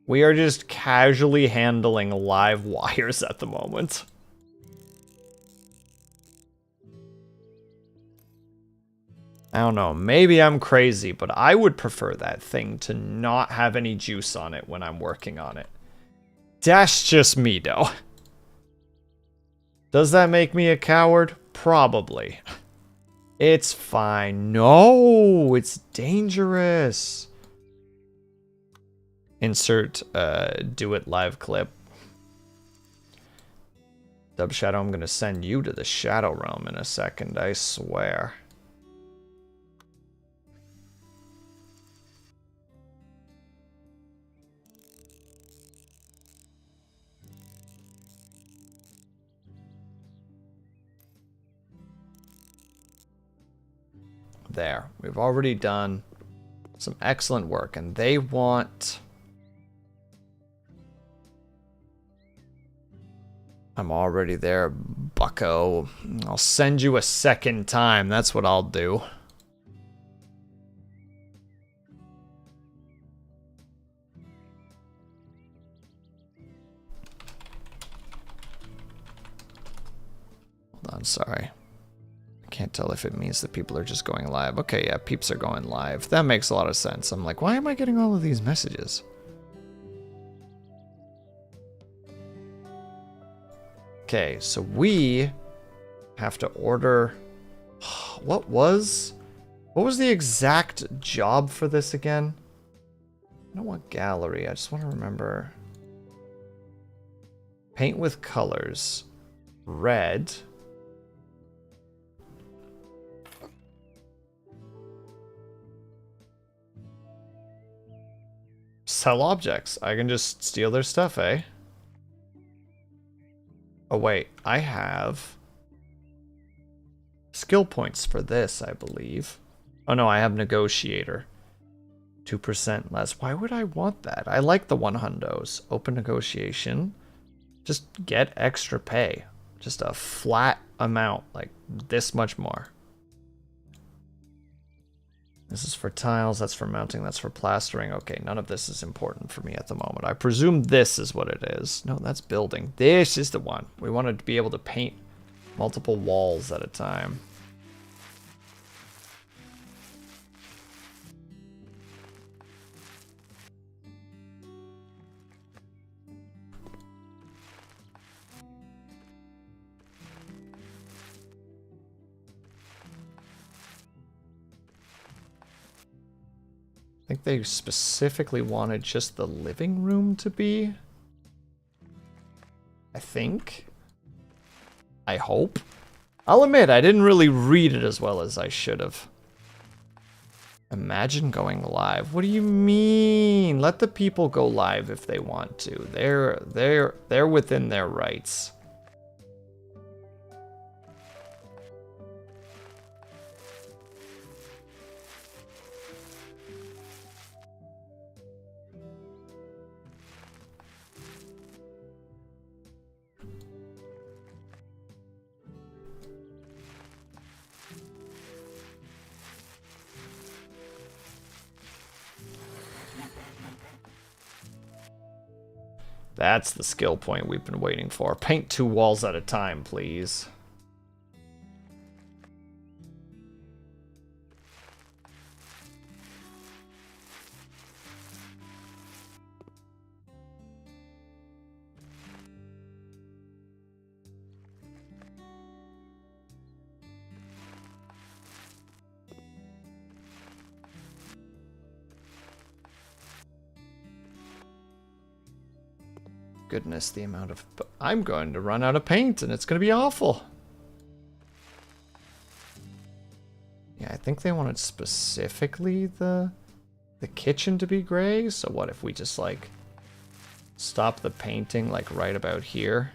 We are just casually handling live wires at the moment. I don't know, maybe I'm crazy, but I would prefer that thing to not have any juice on it when I'm working on it. That's just me, though. Does that make me a coward? Probably. It's fine. No, it's dangerous. Insert do it live clip. Dub Shadow, I'm gonna send you to the Shadow Realm in a second, I swear. There. We've already done some excellent work, and they want... I'm already there, bucko. I'll send you a second time. That's what I'll do. Hold on, sorry. Can't tell if it means that people are just going live. Okay, yeah, peeps are going live. That makes a lot of sense. I'm like, why am I getting all of these messages? Okay, so we have to order... What was the exact job for this again? I don't want gallery. I just want to remember. Paint with colors. Red. Sell objects. I can just steal their stuff, eh? Oh, wait. I have skill points for this, I believe. Oh, no. I have negotiator. 2% less. Why would I want that? I like the 100s. Open negotiation. Just get extra pay. Just a flat amount. Like this much more. This is for tiles. That's for mounting. That's for plastering. Okay, none of this is important for me at the moment. I presume this is what it is. No, that's building. This is the one. We wanted to be able to paint multiple walls at a time. I think they specifically wanted just the living room to be. I think. I hope. I'll admit, I didn't really read it as well as I should have. Imagine going live. What do you mean? Let the people go live if they want to. They're within their rights. That's the skill point we've been waiting for. Paint 2 walls at a time, please. Goodness, the amount of... I'm going to run out of paint, and it's going to be awful. Yeah, I think they wanted specifically the kitchen to be gray. So what if we just, like, stop the painting, like, right about here?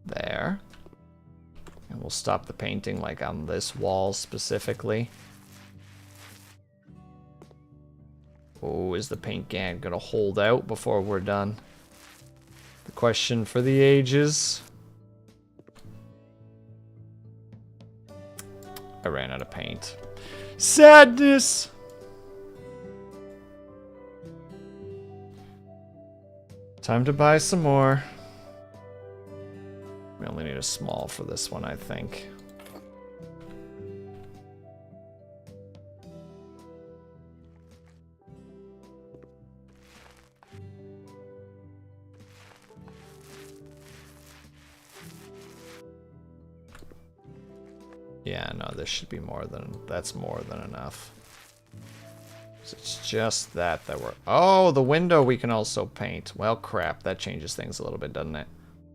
There. And we'll stop the painting, like, on this wall specifically. Oh, is the paint can gonna hold out before we're done? The question for the ages. I ran out of paint. Sadness! Time to buy some more. We only need a small for this one, I think. Yeah, no, this should be more than... That's more than enough. It's just that we're... Oh, the window we can also paint. Well, crap, that changes things a little bit, doesn't it?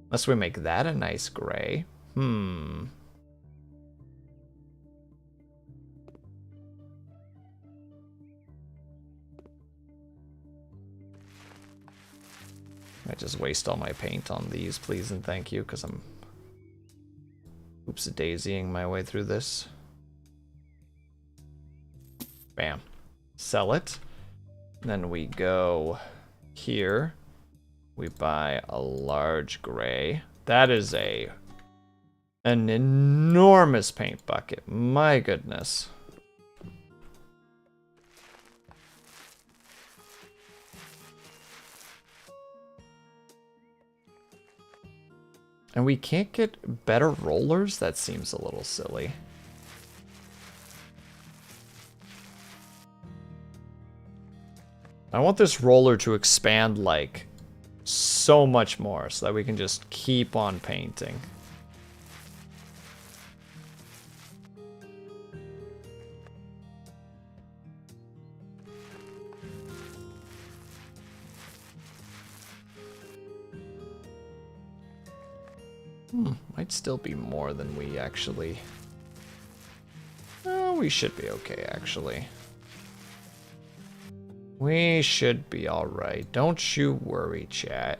Unless we make that a nice gray. I just waste all my paint on these, please and thank you, because I'm... Oops-a-daisying my way through this. Bam. Sell it. Then we go here. We buy a large gray. That is an enormous paint bucket. My goodness. And we can't get better rollers? That seems a little silly. I want this roller to expand, like, so much more so that we can just keep on painting. Might still be more than we actually... Oh, we should be okay, actually. We should be alright. Don't you worry, chat.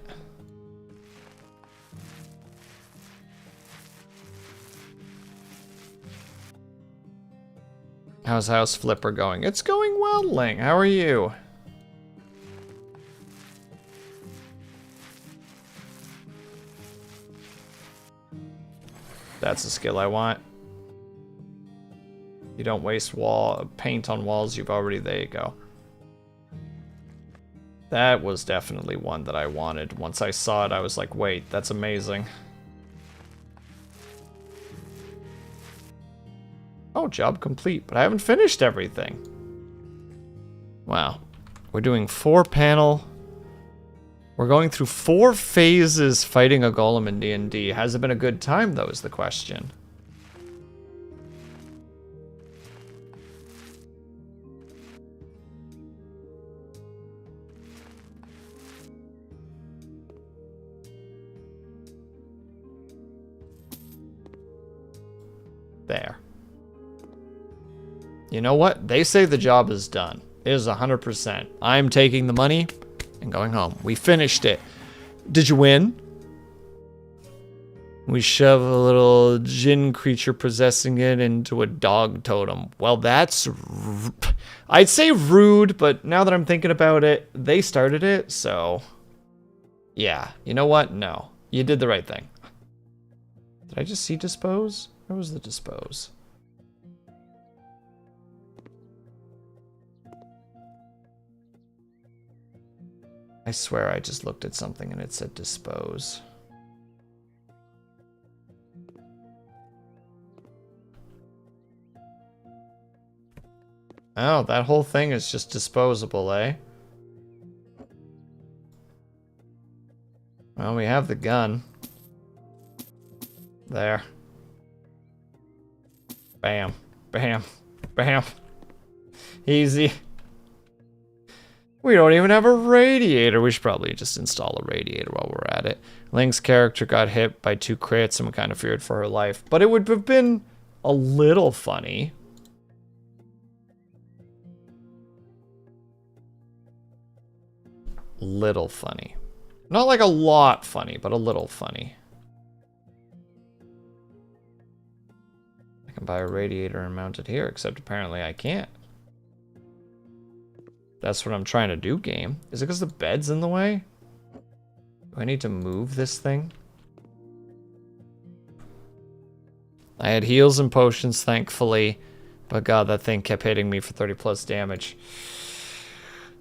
How's House Flipper going? It's going well, Ling. How are you? That's a skill I want. You don't waste paint on walls you've already... There you go. That was definitely one that I wanted. Once I saw it, I was like, wait, that's amazing. Oh, job complete, but I haven't finished everything. Wow. We're doing 4-panel. We're going through 4 phases fighting a golem in D&D. Has it been a good time, though, is the question. There. You know what? They say the job is done. It is 100%. I'm taking the money and going home. We finished it. Did you win? We shove a little djinn creature possessing it into a dog totem. Well, that's... I'd say rude, but now that I'm thinking about it, they started it, so... Yeah. You know what? No. You did the right thing. Did I just see dispose? Where was the dispose? I swear I just looked at something and it said dispose. Oh, that whole thing is just disposable, eh? Well, we have the gun. There. Bam. Bam. Bam. Easy. We don't even have a radiator. We should probably just install a radiator while we're at it. Link's character got hit by 2 crits and we kind of feared for her life. But it would have been a little funny. Little funny. Not like a lot funny, but a little funny. I can buy a radiator and mount it here, except apparently I can't. That's what I'm trying to do, game. Is it because the bed's in the way? Do I need to move this thing? I had heals and potions, thankfully. But god, that thing kept hitting me for 30 plus damage.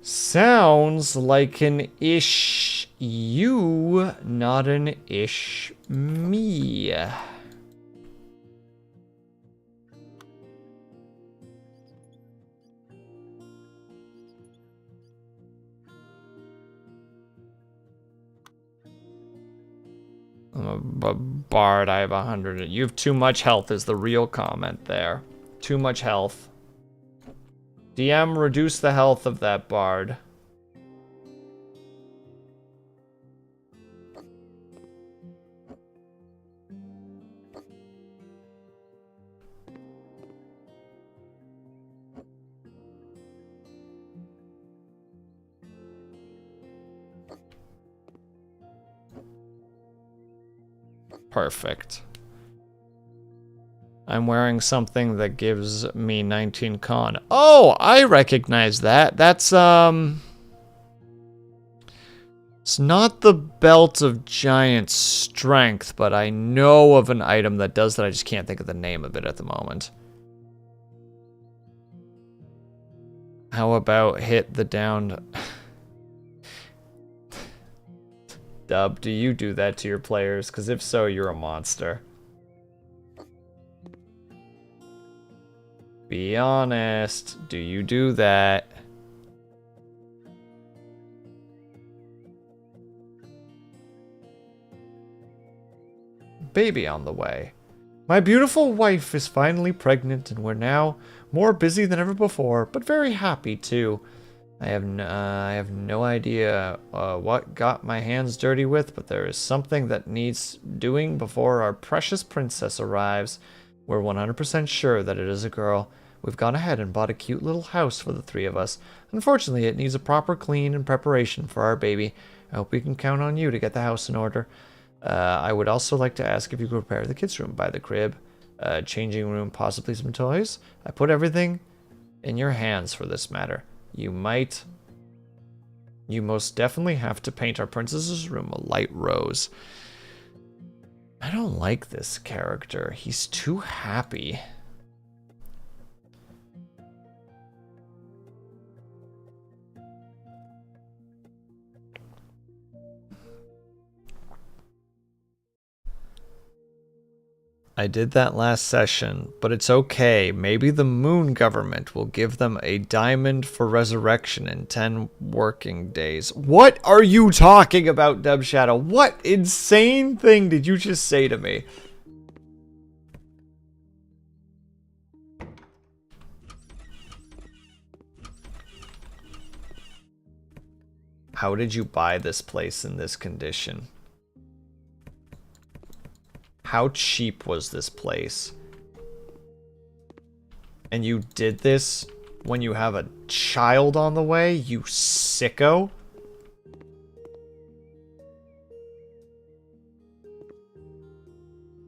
Sounds like an ish you, not an ish me. I'm a bard, I have 100. You have too much health is the real comment there. Too much health. DM, reduce the health of that bard. Perfect. I'm wearing something that gives me 19 con. Oh, I recognize that. That's, it's not the Belt of Giant Strength, but I know of an item that does that. I just can't think of the name of it at the moment. How about hit the down... Dub, do you do that to your players? Because if so, you're a monster. Be honest. Do you do that? baby on the way. My beautiful wife is finally pregnant, and we're now more busy than ever before, but very happy too. I have no idea what got my hands dirty with, but there is something that needs doing before our precious princess arrives. We're 100% sure that it is a girl. We've gone ahead and bought a cute little house for the three of us. Unfortunately, it needs a proper clean and preparation for our baby. I hope we can count on you to get the house in order. I would also like to ask if you could prepare the kids' room by the crib. Changing room, possibly some toys. I put everything in your hands for this matter. You most definitely have to paint our princess's room a light rose. I don't like this character. He's too happy. I did that last session, but it's okay. Maybe the moon government will give them a diamond for resurrection in 10 working days. What are you talking about, Dubshadow? What insane thing did you just say to me? How did you buy this place in this condition? How cheap was this place? And you did this when you have a child on the way, you sicko?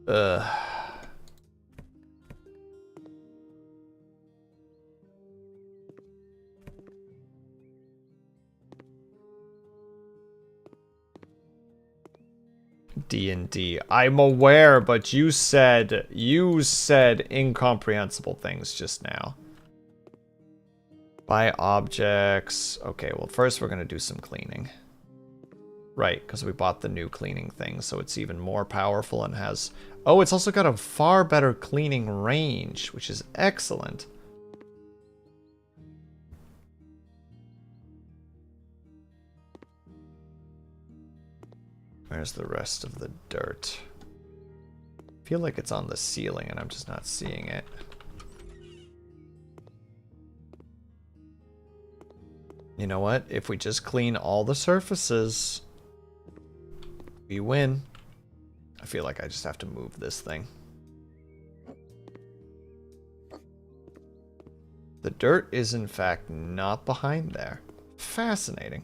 Ugh. D&D. I'm aware, but you said incomprehensible things just now. Buy objects. Okay, well first we're gonna do some cleaning. Right, because we bought the new cleaning thing, so it's even more powerful and has... Oh, it's also got a far better cleaning range, which is excellent. Where's the rest of the dirt? I feel like it's on the ceiling and I'm just not seeing it. You know what? If we just clean all the surfaces, we win. I feel like I just have to move this thing. The dirt is in fact not behind there. Fascinating.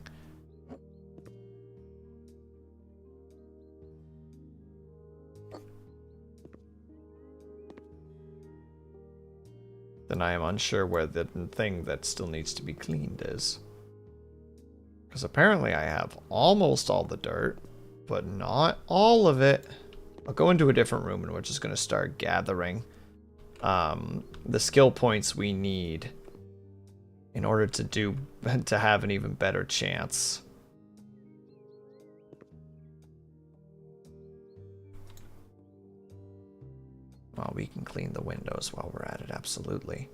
Then I am unsure where the thing that still needs to be cleaned is. Because apparently I have almost all the dirt, but not all of it. I'll go into a different room and we're just going to start gathering the skill points we need in order to have an even better chance. Well, we can clean the windows while we're at it, absolutely.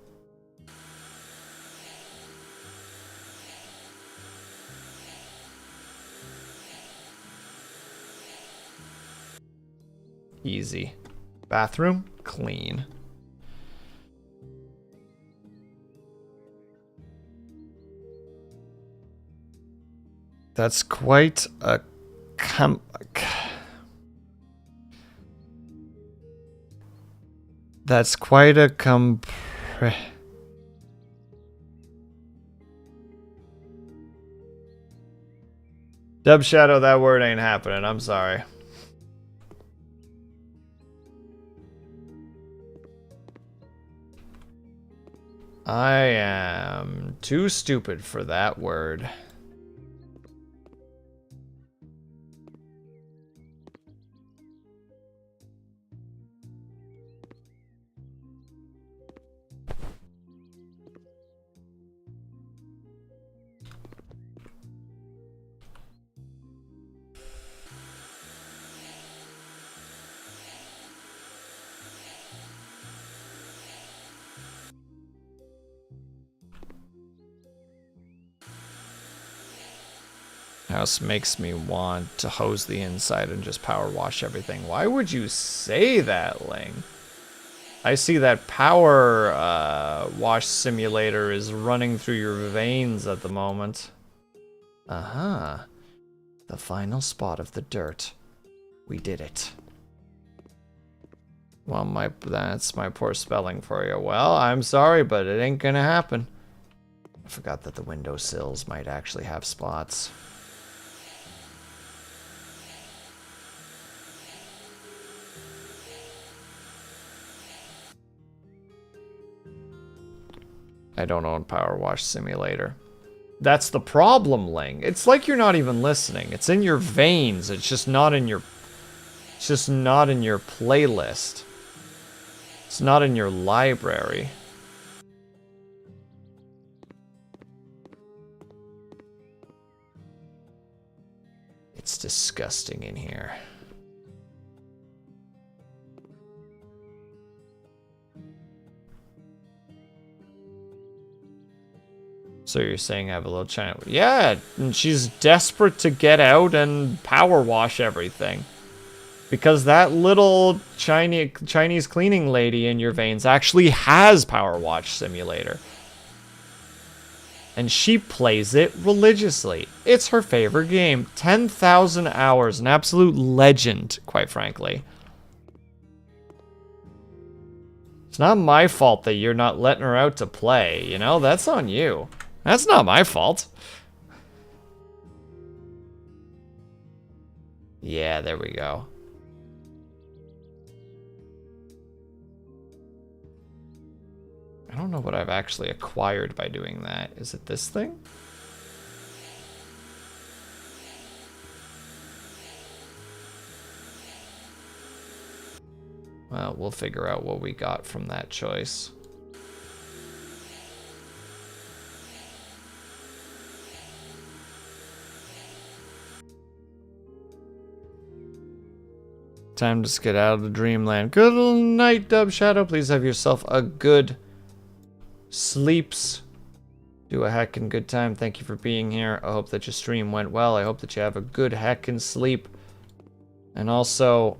Easy. Bathroom, clean. That's quite a That's quite a Dub Shadow, that word ain't happening, I'm sorry. I am too stupid for that word. House makes me want to hose the inside and just power wash everything. Why would you say that, Ling? I see that power wash simulator is running through your veins at the moment. Uh-huh. The final spot of the dirt. We did it. Well, that's my poor spelling for you. Well, I'm sorry, but it ain't gonna happen. I forgot that the windowsills might actually have spots. I don't own Power Wash Simulator. That's the problem, Ling. It's like you're not even listening. It's in your veins. It's just not in your... It's just not in your playlist. It's not in your library. It's disgusting in here. So you're saying I have a little China... Yeah, and she's desperate to get out and power wash everything. Because that little Chinese cleaning lady in your veins actually has Power Wash Simulator. And she plays it religiously. It's her favorite game. 10,000 hours, an absolute legend, quite frankly. It's not my fault that you're not letting her out to play, you know? That's on you. That's not my fault. Yeah, there we go. I don't know what I've actually acquired by doing that. Is it this thing? Well, we'll figure out what we got from that choice. Time to get out of the dreamland. Good night, Dub Shadow. Please have yourself a good sleeps. Do a heckin' good time. Thank you for being here. I hope that your stream went well. I hope that you have a good heckin' sleep. And also,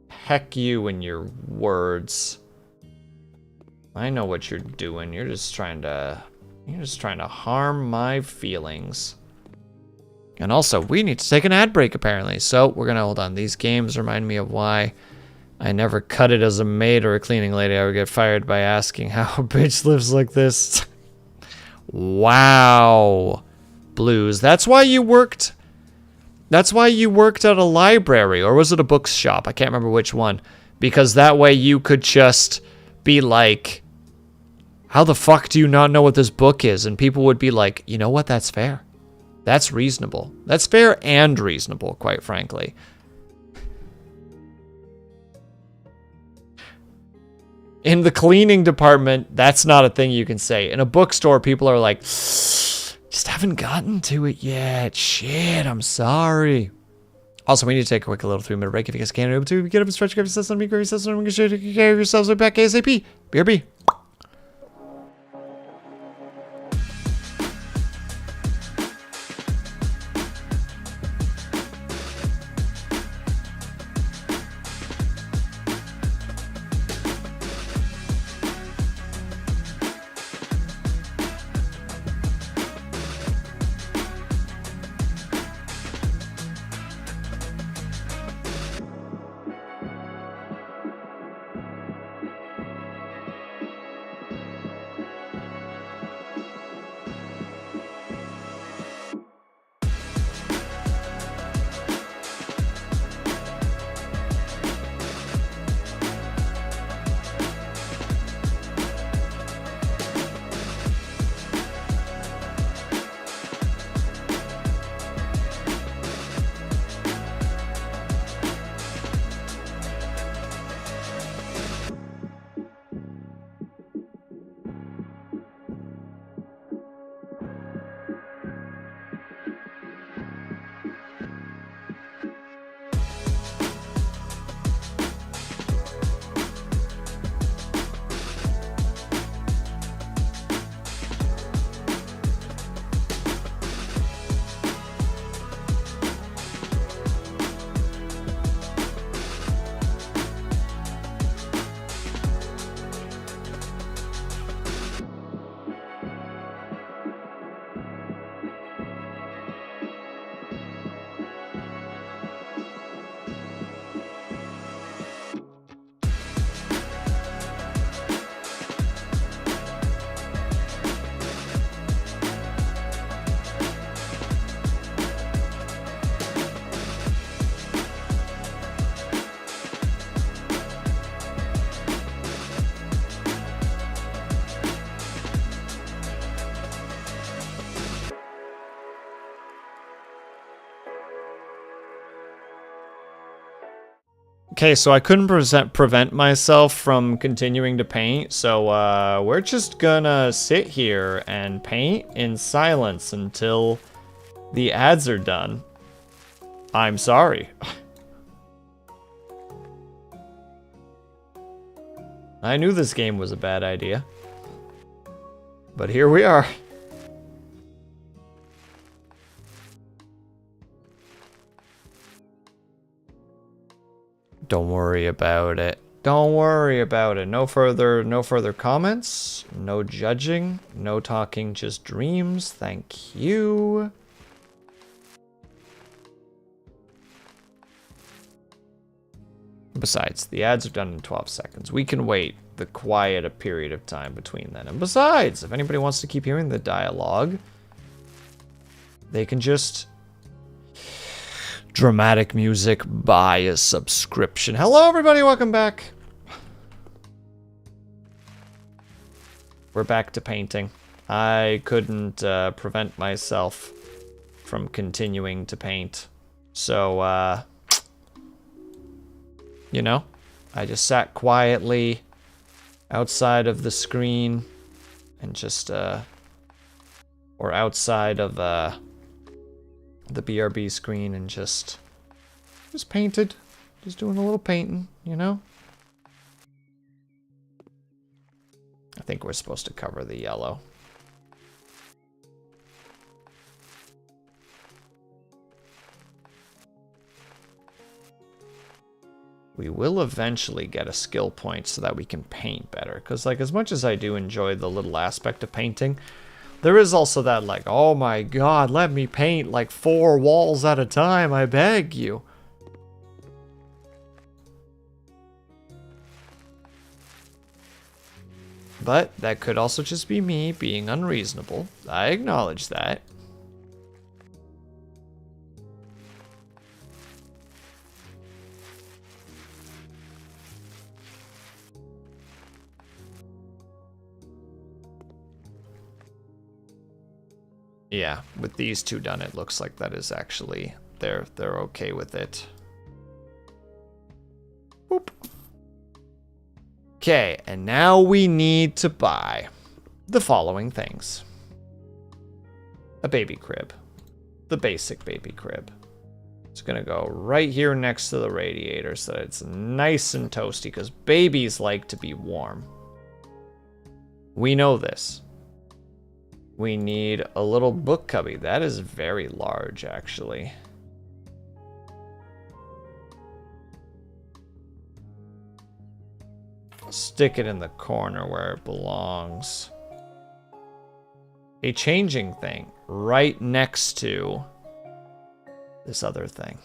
heck you and your words. I know what you're doing. You're just trying to harm my feelings. And also, we need to take an ad break, apparently. So, we're gonna hold on. These games remind me of why I never cut it as a maid or a cleaning lady. I would get fired by asking how a bitch lives like this. Wow. Blues. That's why you worked at a library, or was it a bookshop? I can't remember which one. Because that way you could just be like, how the fuck do you not know what this book is? And people would be like, you know what, that's fair. That's reasonable. That's fair and reasonable, quite frankly. In the cleaning department, that's not a thing you can say. In a bookstore, people are like, just haven't gotten to it yet. Shit, I'm sorry. Also, we need to take a quick little 3-minute break if you guys can. Able to get up and stretch, grab yourselves, grab yourselves, and make sure to take care of yourselves. Right back ASAP. BRB. Okay, so I couldn't prevent myself from continuing to paint, so we're just gonna sit here and paint in silence until the ads are done. I'm sorry. I knew this game was a bad idea, but here we are. Don't worry about it. Don't worry about it. No further comments. No judging. No talking, just dreams. Thank you. Besides, the ads are done in 12 seconds. We can wait the quiet period of time between then. And besides, if anybody wants to keep hearing the dialogue, they can just dramatic music, buy a subscription. Hello, everybody. Welcome back. We're back to painting. I couldn't prevent myself from continuing to paint. So, you know, I just sat quietly outside of the screen and just, or outside of, the BRB screen and just painted. Just doing a little painting, you know? I think we're supposed to cover the yellow. We will eventually get a skill point so that we can paint better. Because, like, as much as I do enjoy the little aspect of painting, there is also that, like, oh my god, let me paint like 4 walls at a time, I beg you. But that could also just be me being unreasonable. I acknowledge that. Yeah, with these two done, it looks like that is actually, they're okay with it. Boop. Okay, and now we need to buy the following things. A baby crib. The basic baby crib. It's gonna go right here next to the radiator so that it's nice and toasty, because babies like to be warm. We know this. We need a little book cubby. That is very large, actually. Stick it in the corner where it belongs. A changing thing right next to this other thing.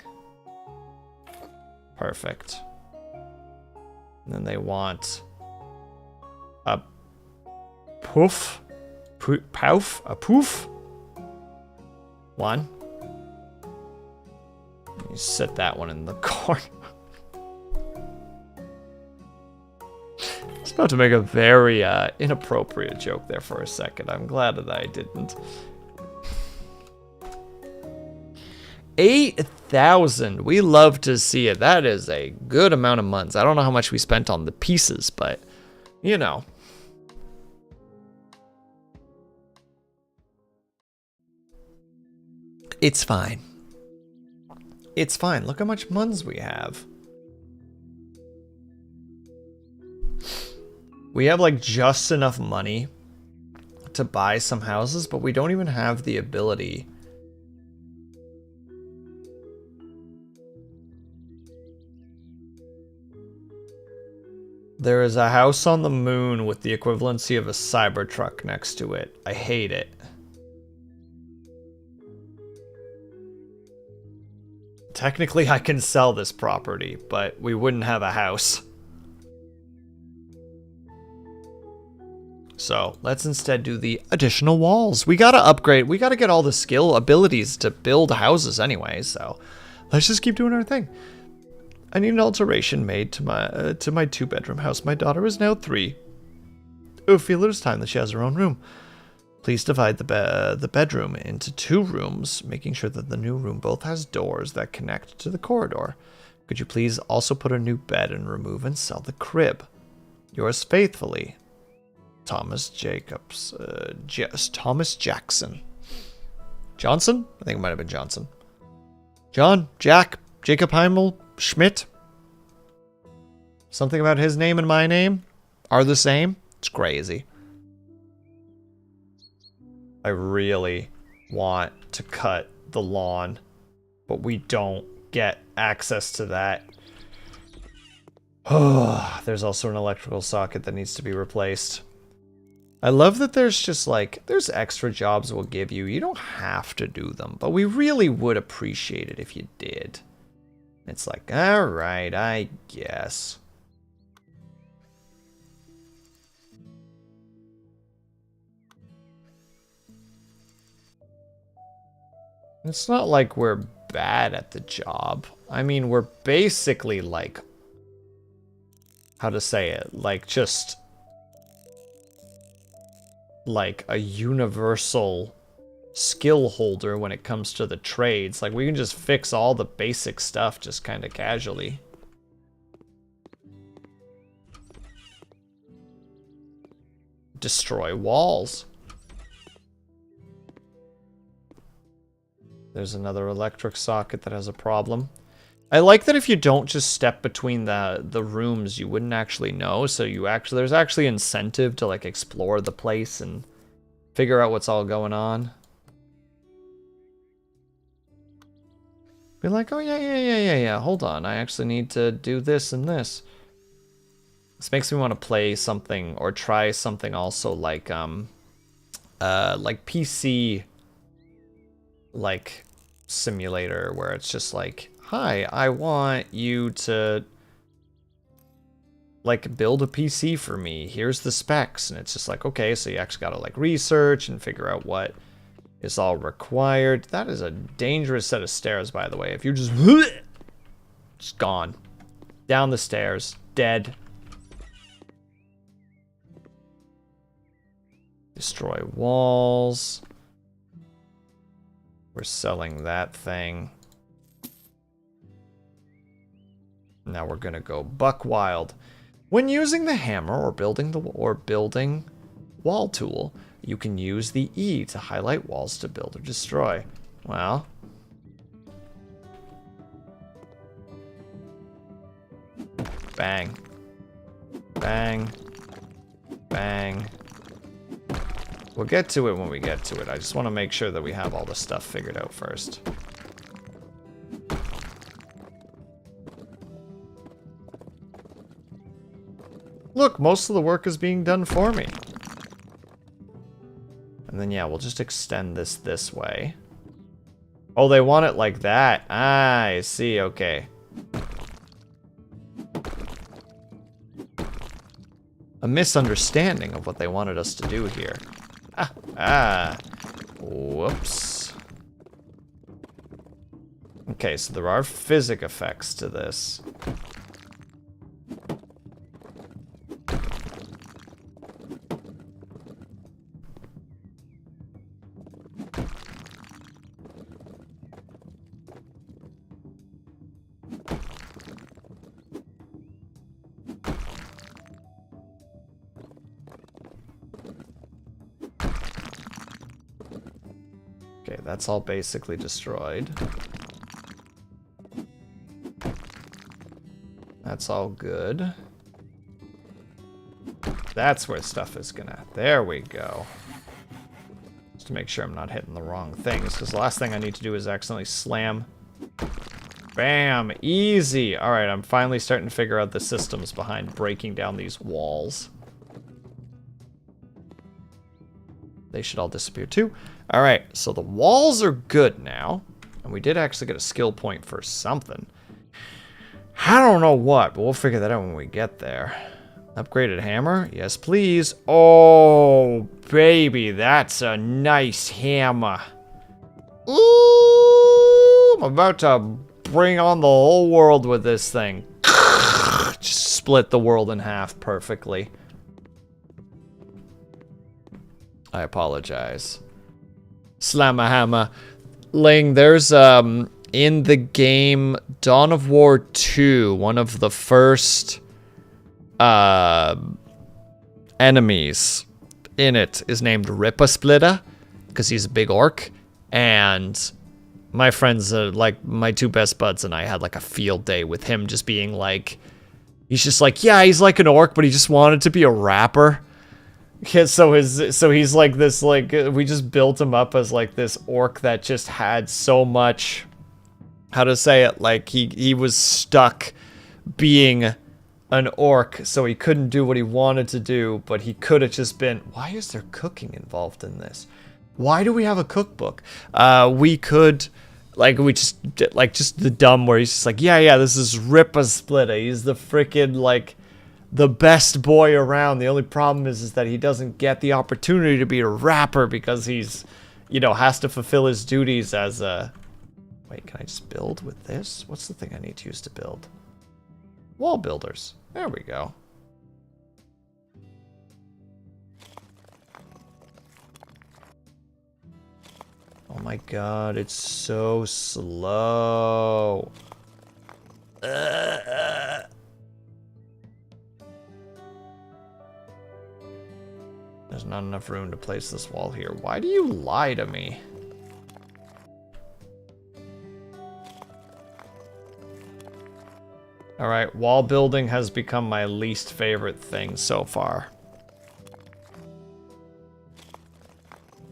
Perfect. And then they want a poof. Poof? A poof? One. You set that one in the corner. I was about to make a very inappropriate joke there for a second. I'm glad that I didn't. 8,000. We love to see it. That is a good amount of months. I don't know how much we spent on the pieces, but, you know. It's fine. It's fine. Look how much muns we have. We have like just enough money to buy some houses, but we don't even have the ability. There is a house on the moon with the equivalency of a Cybertruck next to it. I hate it. Technically, I can sell this property, but we wouldn't have a house. So let's instead do the additional walls. We gotta upgrade. We gotta get all the skill abilities to build houses anyway. So let's just keep doing our thing. I need an alteration made to my 2-bedroom house. My daughter is now 3. I feel it is time that she has her own room. Please divide the bedroom into 2 rooms, making sure that the new room both has doors that connect to the corridor. Could you please also put a new bed and remove and sell the crib? Yours faithfully, Thomas Jacobs. Thomas Jackson. Johnson? I think it might have been Johnson. John, Jack, Jacob Heimel, Schmidt. Something about his name and my name are the same. It's crazy. I really want to cut the lawn, but we don't get access to that. Oh, there's also an electrical socket that needs to be replaced. I love that there's just like, there's extra jobs we'll give you. You don't have to do them, but we really would appreciate it if you did. It's like, all right, I guess. It's not like we're bad at the job. I mean, we're basically like, how to say it, like just like a universal skill holder when it comes to the trades. Like we can just fix all the basic stuff just kind of casually. Destroy walls. There's another electric socket that has a problem. I like that if you don't just step between the rooms, you wouldn't actually know. So there's actually incentive to like explore the place and figure out what's all going on. Be like, oh yeah. Hold on, I actually need to do this and this. This makes me want to play something or try something also like PC like simulator where it's just like, hi, I want you to like build a PC for me. Here's the specs. And it's just like, okay, so you actually gotta like research and figure out what is all required. That is a dangerous set of stairs, by the way. If you just gone. Down the stairs. Dead. Destroy walls. We're selling that thing. Now we're gonna go buck wild. When using the hammer or building wall tool, you can use the E to highlight walls to build or destroy. Well, bang, bang, bang. We'll get to it when we get to it. I just want to make sure that we have all the stuff figured out first. Look, most of the work is being done for me. And then, yeah, we'll just extend this way. Oh, they want it like that. Ah, I see, okay. A misunderstanding of what they wanted us to do here. Whoops. Okay, so there are physic effects to this. Okay, that's all basically destroyed. That's all good. That's where stuff is gonna... There we go. Just to make sure I'm not hitting the wrong things, because the last thing I need to do is accidentally slam. Bam! Easy! Alright, I'm finally starting to figure out the systems behind breaking down these walls. They should all disappear too. Alright, so the walls are good now. And we did actually get a skill point for something. I don't know what, but we'll figure that out when we get there. Upgraded hammer? Yes, please. Oh, baby, that's a nice hammer. Ooh, I'm about to bring on the whole world with this thing. Just split the world in half perfectly. I apologize. Slam a hammer. Ling, there's in the game Dawn of War 2, one of the first enemies in it is named Rippa Splitta because he's a big orc, and my friends, like my two best buds and I had like a field day with him just being like, he's just like, yeah, he's like an orc, but he just wanted to be a rapper. Yeah, so he's like this, like, we just built him up as like this orc that just had so much, how to say it, like he was stuck being an orc, so he couldn't do what he wanted to do, but he could have just been, why is there cooking involved in this? Why do we have a cookbook? We could, like, we just, like, just the dumb where he's just like, yeah, this is Rippa Splitta. He's the frickin', like, the best boy around. The only problem is that he doesn't get the opportunity to be a rapper because he's, you know, has to fulfill his duties as a... Wait, can I just build with this? What's the thing I need to use to build? Wall builders. There we go. Oh my god, it's so slow. There's not enough room to place this wall here. Why do you lie to me? Alright, wall building has become my least favorite thing so far.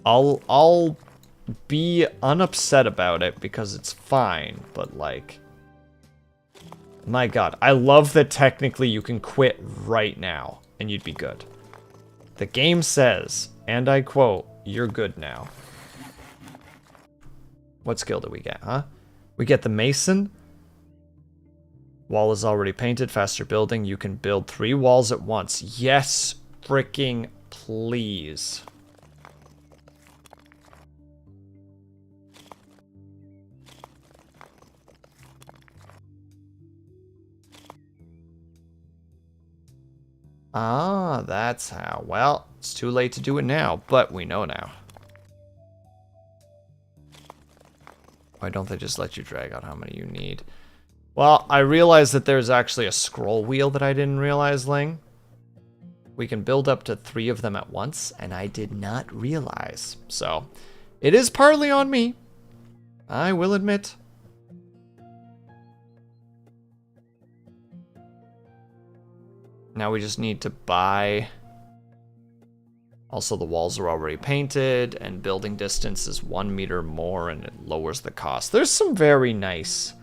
I'll be unupset about it because it's fine, but like... My god, I love that technically you can quit right now and you'd be good. The game says, and I quote, you're good now. What skill do we get, huh? We get the Mason. Wall is already painted, faster building. You can build 3 walls at once. Yes, freaking please. Ah, that's how. Well, it's too late to do it now, but we know now. Why don't they just let you drag out how many you need? Well, I realized that there's actually a scroll wheel that I didn't realize, Ling. We can build up to 3 of them at once, and I did not realize. So, it is partly on me. I will admit. Now we just need to buy. Also, the walls are already painted, and building distance is 1 meter more, and it lowers the cost. There's some very nice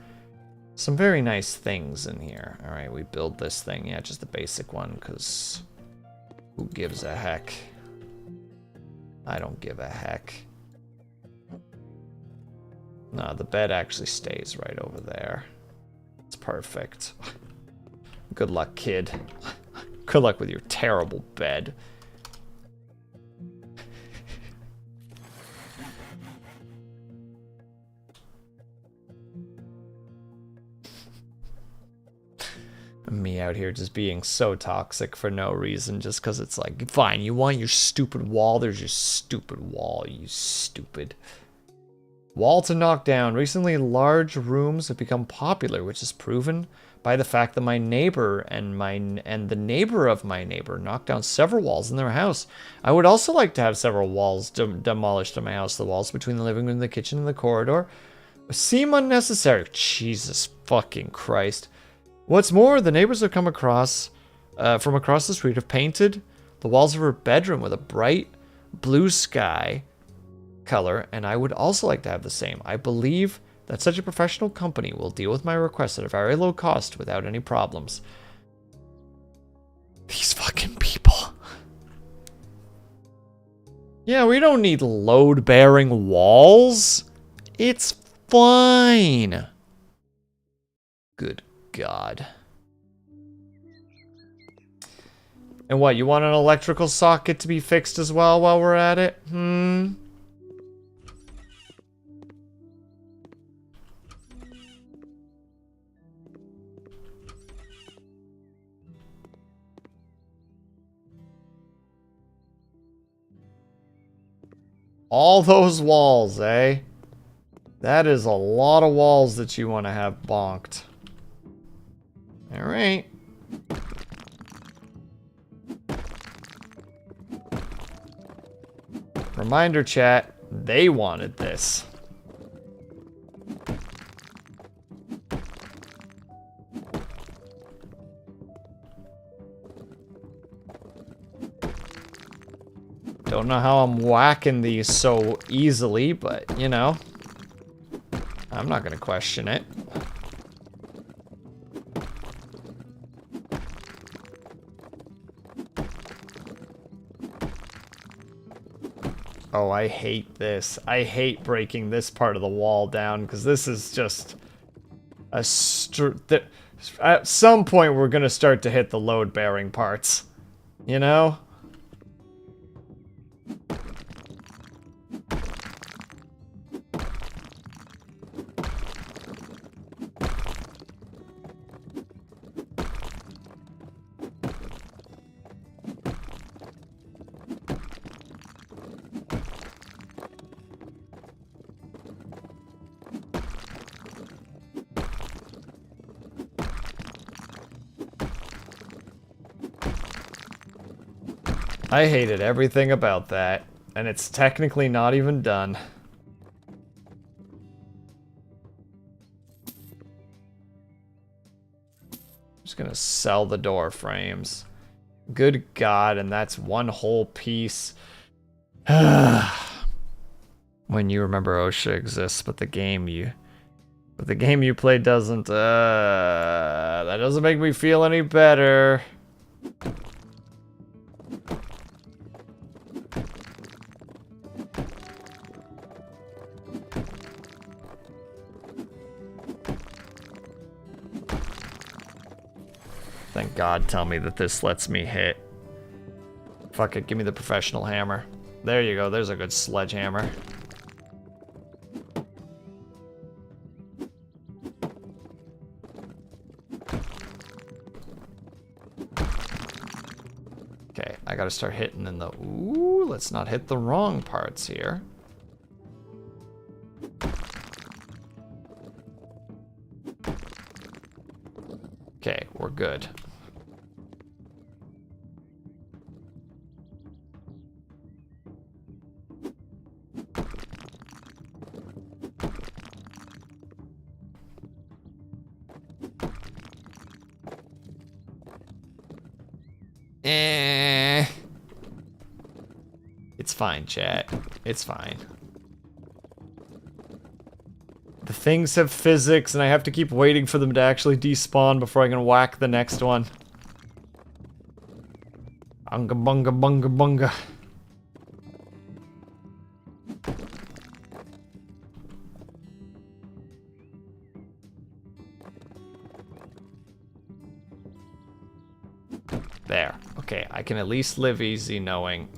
things in here. All right, we build this thing. Yeah, just the basic one, because who gives a heck? I don't give a heck. No, the bed actually stays right over there. It's perfect. Good luck, kid. Good luck with your terrible bed. Me out here just being so toxic for no reason, just because it's like, fine, you want your stupid wall? There's your stupid wall, you stupid. Wall to knock down. Recently, large rooms have become popular, which is proven by the fact that my neighbor and the neighbor of my neighbor knocked down several walls in their house. I would also like to have several walls demolished in my house. The walls between the living room, the kitchen, and the corridor seem unnecessary. Jesus fucking Christ. What's more, the neighbors have come across, from across the street have painted the walls of her bedroom with a bright blue sky color, and I would also like to have the same. I believe that such a professional company will deal with my request at a very low cost without any problems. These fucking people. Yeah, we don't need load-bearing walls. It's fine. Good God. And what, you want an electrical socket to be fixed as well while we're at it? All those walls, eh? That is a lot of walls that you want to have bonked. Alright. Reminder chat, they wanted this. Don't know how I'm whacking these so easily, but you know, I'm not gonna question it. Oh, I hate this. I hate breaking this part of the wall down because this is just a at some point we're gonna start to hit the load-bearing parts, you know? I hated everything about that, and it's technically not even done. I'm just gonna sell the door frames. Good God, and that's one whole piece. When you remember OSHA exists, but the game you play doesn't, that doesn't make me feel any better. Thank God, tell me that this lets me hit. Fuck it, give me the professional hammer. There you go, there's a good sledgehammer. Okay, I gotta start hitting in the... Ooh, let's not hit the wrong parts here. Okay, we're good. It's fine, chat. It's fine. The things have physics, and I have to keep waiting for them to actually despawn before I can whack the next one. Unga bunga bunga bunga. There. Okay, I can at least live easy knowing...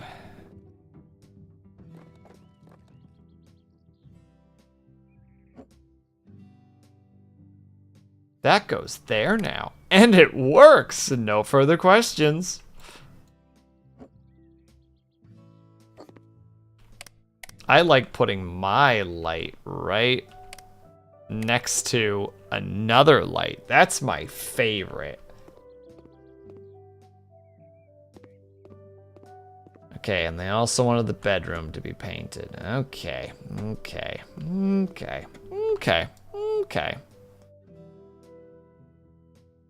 That goes there now. And it works! No further questions. I like putting my light right next to another light. That's my favorite. Okay, and they also wanted the bedroom to be painted. Okay, okay, okay, okay, okay.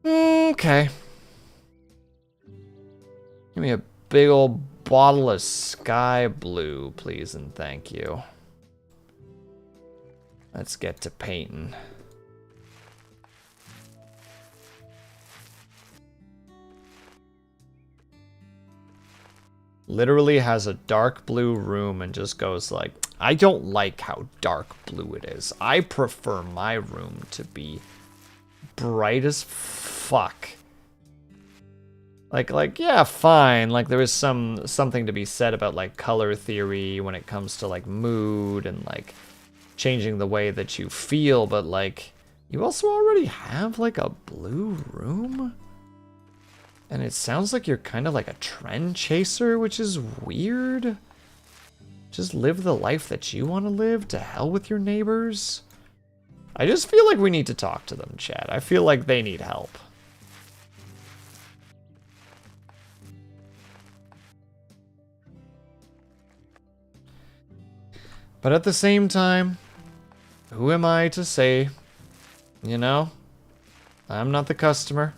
Okay. Give me a big old bottle of sky blue, please and thank you. Let's get to painting. Literally has a dark blue room and just goes like, I don't like how dark blue it is. I prefer my room to be bright as fuck. Like yeah, fine. Like there is something to be said about like color theory when it comes to like mood and like changing the way that you feel, but like you also already have like a blue room? And it sounds like you're kind of like a trend chaser, which is weird. Just live the life that you want to live. To hell with your neighbors. I just feel like we need to talk to them, chat. I feel like they need help. But at the same time, who am I to say, you know, I'm not the customer.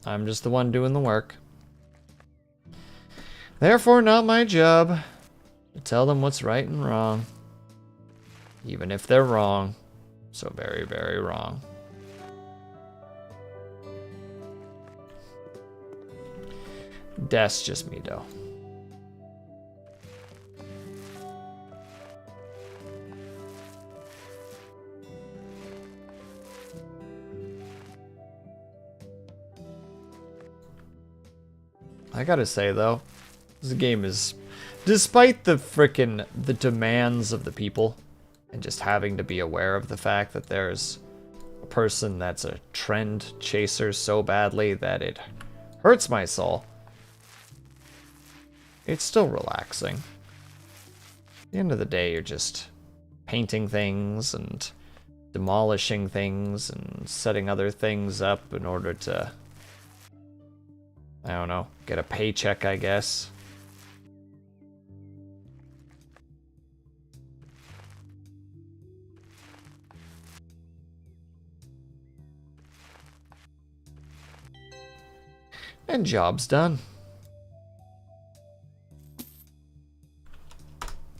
I'm just the one doing the work. Therefore, not my job to tell them what's right and wrong. Even if they're wrong. So very, very wrong. That's just me, though. I gotta say, though, this game is, despite the demands of the people, and just having to be aware of the fact that there's a person that's a trend chaser so badly that it hurts my soul, it's still relaxing. At the end of the day, you're just painting things and demolishing things and setting other things up in order to, I don't know, get a paycheck, I guess. And job's done.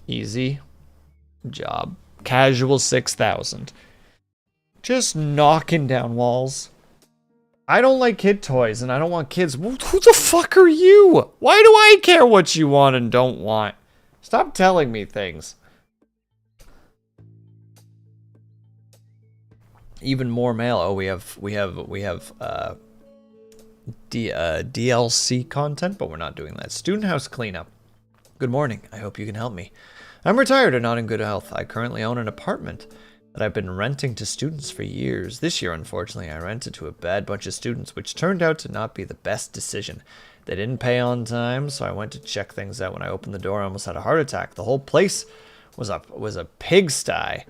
Easy job. Casual 6,000. Just knocking down walls. I don't like kid toys, and I don't want kids. Well, who the fuck are you? Why do I care what you want and don't want? Stop telling me things. Even more mail. Oh, we have DLC content, but we're not doing that. Student house cleanup. Good morning. I hope you can help me. I'm retired and not in good health. I currently own an apartment that I've been renting to students for years. This year, unfortunately, I rented to a bad bunch of students, which turned out to not be the best decision. They didn't pay on time, so I went to check things out. When I opened the door, I almost had a heart attack. The whole place was a pigsty.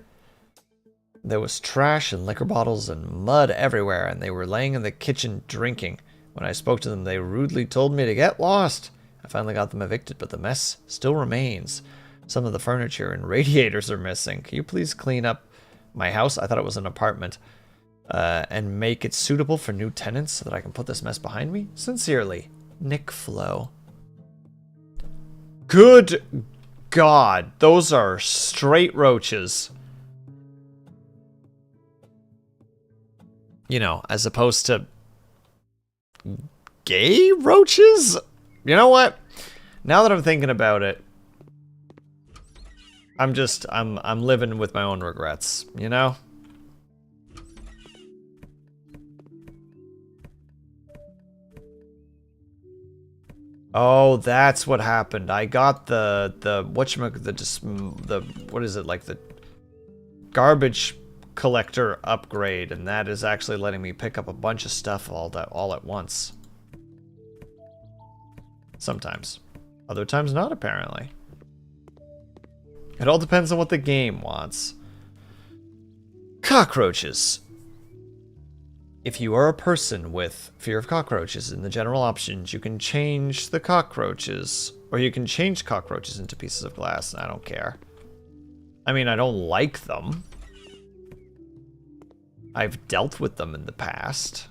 There was trash and liquor bottles and mud everywhere, and they were laying in the kitchen drinking. When I spoke to them, they rudely told me to get lost. I finally got them evicted, but the mess still remains. Some of the furniture and radiators are missing. Can you please clean up my house? I thought it was an apartment. And make it suitable for new tenants so that I can put this mess behind me? Sincerely, Nick Flo. Good God, those are straight roaches. You know, as opposed to gay roaches? You know what? Now that I'm thinking about it, I'm living with my own regrets, you know? Oh, that's what happened. I got the what is it, like the garbage collector upgrade, and that is actually letting me pick up a bunch of stuff all at once. Sometimes. Other times not, apparently. It all depends on what the game wants. Cockroaches. If you are a person with fear of cockroaches, in the general options, you can change the cockroaches. Or you can change cockroaches into pieces of glass, and I don't care. I mean, I don't like them. I've dealt with them in the past.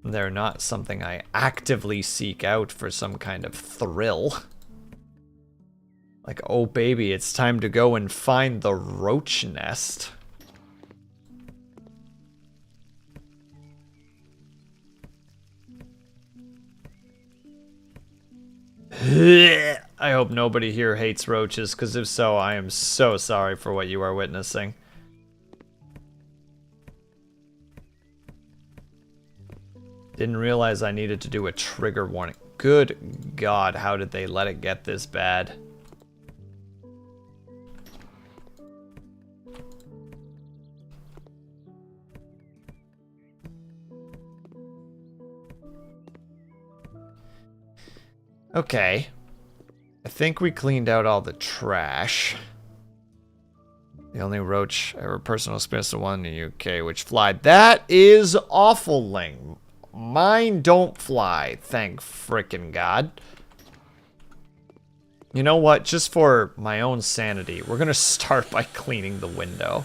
They're not something I actively seek out for some kind of thrill. Like, oh baby, it's time to go and find the roach nest. I hope nobody here hates roaches, because if so, I am so sorry for what you are witnessing. Didn't realize I needed to do a trigger warning. Good God, how did they let it get this bad? Okay. I think we cleaned out all the trash. The only roach ever personal experience the one in the UK which flied. That is awful, Ling. Mine don't fly, thank frickin' God. You know what? Just for my own sanity, we're gonna start by cleaning the window.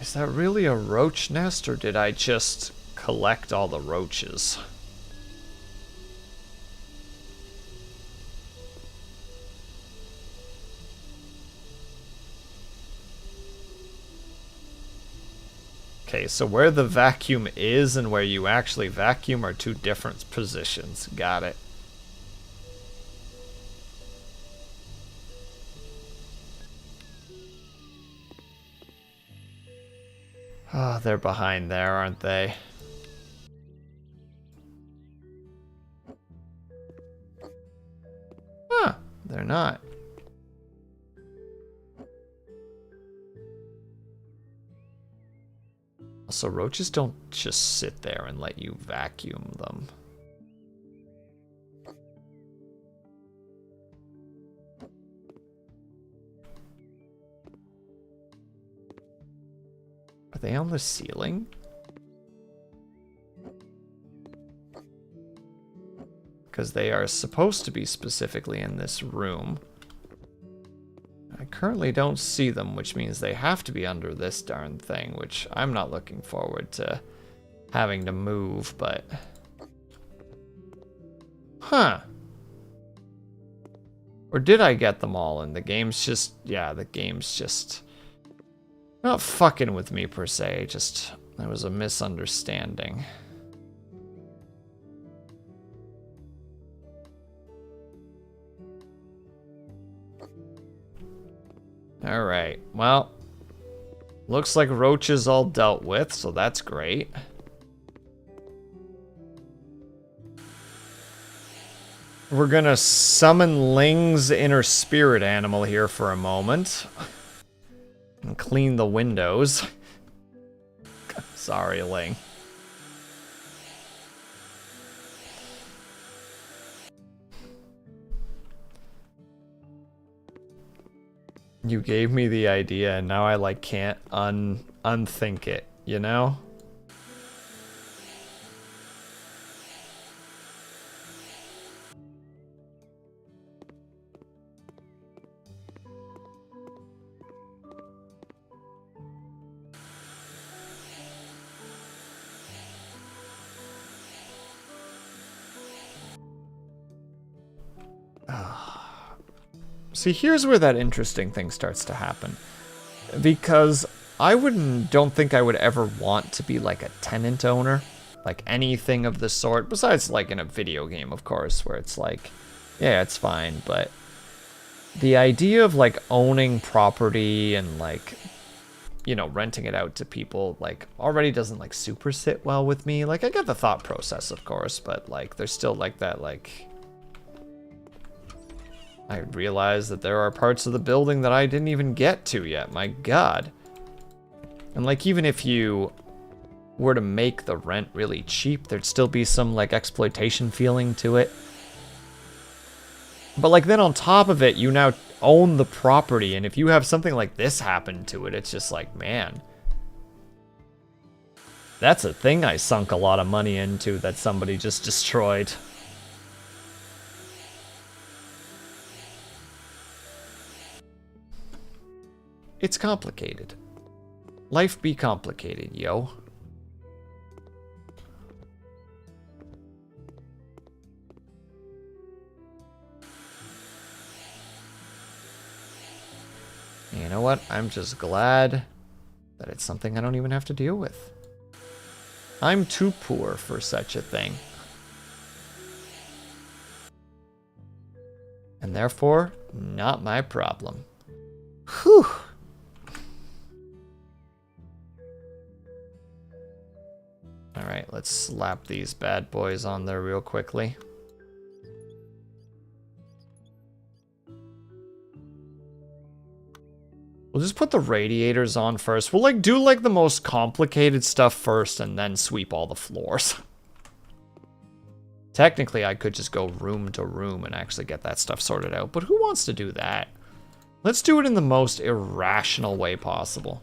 Is that really a roach nest, or did I just collect all the roaches? Okay, so where the vacuum is and where you actually vacuum are two different positions. Got it. Oh, they're behind there, aren't they? Huh, they're not. Also, roaches don't just sit there and let you vacuum them. Are they on the ceiling? Because they are supposed to be specifically in this room. I currently don't see them, which means they have to be under this darn thing, which I'm not looking forward to having to move, but... Huh. Or did I get them all and the game's just... Yeah, the game's just... Not fucking with me per se, just... There was a misunderstanding. Alright, well... Looks like Roach is all dealt with, so that's great. We're gonna summon Ling's inner spirit animal here for a moment. And clean the windows. Sorry, Ling. You gave me the idea and now I like can't unthink it, you know? See, here's where that interesting thing starts to happen. Because I don't think I would ever want to be like a tenant owner. Like anything of the sort. Besides like in a video game, of course, where it's like, yeah, it's fine. But the idea of like owning property and like, you know, renting it out to people, like already doesn't like super sit well with me. Like I get the thought process, of course, but like there's still like that like... I realize that there are parts of the building that I didn't even get to yet, my god. And like even if you were to make the rent really cheap, there'd still be some like exploitation feeling to it. But like then on top of it, you now own the property, and if you have something like this happen to it, it's just like, man. That's a thing I sunk a lot of money into that somebody just destroyed. It's complicated. Life be complicated, yo. You know what? I'm just glad that it's something I don't even have to deal with. I'm too poor for such a thing. And therefore, not my problem. Whew. Alright, let's slap these bad boys on there real quickly. We'll just put the radiators on first. We'll like do like the most complicated stuff first and then sweep all the floors. Technically, I could just go room to room and actually get that stuff sorted out, but who wants to do that? Let's do it in the most irrational way possible.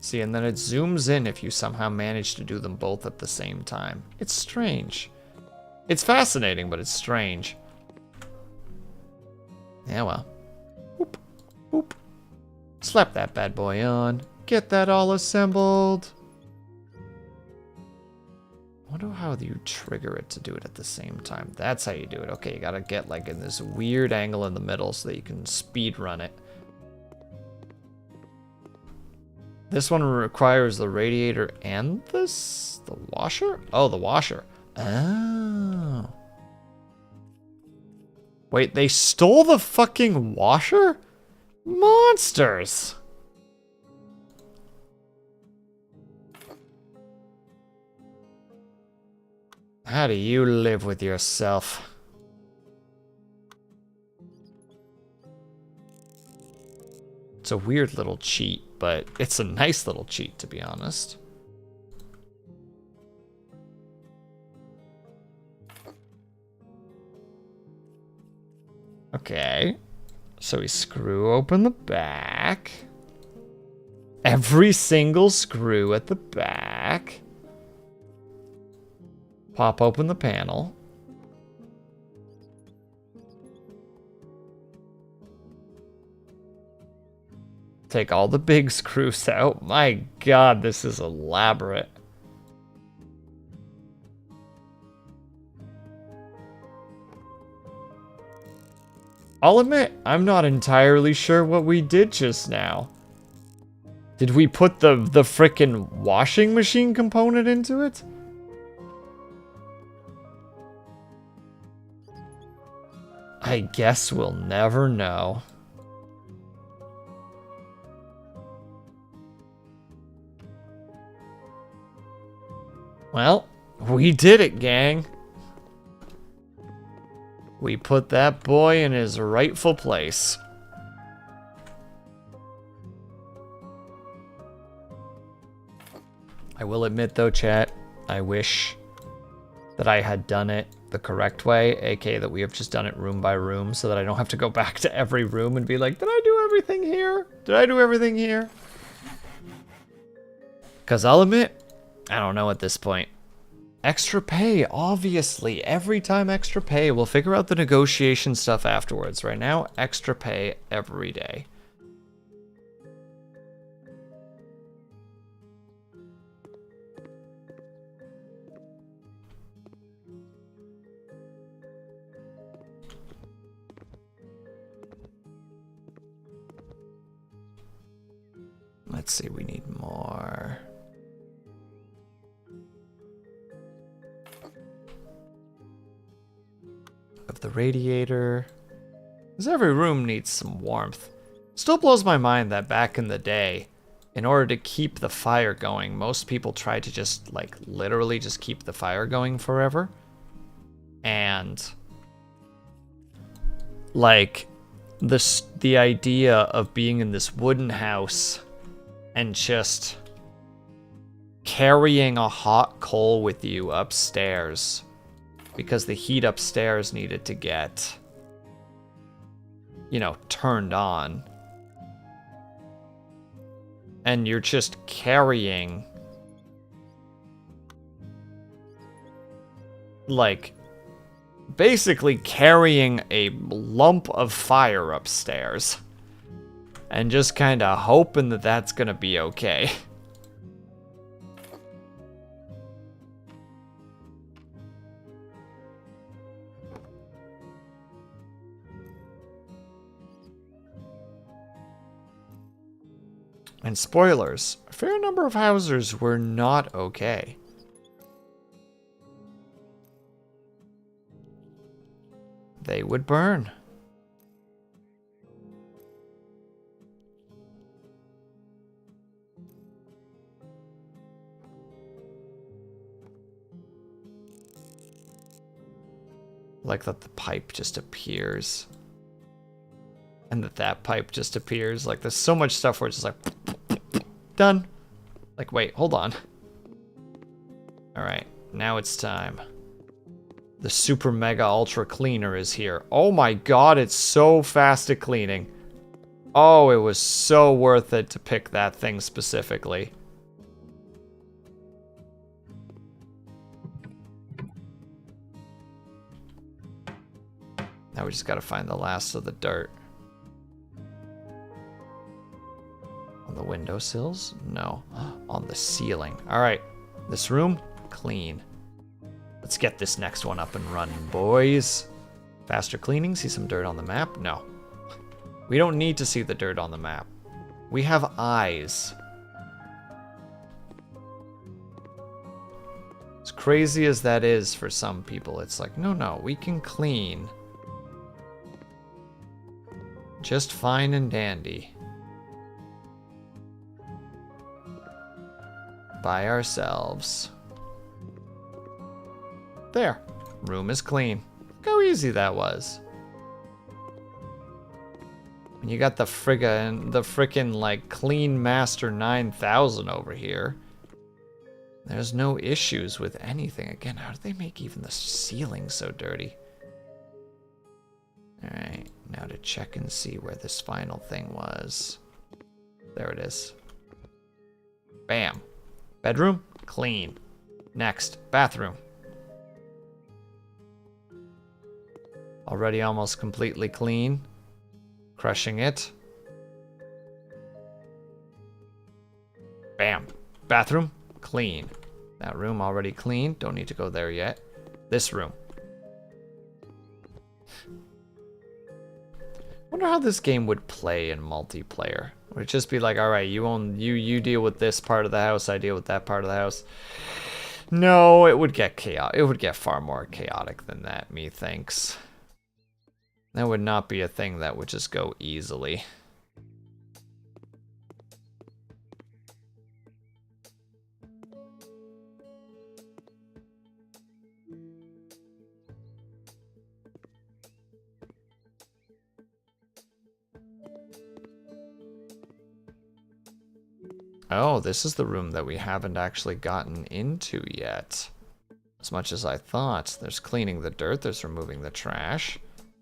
See, and then it zooms in if you somehow manage to do them both at the same time. It's strange. It's fascinating, but it's strange. Yeah, well. Boop, boop. Slap that bad boy on. Get that all assembled. I wonder how you trigger it to do it at the same time. That's how you do it. Okay, you gotta get like in this weird angle in the middle so that you can speed run it. This one requires the radiator and the washer? Oh, the washer. Oh. Wait, they stole the fucking washer? Monsters! How do you live with yourself? It's a weird little cheat, but it's a nice little cheat, to be honest. Okay. So we screw open the back. Every single screw at the back. Pop open the panel. Take all the big screws out. My God, this is elaborate. I'll admit, I'm not entirely sure what we did just now. Did we put the frickin' washing machine component into it? I guess we'll never know. Well, we did it, gang. We put that boy in his rightful place. I will admit though, chat, I wish that I had done it the correct way, aka that we have just done it room by room so that I don't have to go back to every room and be like, did I do everything here? Did I do everything here? Because I'll admit, I don't know at this point. Extra pay, obviously. Every time extra pay. We'll figure out the negotiation stuff afterwards. Right now, extra pay every day. Let's see, we need more. Of the radiator. Because every room needs some warmth. Still blows my mind that back in the day, in order to keep the fire going, most people tried to just, like, literally just keep the fire going forever. And, like, the idea of being in this wooden house and just carrying a hot coal with you upstairs because the heat upstairs needed to get, you know, turned on. And you're just carrying, like, basically carrying a lump of fire upstairs. And just kind of hoping that that's gonna be okay. And spoilers, a fair number of houses were not okay. They would burn. Like that the pipe just appears. And that pipe just appears. Like there's so much stuff where it's just like, done. Like, wait, hold on. All right, now it's time. The super mega ultra cleaner is here. Oh my god, it's so fast at cleaning. Oh, it was so worth it to pick that thing specifically. Now we just gotta find the last of the dirt. On the windowsills? No. On the ceiling. Alright. This room, clean. Let's get this next one up and running, boys. Faster cleaning, see some dirt on the map? No. We don't need to see the dirt on the map. We have eyes. As crazy as that is for some people, it's like, no, we can clean. Just fine and dandy. By ourselves. There. Room is clean. Look how easy that was. When you got the frickin' like Clean Master 9000 over here. There's no issues with anything. Again, how did they make even the ceiling so dirty? Alright, now to check and see where this final thing was. There it is. Bam. Bedroom, clean. Next, bathroom. Already almost completely clean. Crushing it. Bam. Bathroom, clean. That room already clean. Don't need to go there yet. This room. Wonder how this game would play in multiplayer. Would it just be like, all right, you deal with this part of the house, I deal with that part of the house? No, it would get chaotic. It would get far more chaotic than that, methinks. That would not be a thing that would just go easily. Oh, this is the room that we haven't actually gotten into yet. As much as I thought. There's cleaning the dirt, there's removing the trash.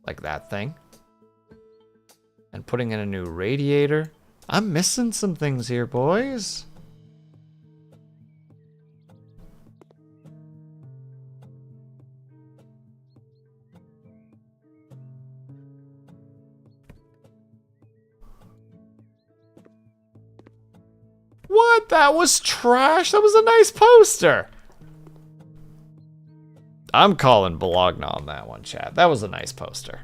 Like that thing. And putting in a new radiator. I'm missing some things here, boys. What? That was trash? That was a nice poster. I'm calling Bologna on that one, chat. That was a nice poster.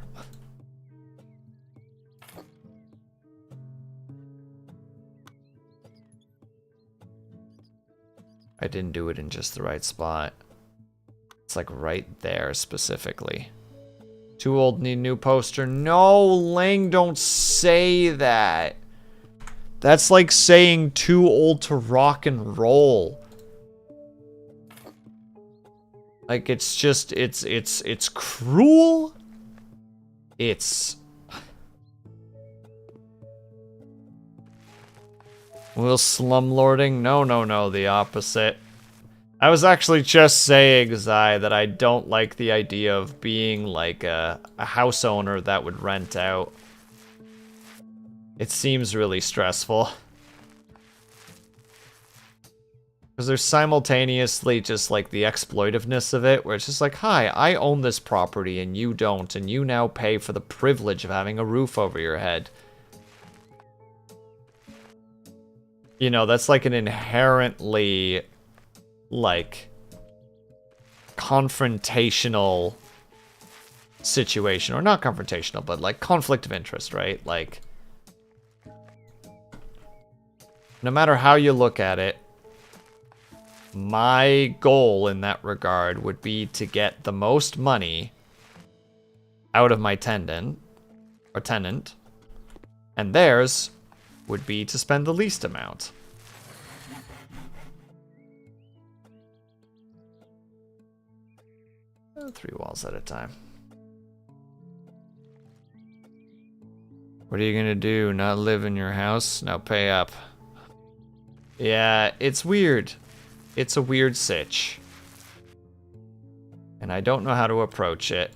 I didn't do it in just the right spot. It's like right there specifically. Too old, need new poster. No, Lang, don't say that. That's like saying too old to rock and roll. Like, it's just, it's cruel. It's... Will slumlording? No, the opposite. I was actually just saying, Zai, that I don't like the idea of being like a house owner that would rent out. It seems really stressful. Because there's simultaneously just like the exploitiveness of it, where it's just like, hi, I own this property and you don't, and you now pay for the privilege of having a roof over your head. You know, that's like an inherently, like, confrontational situation. Or not confrontational, but like conflict of interest, right? Like... no matter how you look at it, my goal in that regard would be to get the most money out of my tenant, and theirs would be to spend the least amount. Three walls at a time. What are you gonna do? Not live in your house? Now pay up. Yeah, it's weird. It's a weird sitch. And I don't know how to approach it.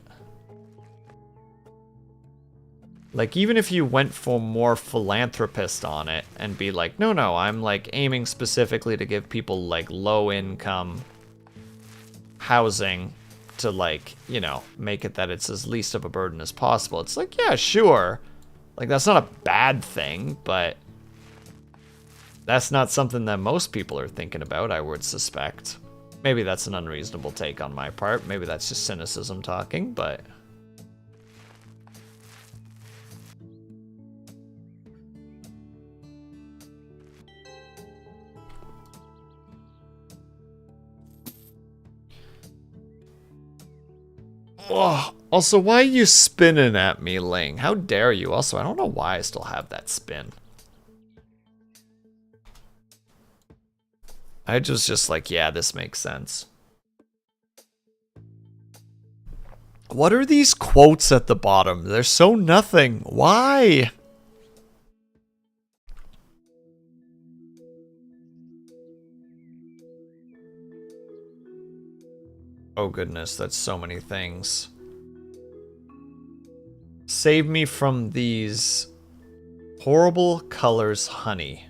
Like, even if you went for more philanthropist on it and be like, no, I'm like aiming specifically to give people like low income housing to like, you know, make it that it's as least of a burden as possible. It's like, yeah, sure. Like, that's not a bad thing, but that's not something that most people are thinking about, I would suspect. Maybe that's an unreasonable take on my part. Maybe that's just cynicism talking, but... Oh, also, why are you spinning at me, Ling? How dare you? Also, I don't know why I still have that spin. I was just like, yeah, this makes sense. What are these quotes at the bottom? They're so nothing. Why? Oh goodness, that's so many things. Save me from these horrible colors, honey.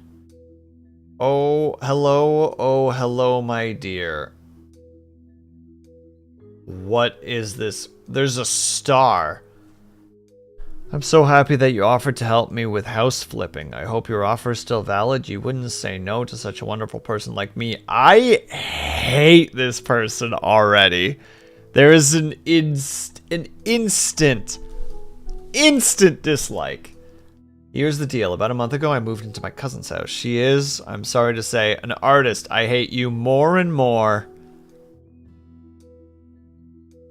Oh, hello, my dear. What is this? There's a star. I'm so happy that you offered to help me with house flipping. I hope your offer is still valid. You wouldn't say no to such a wonderful person like me. I hate this person already. There is an instant dislike. Here's the deal. About a month ago, I moved into my cousin's house. She is, I'm sorry to say, an artist. I hate you more and more.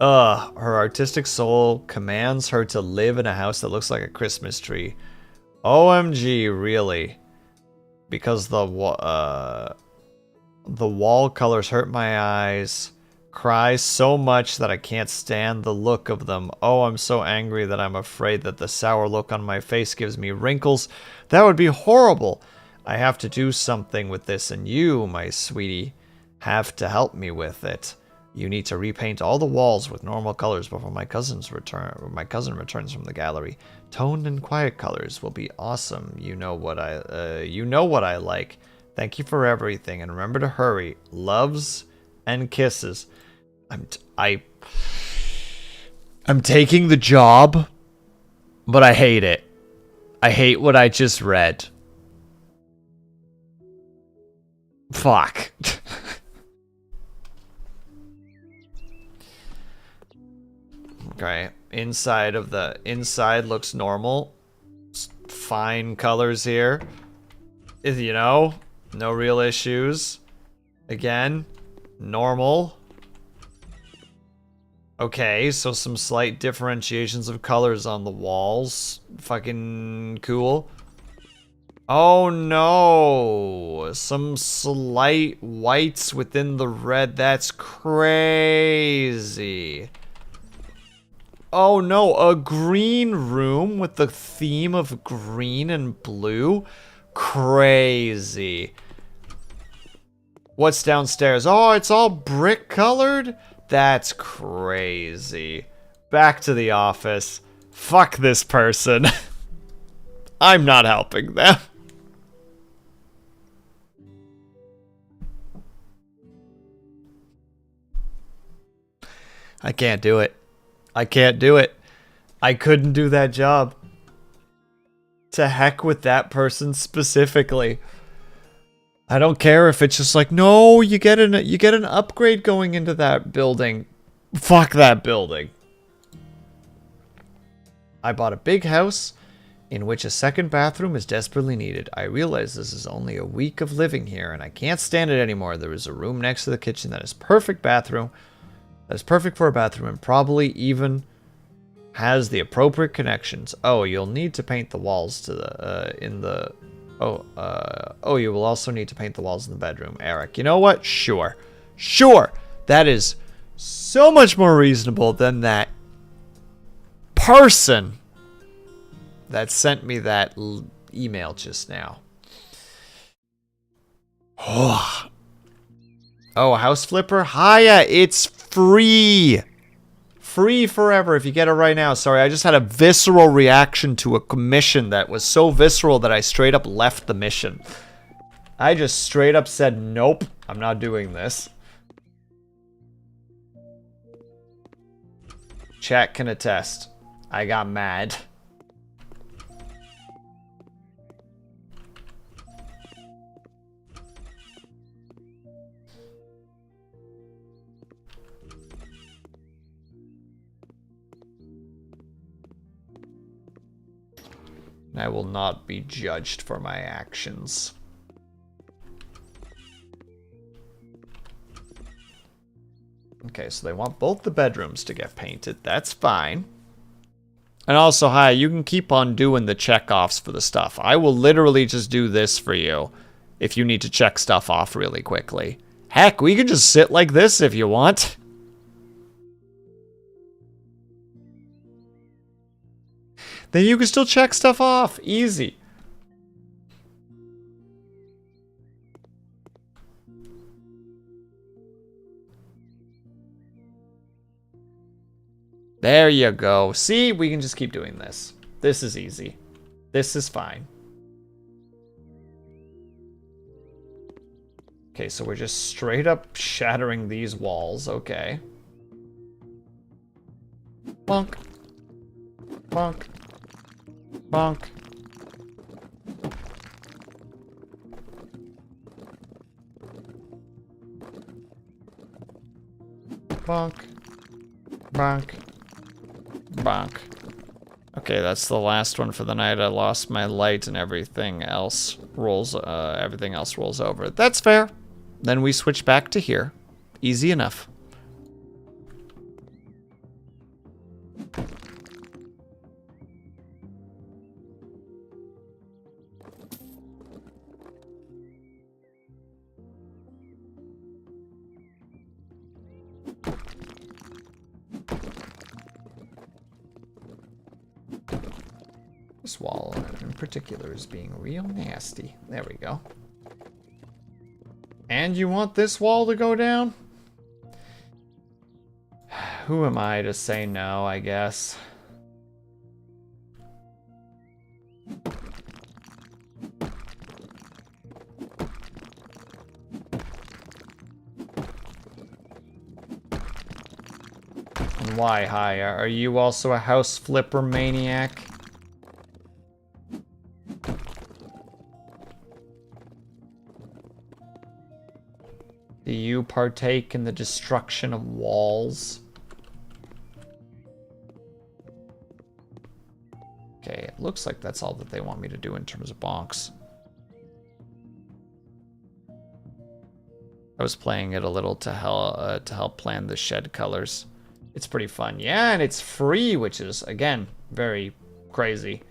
Her artistic soul commands her to live in a house that looks like a Christmas tree. OMG, really? Because the wall colors hurt my eyes. Cry so much that I can't stand the look of them. Oh, I'm so angry that I'm afraid that the sour look on my face gives me wrinkles. That would be horrible. I have to do something with this, and you, my sweetie, have to help me with it. You need to repaint all the walls with normal colors before my cousin returns from the gallery. Toned and quiet colors will be awesome. You know what I like. Thank you for everything, and remember to hurry. Loves and kisses. I'm taking the job, but I hate it. I hate what I just read. Fuck. Okay, inside looks normal. Fine colors here. You know, no real issues. Again, normal. Okay, so some slight differentiations of colors on the walls. Fucking cool. Oh no! Some slight whites within the red. That's crazy. Oh no, a green room with the theme of green and blue? Crazy. What's downstairs? Oh, it's all brick colored? That's crazy. Back to the office. Fuck this person. I'm not helping them. I can't do it. I can't do it. I couldn't do that job. To heck with that person specifically. I don't care if it's just like, no, you get an upgrade going into that building. Fuck that building. I bought a big house in which a second bathroom is desperately needed. I realize this is only a week of living here, and I can't stand it anymore. There is a room next to the kitchen that is perfect for a bathroom, and probably even has the appropriate connections. Oh, you'll need to paint the walls to the, oh, you will also need to paint the walls in the bedroom. Eric, you know what? Sure. Sure! That is so much more reasonable than that person that sent me that email just now. Oh, House Flipper? Hiya, it's free! Free forever if you get it right now. Sorry, I just had a visceral reaction to a commission that was so visceral that I straight up left the mission. I just straight up said, nope, I'm not doing this. Chat can attest. I got mad. I will not be judged for my actions. Okay, so they want both the bedrooms to get painted. That's fine. And also, hi, you can keep on doing the check-offs for the stuff. I will literally just do this for you if you need to check stuff off really quickly. Heck, we can just sit like this if you want. Then you can still check stuff off. Easy. There you go. See, we can just keep doing this. This is easy. This is fine. Okay, so we're just straight up shattering these walls. Okay. Bonk. Bonk. Bonk. Bonk. Bonk. Bonk. Okay, that's the last one for the night. I lost my light and everything else rolls over. That's fair. Then we switch back to here. Easy enough. This wall in particular is being real nasty. There we go. And you want this wall to go down? Who am I to say no, I guess? And why, hi? Are you also a house flipper maniac? Do you partake in the destruction of walls? Okay, it looks like that's all that they want me to do in terms of bonks. I was playing it a little to help plan the shed colors. It's pretty fun. Yeah, and it's free, which is, again, very crazy.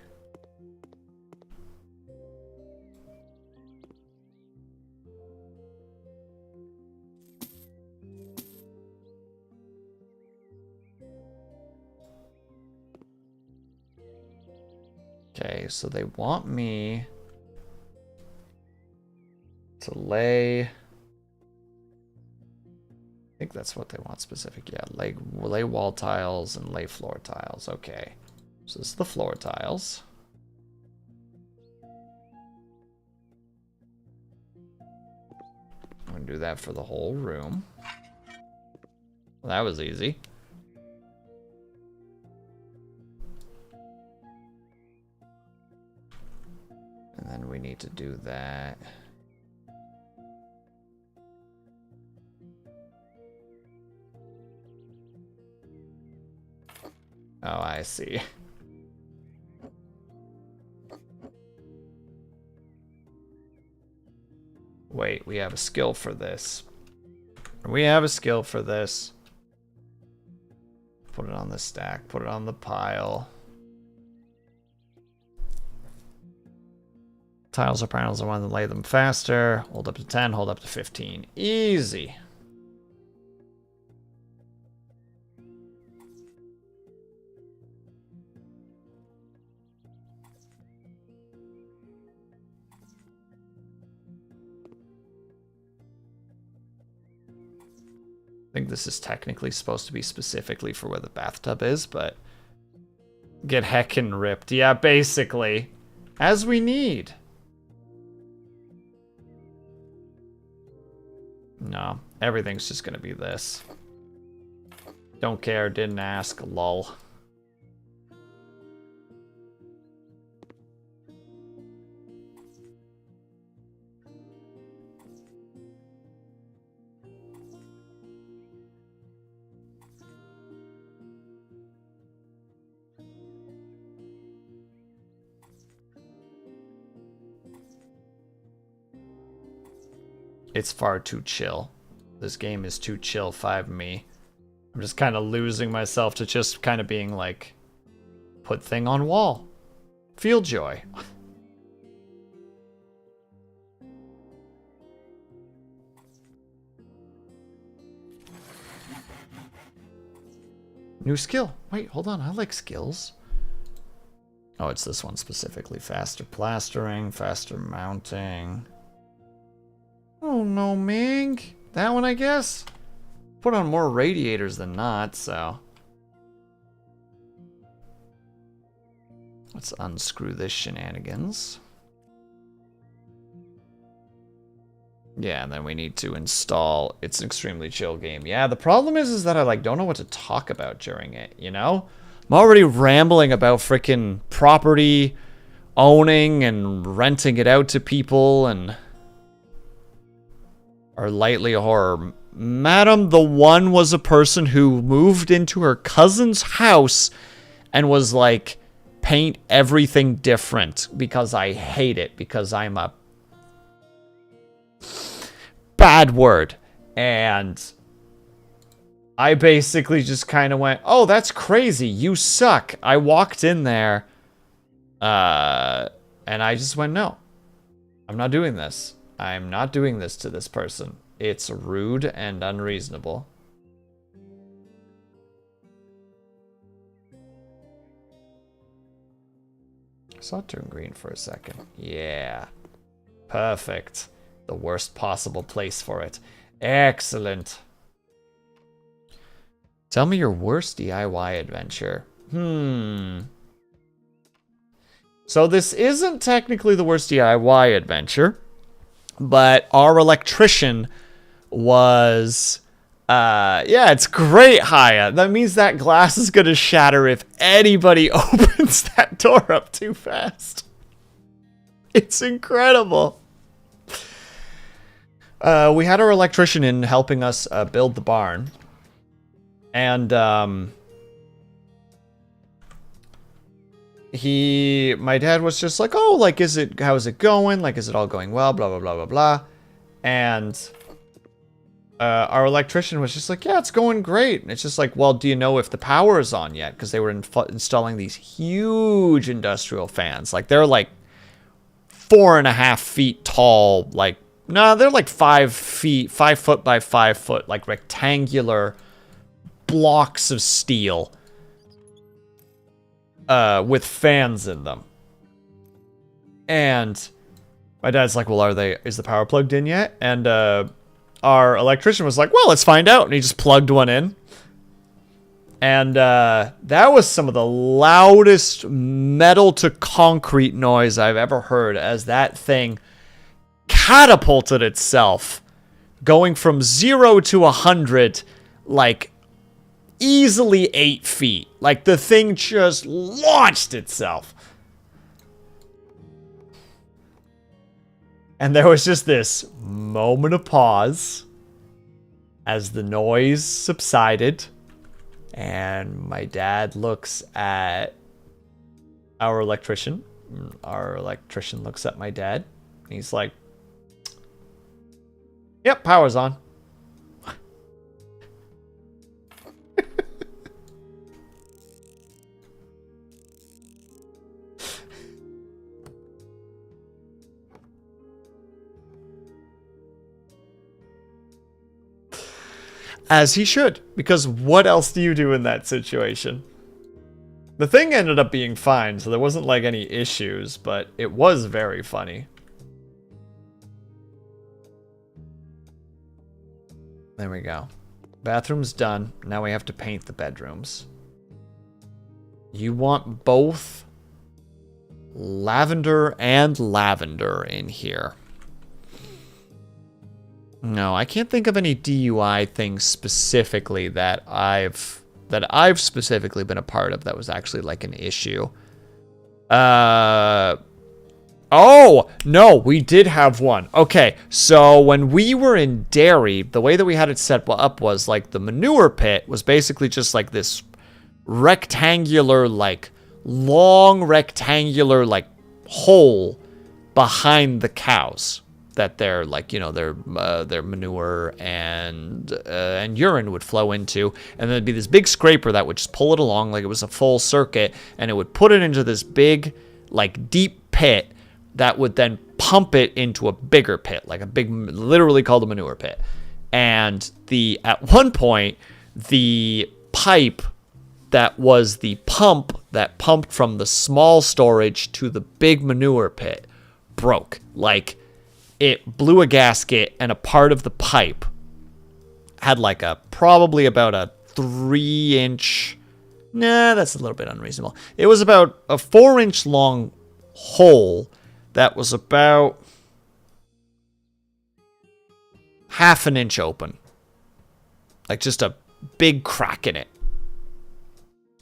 Okay, so they want me to lay... I think that's what they want specific. Yeah, lay wall tiles and lay floor tiles. Okay, so this is the floor tiles. I'm gonna do that for the whole room. Well, that was easy. And then we need to do that. Oh, I see. wait, we have a skill for this. We have a skill for this. Put it on the stack, put it on the pile. Tiles or panels are one to lay them faster. Hold up to 10, hold up to 15. Easy. I think this is technically supposed to be specifically for where the bathtub is, but get heckin' ripped. Yeah, basically. As we need. No, everything's just gonna be this. Don't care, didn't ask, lol. It's far too chill. This game is too chill, 5 me. I'm just kind of losing myself to just kind of being like, put thing on wall. Feel joy. New skill. Wait, hold on. I like skills. Oh, it's this one specifically. Faster plastering, faster mounting. Oh no, Ming. That one, I guess? Put on more radiators than not, so. Let's unscrew this shenanigans. Yeah, and then we need to install. It's an extremely chill game. Yeah, the problem is that I like don't know what to talk about during it, you know? I'm already rambling about freaking property owning and renting it out to people and or lightly horror. Madam, the one was a person who moved into her cousin's house and was like, paint everything different because I hate it because I'm a bad word. And I basically just kind of went, oh, that's crazy. You suck. I walked in there and I just went, no, I'm not doing this. I'm not doing this to this person. It's rude and unreasonable. I saw it turn green for a second. Yeah. Perfect. The worst possible place for it. Excellent. Tell me your worst DIY adventure. So this isn't technically the worst DIY adventure. But our electrician was, yeah, it's great, Haya. That means that glass is going to shatter if anybody opens that door up too fast. It's incredible. We had our electrician in helping us build the barn. And my dad was just like, oh, like, how is it going? Like, is it all going well? Blah, blah, blah, blah, blah. And our electrician was just like, yeah, it's going great. And it's just like, well, do you know if the power is on yet? Because they were installing these huge industrial fans. Like, they're like 4.5 feet tall. Like, no, they're like 5 foot by 5 foot, like rectangular blocks of steel. With fans in them. And my dad's like, well, is the power plugged in yet? And our electrician was like, well, let's find out. And he just plugged one in. And that was some of the loudest metal to concrete noise I've ever heard as that thing catapulted itself, going from 0 to 100, like, easily 8 feet. Like, the thing just launched itself. And there was just this moment of pause as the noise subsided. And my dad looks at our electrician. Our electrician looks at my dad. And he's like, Yep, power's on. As he should, because what else do you do in that situation? The thing ended up being fine, so there wasn't like any issues, but it was very funny. There we go. Bathroom's done. Now we have to paint the bedrooms. You want both lavender and lavender in here. No, I can't think of any DUI things specifically that I've specifically been a part of that was actually like an issue. Oh, no, we did have one. Okay, so when we were in Derry, the way that we had it set up was like the manure pit was basically just like this rectangular, like long rectangular, like hole behind the cows that their, like, you know, their manure and urine would flow into, and there'd be this big scraper that would just pull it along like it was a full circuit, and it would put it into this big, like, deep pit that would then pump it into a bigger pit, like a big, literally called a manure pit. And at one point, the pipe that was the pump that pumped from the small storage to the big manure pit broke. Like, it blew a gasket, and a part of the pipe had like probably about a 3-inch, nah, that's a little bit unreasonable. It was about a 4-inch long hole that was about half an inch open. Like just a big crack in it.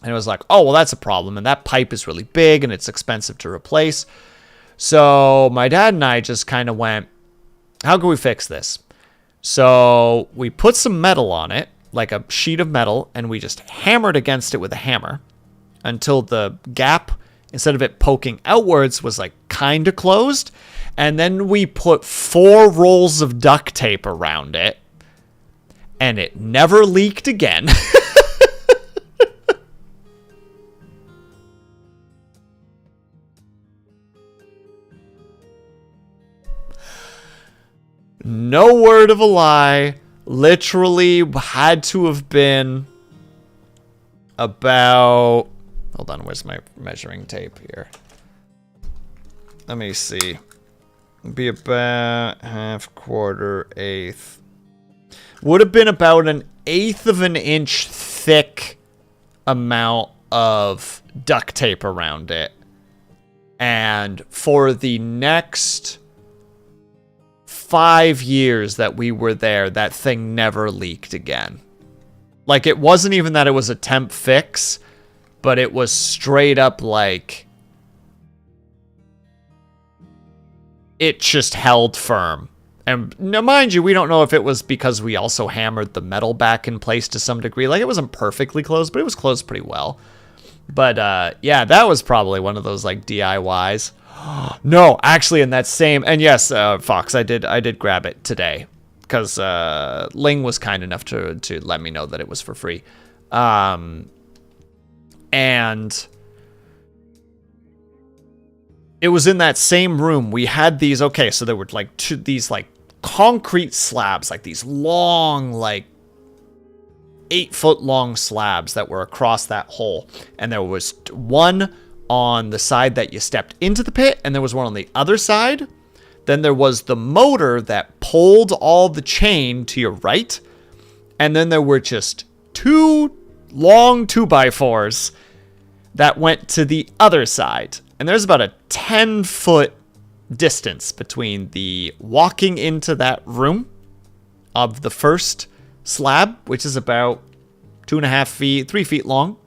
And it was like, oh, well, that's a problem. And that pipe is really big and it's expensive to replace. So my dad and I just kind of went, how can we fix this? So we put some metal on it, like a sheet of metal, and we just hammered against it with a hammer until the gap, instead of it poking outwards, was like kind of closed. And then we put 4 rolls of duct tape around it, and it never leaked again. No word of a lie. Literally had to have been about... Hold on, where's my measuring tape here? Let me see. It'd be about half, quarter, eighth. Would have been about an 1/8 of an inch thick amount of duct tape around it. And for the next 5 years that we were there, that thing never leaked again. Like, it wasn't even that it was a temp fix, but it was straight up like it just held firm. And now, mind you, we don't know if it was because we also hammered the metal back in place to some degree. Like, it wasn't perfectly closed, but it was closed pretty well. But yeah, that was probably one of those like DIYs. No, actually, in that same, and yes, Fox, I did grab it today because Ling was kind enough to let me know that it was for free, and it was in that same room. We had these. Okay, so there were like these like concrete slabs, like these long, like 8-foot long slabs that were across that hole, and there was one on the side that you stepped into the pit, and there was one on the other side. Then there was the motor that pulled all the chain to your right, and then there were just 2 long 2x4s that went to the other side. And there's about a 10-foot distance between the walking into that room of the first slab, which is about 2.5 feet, 3 feet long,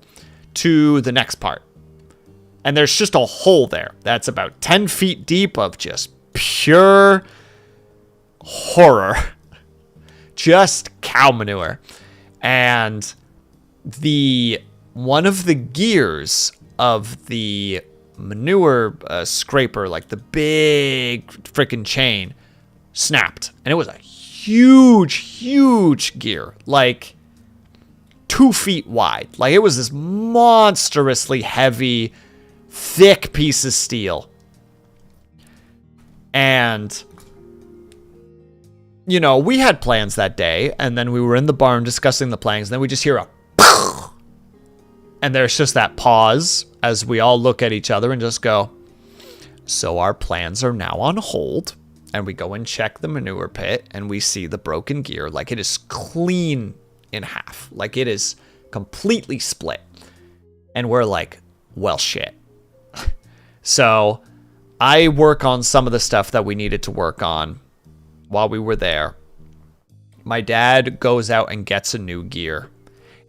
to the next part. And there's just a hole there that's about 10 feet deep of just pure horror. Just cow manure. And one of the gears of the manure scraper, like the big freaking chain, snapped. And it was a huge gear, like 2 feet wide. Like, it was this monstrously heavy, thick piece of steel. And, you know, we had plans that day, and then we were in the barn discussing the plans, and then we just hear a and there's just that pause as we all look at each other and just go, so our plans are now on hold. And we go and check the manure pit, and we see the broken gear. Like, it is clean in half. Like, it is completely split. And we're like, well, shit. So I work on some of the stuff that we needed to work on while we were there. My dad goes out and gets a new gear.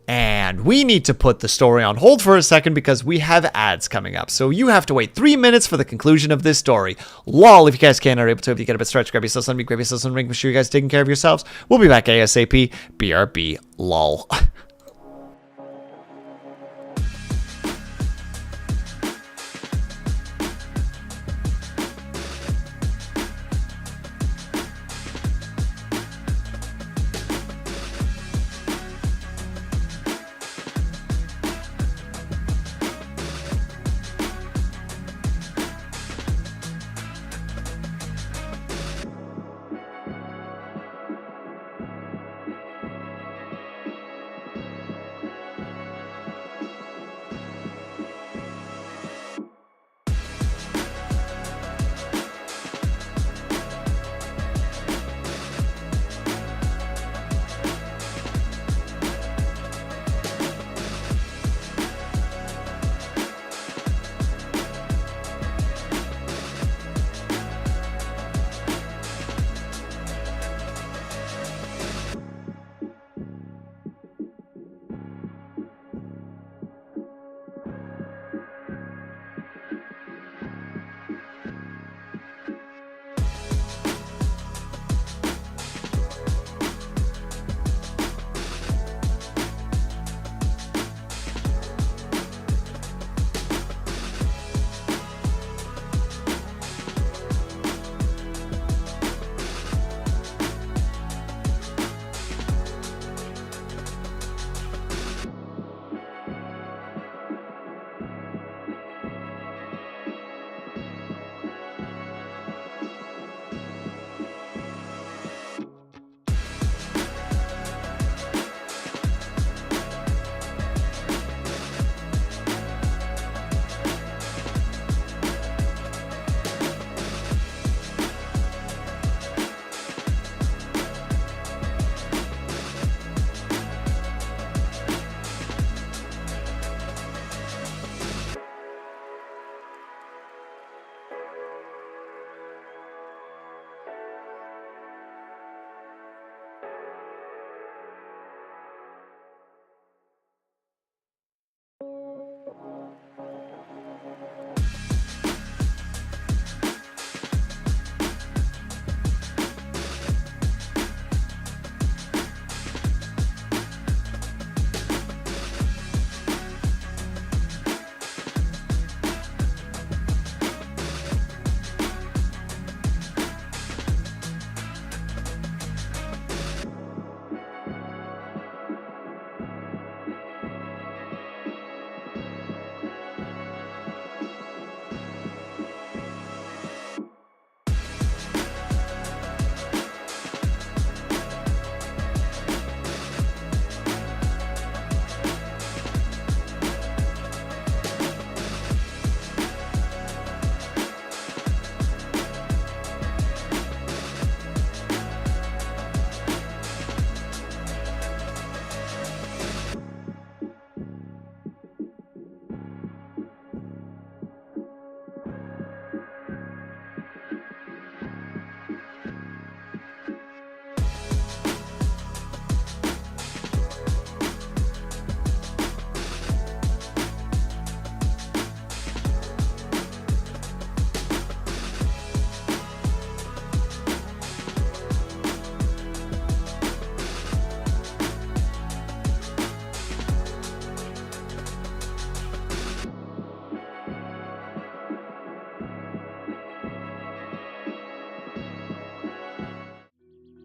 And we need to put the story on hold for a second because we have ads coming up. So you have to wait 3 minutes for the conclusion of this story. Lol, if you guys can or able to, if you get a bit stretched, grab yourself something, grab yourself some ring. Make sure you guys are taking care of yourselves. We'll be back ASAP. BRB, lol.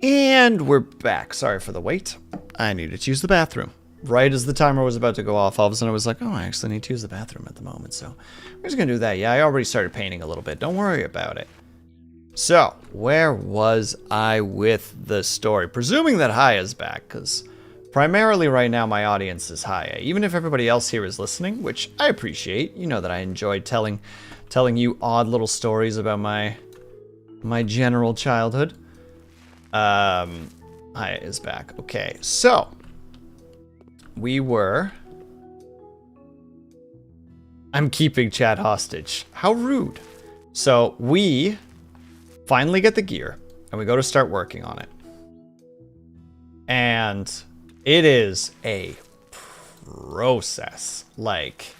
And we're back. Sorry for the wait. I needed to use the bathroom. Right as the timer was about to go off, all of a sudden I was like, oh, I actually need to use the bathroom at the moment. So we're just going to do that. Yeah, I already started painting a little bit. Don't worry about it. So, where was I with the story? Presuming that Haya's back, because primarily right now my audience is Haya. Even if everybody else here is listening, which I appreciate. You know that I enjoy telling you odd little stories about my general childhood. Haya is back. Okay, so I'm keeping chat hostage. How rude. So we finally get the gear and we go to start working on it. And it is a process. Like,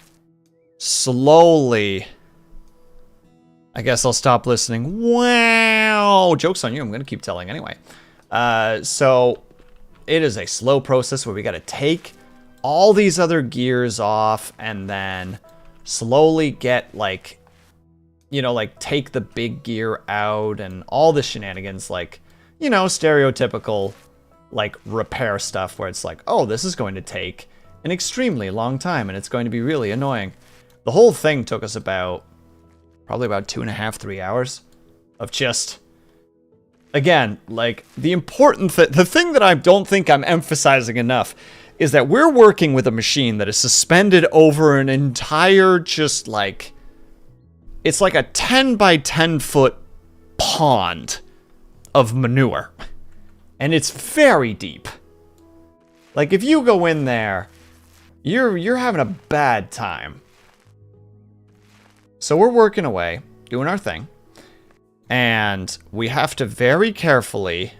slowly. I guess I'll stop listening. Wow. Joke's on you. I'm going to keep telling anyway. So it is a slow process where we got to take all these other gears off and then slowly get like, you know, like take the big gear out and all the shenanigans, like, you know, stereotypical like repair stuff where it's like, oh, this is going to take an extremely long time and it's going to be really annoying. The whole thing took us probably about 2.5, 3 hours of just, again, like the the thing that I don't think I'm emphasizing enough is that we're working with a machine that is suspended over an entire just like, it's like a 10 by 10 foot pond of manure. And it's very deep. Like if you go in there, you're having a bad time. So we're working away, doing our thing. And we have to very carefully,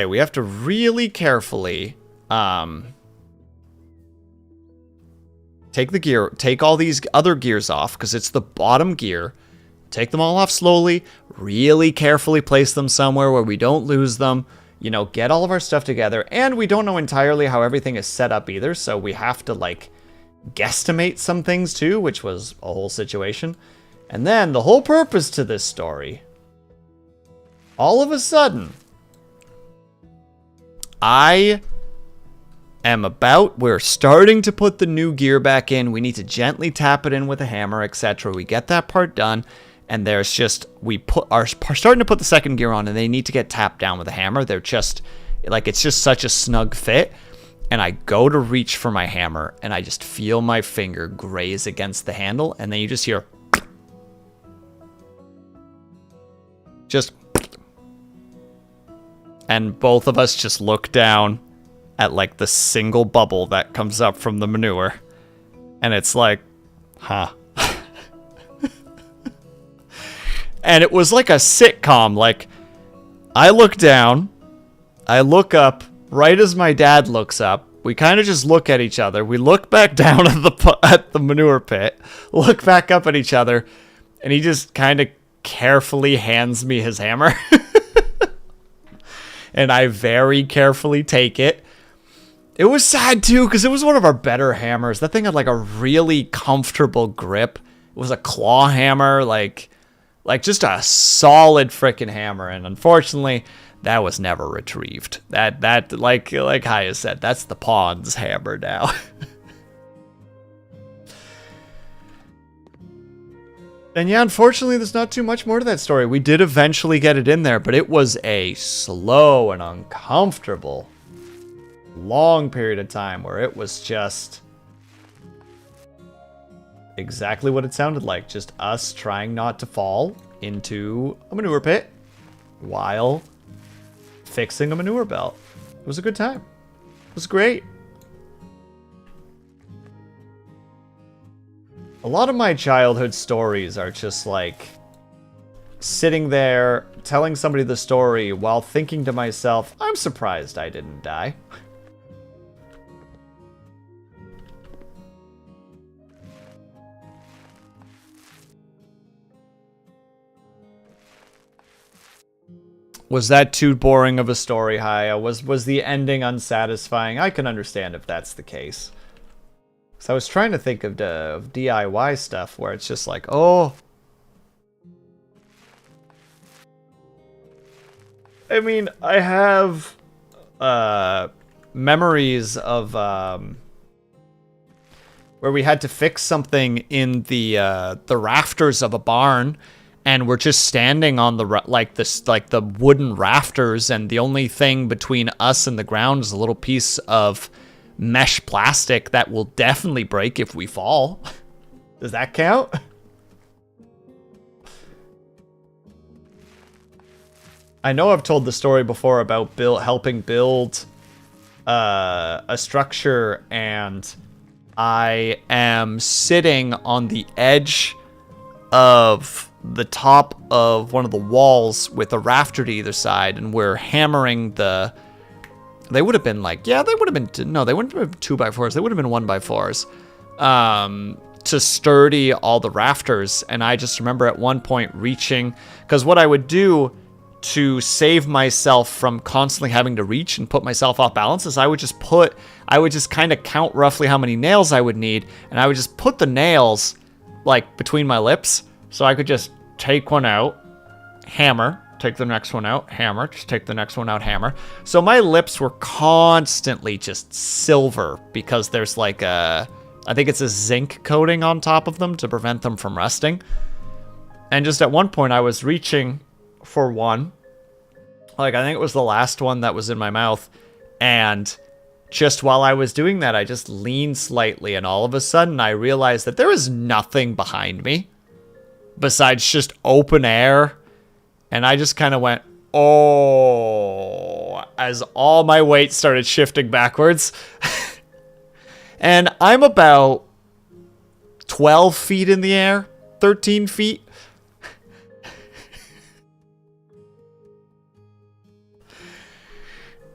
we have to really carefully take all these other gears off because it's the bottom gear. Take them all off slowly, really carefully place them somewhere where we don't lose them, you know, get all of our stuff together. And we don't know entirely how everything is set up either, so we have to like guesstimate some things too, which was a whole situation. And then the whole purpose to this story, all of a sudden, we're starting to put the new gear back in. We need to gently tap it in with a hammer, etc. We get that part done, and there's just, are starting to put the second gear on, and they need to get tapped down with a hammer. They're just, like, it's just such a snug fit. And I go to reach for my hammer, and I just feel my finger graze against the handle, and then you just hear, and both of us just look down at like the single bubble that comes up from the manure. And it's like, huh. And it was like a sitcom. Like, I look down, I look up, right as my dad looks up. We kind of just look at each other. We look back down at the manure pit, look back up at each other, and he just kind of carefully hands me his hammer. And I very carefully take it. It was sad too, because it was one of our better hammers. That thing had like a really comfortable grip. It was a claw hammer, like just a solid frickin' hammer. And unfortunately, that was never retrieved. That like Haya said, that's the pond's hammer now. And yeah, unfortunately, there's not too much more to that story. We did eventually get it in there, but it was a slow and uncomfortable, long period of time where it was just exactly what it sounded like. Just us trying not to fall into a manure pit while fixing a manure belt. It was a good time. It was great. A lot of my childhood stories are just like sitting there telling somebody the story while thinking to myself, I'm surprised I didn't die. Was that too boring of a story, Haya? Was the ending unsatisfying? I can understand if that's the case. So I was trying to think of DIY stuff where it's just like, oh, I mean, I have memories of where we had to fix something in the rafters of a barn, and we're just standing on the the wooden rafters, and the only thing between us and the ground is a little piece of mesh plastic that will definitely break if we fall. Does that count? I know I've told the story before about helping build a structure, and I am sitting on the edge of the top of one of the walls with a rafter to either side, and we're hammering the... They would have been like... Yeah, they would have been... No, they wouldn't have been 2x4s. They would have been 1x4s. To sturdy all the rafters. And I just remember at one point reaching... Because what I would do to save myself from constantly having to reach and put myself off balance is I would just kind of count roughly how many nails I would need, and I would just put the nails like between my lips, so I could just take one out, hammer, take the next one out, hammer, just take the next one out, hammer. So my lips were constantly just silver because there's like I think it's a zinc coating on top of them to prevent them from rusting. And just at one point I was reaching for one, like I think it was the last one that was in my mouth, and just while I was doing that, I just leaned slightly, and all of a sudden I realized that there was nothing behind me besides just open air, and I just kind of went, oh, as all my weight started shifting backwards. And I'm about 12 feet in the air, 13 feet.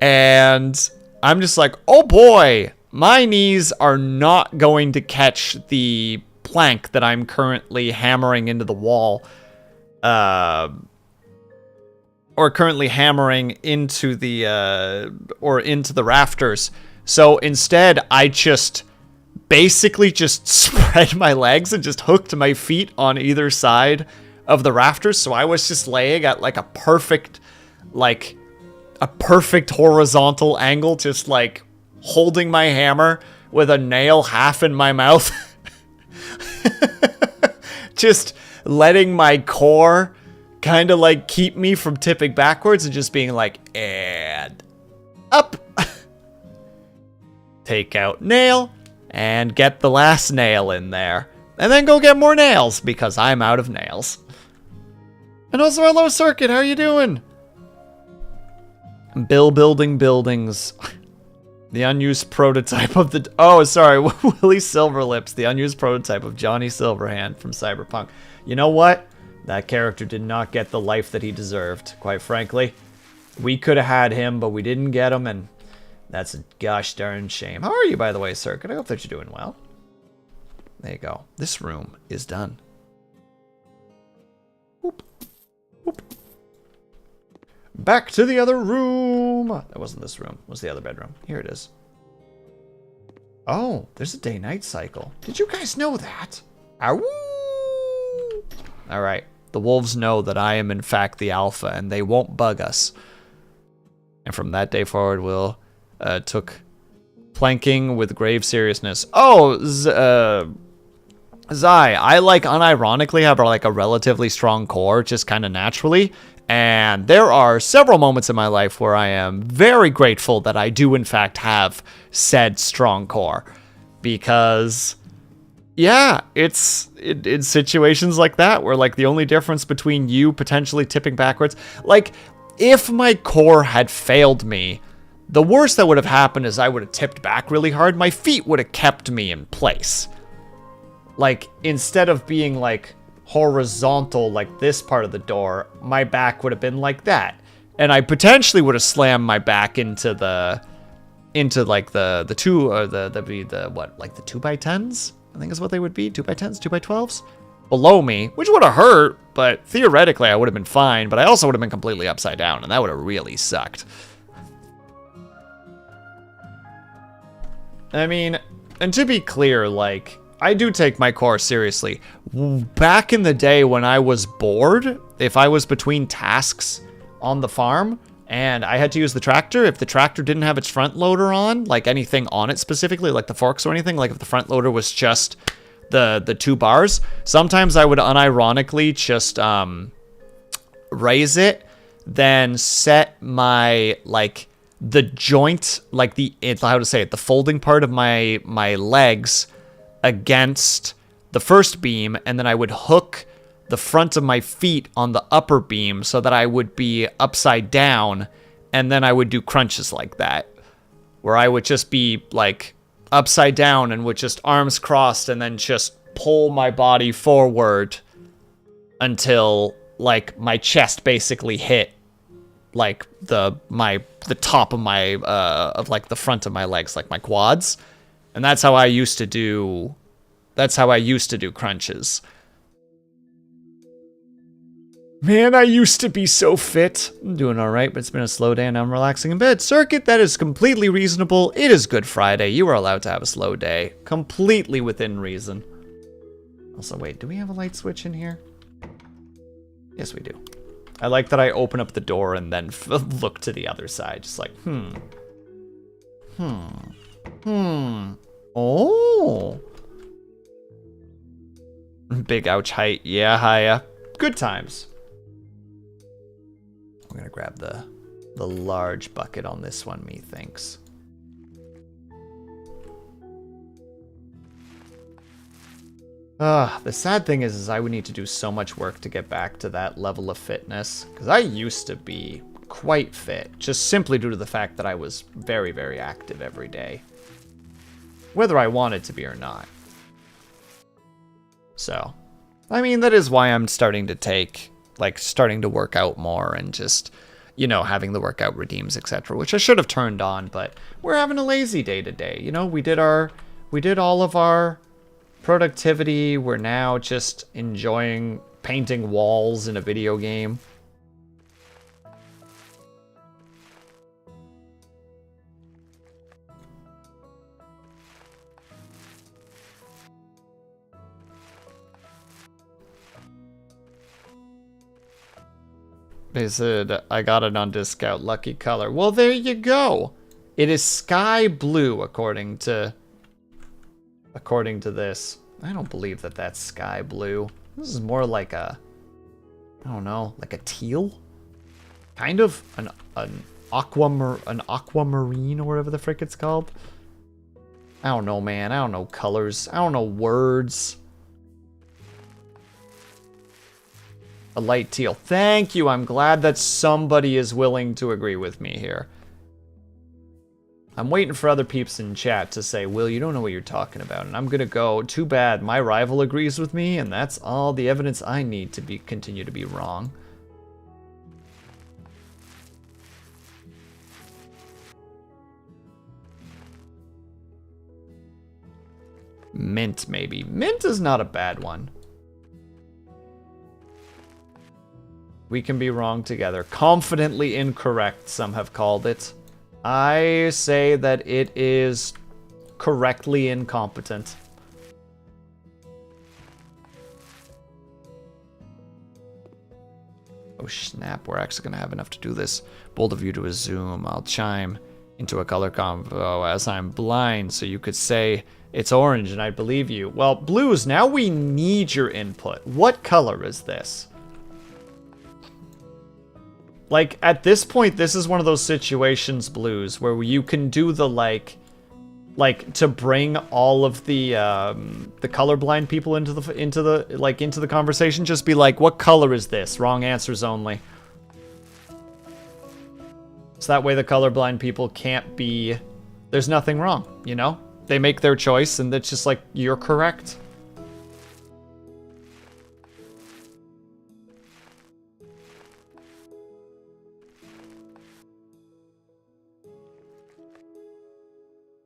And I'm just like, oh boy, my knees are not going to catch the plank that I'm currently hammering into the wall. Or currently hammering into the, into the rafters. So instead, I just basically just spread my legs and just hooked my feet on either side of the rafters. So I was just laying at like a perfect horizontal angle, just like holding my hammer with a nail half in my mouth. Just letting my core kind of like keep me from tipping backwards and just being like, and up. Take out nail and get the last nail in there. And then go get more nails because I'm out of nails. And also, hello, Circuit. How are you doing? Building buildings. The unused prototype of the... Oh, sorry. Willie Silverlips. The unused prototype of Johnny Silverhand from Cyberpunk. You know what? That character did not get the life that he deserved, quite frankly. We could have had him, but we didn't get him, and that's a gosh darn shame. How are you, by the way, Circuit? I hope that you're doing well. There you go. This room is done. Whoop. Whoop. Back to the other room. That wasn't this room. It was the other bedroom. Here it is. Oh, there's a day-night cycle. Did you guys know that? Ow! All right. The wolves know that I am, in fact, the alpha, and they won't bug us. And from that day forward, Will took planking with grave seriousness. Oh, Zai, I, like, unironically have, like, a relatively strong core, just kind of naturally. And there are several moments in my life where I am very grateful that I do, in fact, have said strong core. Because, yeah, it's in situations like that where, like, the only difference between you potentially tipping backwards... Like, if my core had failed me, the worst that would have happened is I would have tipped back really hard. My feet would have kept me in place. Like, instead of being, like, horizontal like this part of the door, my back would have been like that, and I potentially would have slammed my back into like the two, or the what, like the 2x10s, I think is what they would be, 2x10s, 2x12s below me, which would have hurt, but theoretically I would have been fine. But I also would have been completely upside down, and that would have really sucked. I mean, and to be clear, like, I do take my core seriously. Back in the day when I was bored, if I was between tasks on the farm and I had to use the tractor. If the tractor didn't have its front loader on, like anything on it specifically, like the forks or anything, like if the front loader was just the 2 bars, sometimes I would unironically just raise it, then set my, like, the joint, like how to say it, the folding part of my legs against the first beam, and then I would hook the front of my feet on the upper beam so that I would be upside down, and then I would do crunches like that, where I would just be, like, upside down and with just arms crossed and then just pull my body forward until, like, my chest basically hit, like, the top of my, of, like, the front of my legs, like my quads. And that's how I used to do crunches. Man, I used to be so fit. I'm doing all right, but it's been a slow day and I'm relaxing in bed. Circuit, that is completely reasonable. It is Good Friday. You are allowed to have a slow day. Completely within reason. Also, wait, do we have a light switch in here? Yes, we do. I like that I open up the door and then look to the other side. Just like, Oh. Big ouch height. Yeah, hiya. Good times. I'm gonna grab the large bucket on this one, methinks. The sad thing is I would need to do so much work to get back to that level of fitness, because I used to be quite fit, just simply due to the fact that I was very, very active every day, whether I wanted to be or not. So, I mean, that is why I'm starting to work out more and just, you know, having the workout redeems, etc., which I should have turned on, but we're having a lazy day today. You know, we did all of our productivity. We're now just enjoying painting walls in a video game. They said, I got it on discount, lucky color. Well, there you go. It is sky blue, according to this. I don't believe that that's sky blue. This is more like a, I don't know, like a teal? Kind of an aquamarine or whatever the frick it's called. I don't know, man. I don't know colors. I don't know words. A light teal. Thank you. I'm glad that somebody is willing to agree with me here. I'm waiting for other peeps in chat to say, Will, you don't know what you're talking about. And I'm going to go, too bad, my rival agrees with me, and that's all the evidence I need to continue to be wrong. Mint, maybe. Mint is not a bad one. We can be wrong together. Confidently incorrect, some have called it. I say that it is correctly incompetent. Oh snap, we're actually going to have enough to do this. Bold of you to a zoom. I'll chime into a color combo as I'm blind, so you could say it's orange and I'd believe you. Well, Blues, now we need your input. What color is this? Like, at this point, this is one of those situations, Blues, where you can do the, like to bring all of the colorblind people into the conversation. Just be like, what color is this? Wrong answers only. So that way the colorblind people can't be, there's nothing wrong, you know? They make their choice, and it's just like, you're correct.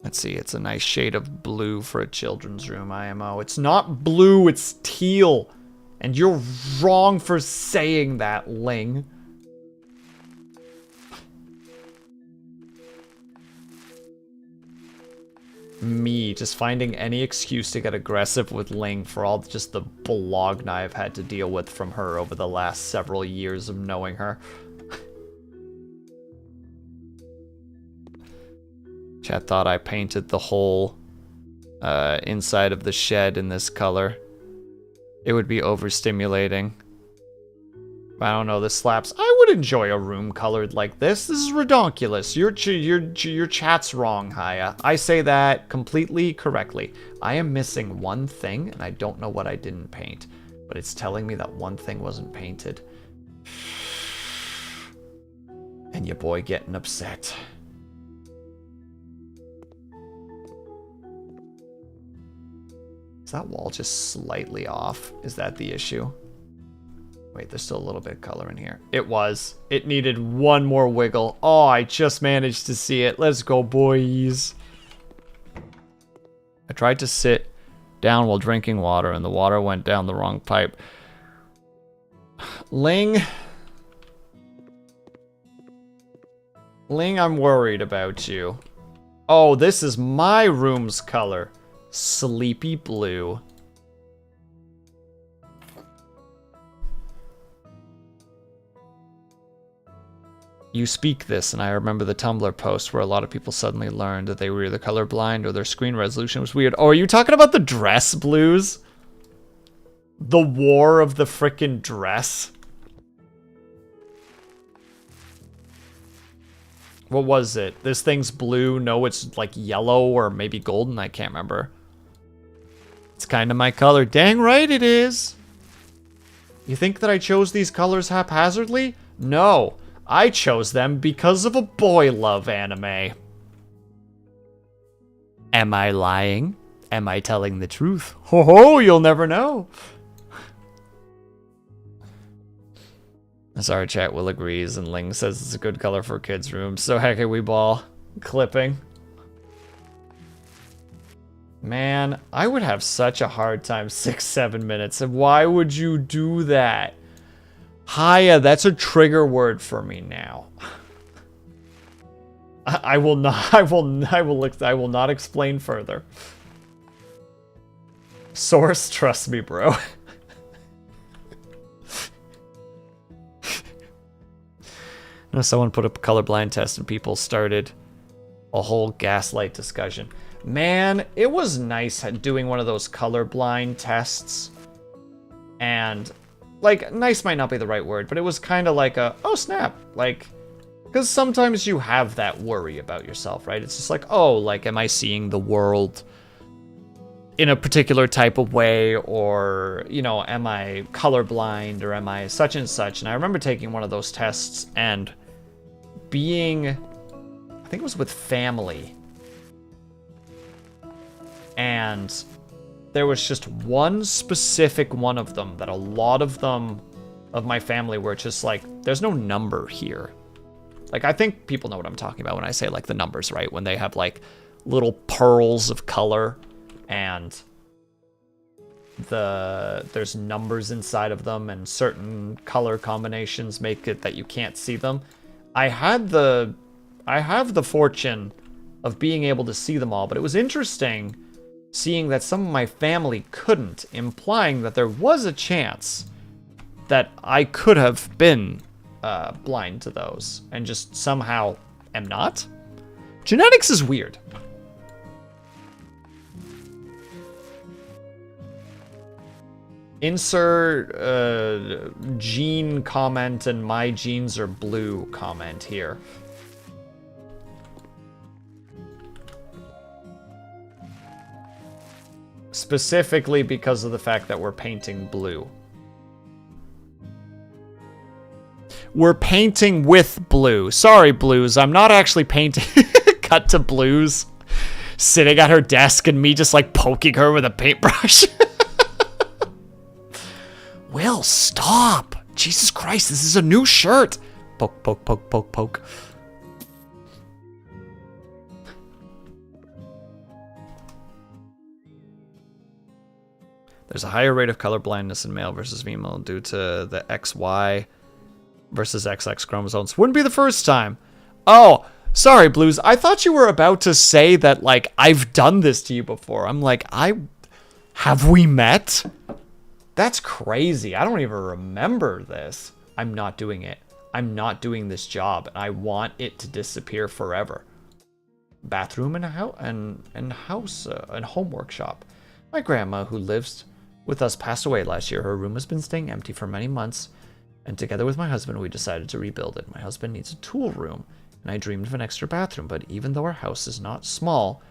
Let's see, it's a nice shade of blue for a children's room, IMO. It's not blue, it's teal. And you're wrong for saying that, Ling. Me, just finding any excuse to get aggressive with Ling for all just the bologna I've had to deal with from her over the last several years of knowing her. Chat thought I painted the whole inside of the shed in this color. It would be overstimulating. I don't know, this slaps. I would enjoy a room colored like this. This is redonkulous. Your chat's wrong, Haya. I say that completely correctly. I am missing one thing, and I don't know what I didn't paint. But it's telling me that one thing wasn't painted. And your boy getting upset. Is that wall just slightly off? Is that the issue? Wait, there's still a little bit of color in here. It was. It needed one more wiggle. Oh, I just managed to see it. Let's go, boys. I tried to sit down while drinking water, and the water went down the wrong pipe. Ling, I'm worried about you. Oh, this is my room's color. Sleepy blue. You speak this, and I remember the Tumblr post where a lot of people suddenly learned that they were either colorblind or their screen resolution was weird. Oh, are you talking about the dress blues? The war of the frickin' dress? What was it? This thing's blue. No, it's like yellow or maybe golden. I can't remember. It's kind of my color. Dang right it is. You think that I chose these colors haphazardly? No. I chose them because of a boy love anime. Am I lying? Am I telling the truth? Ho ho, you'll never know. Sorry, chat will agrees, and Ling says it's a good color for a kid's room. So heck we ball. Clipping. Man, I would have such a hard time 6-7 minutes. And why would you do that? Haya, that's a trigger word for me now. I will not explain further. Source, trust me, bro. No, someone put up a colorblind test and people started a whole gaslight discussion. Man, it was nice doing one of those colorblind tests. And like, nice might not be the right word, but it was kind of like a, oh snap, like, because sometimes you have that worry about yourself, right? It's just like, oh, like, am I seeing the world in a particular type of way, or, you know, am I colorblind, or am I such and such? And I remember taking one of those tests and being, I think it was with family, and there was just one specific one of them that a lot of them, of my family, were just like, there's no number here. Like, I think people know what I'm talking about when I say, like, the numbers, right? When they have, like, little pearls of color, and there's numbers inside of them, and certain color combinations make it that you can't see them. I have the fortune of being able to see them all, but it was interesting seeing that some of my family couldn't, implying that there was a chance that I could have been blind to those, and just somehow am not. Genetics is weird. Insert gene comment and my genes are blue comment here. Specifically because of the fact that we're painting blue. We're painting with blue. Sorry, Blues, I'm not actually painting. Cut to Blues sitting at her desk and me just like poking her with a paintbrush. Will, stop. Jesus Christ, this is a new shirt. Poke, poke, poke, poke, poke. There's a higher rate of color blindness in male versus female due to the XY versus XX chromosomes. Wouldn't be the first time. Oh, sorry, Blues. I thought you were about to say that, like, I've done this to you before. I'm like, have we met? That's crazy. I don't even remember this. I'm not doing it. I'm not doing this job, and I want it to disappear forever. bathroom and and home workshop. My grandma, who lives with us, passed away last year. Her room has been staying empty for many months, and together with my husband, we decided to rebuild it. My husband needs a tool room, and I dreamed of an extra bathroom, but even though our house is not small,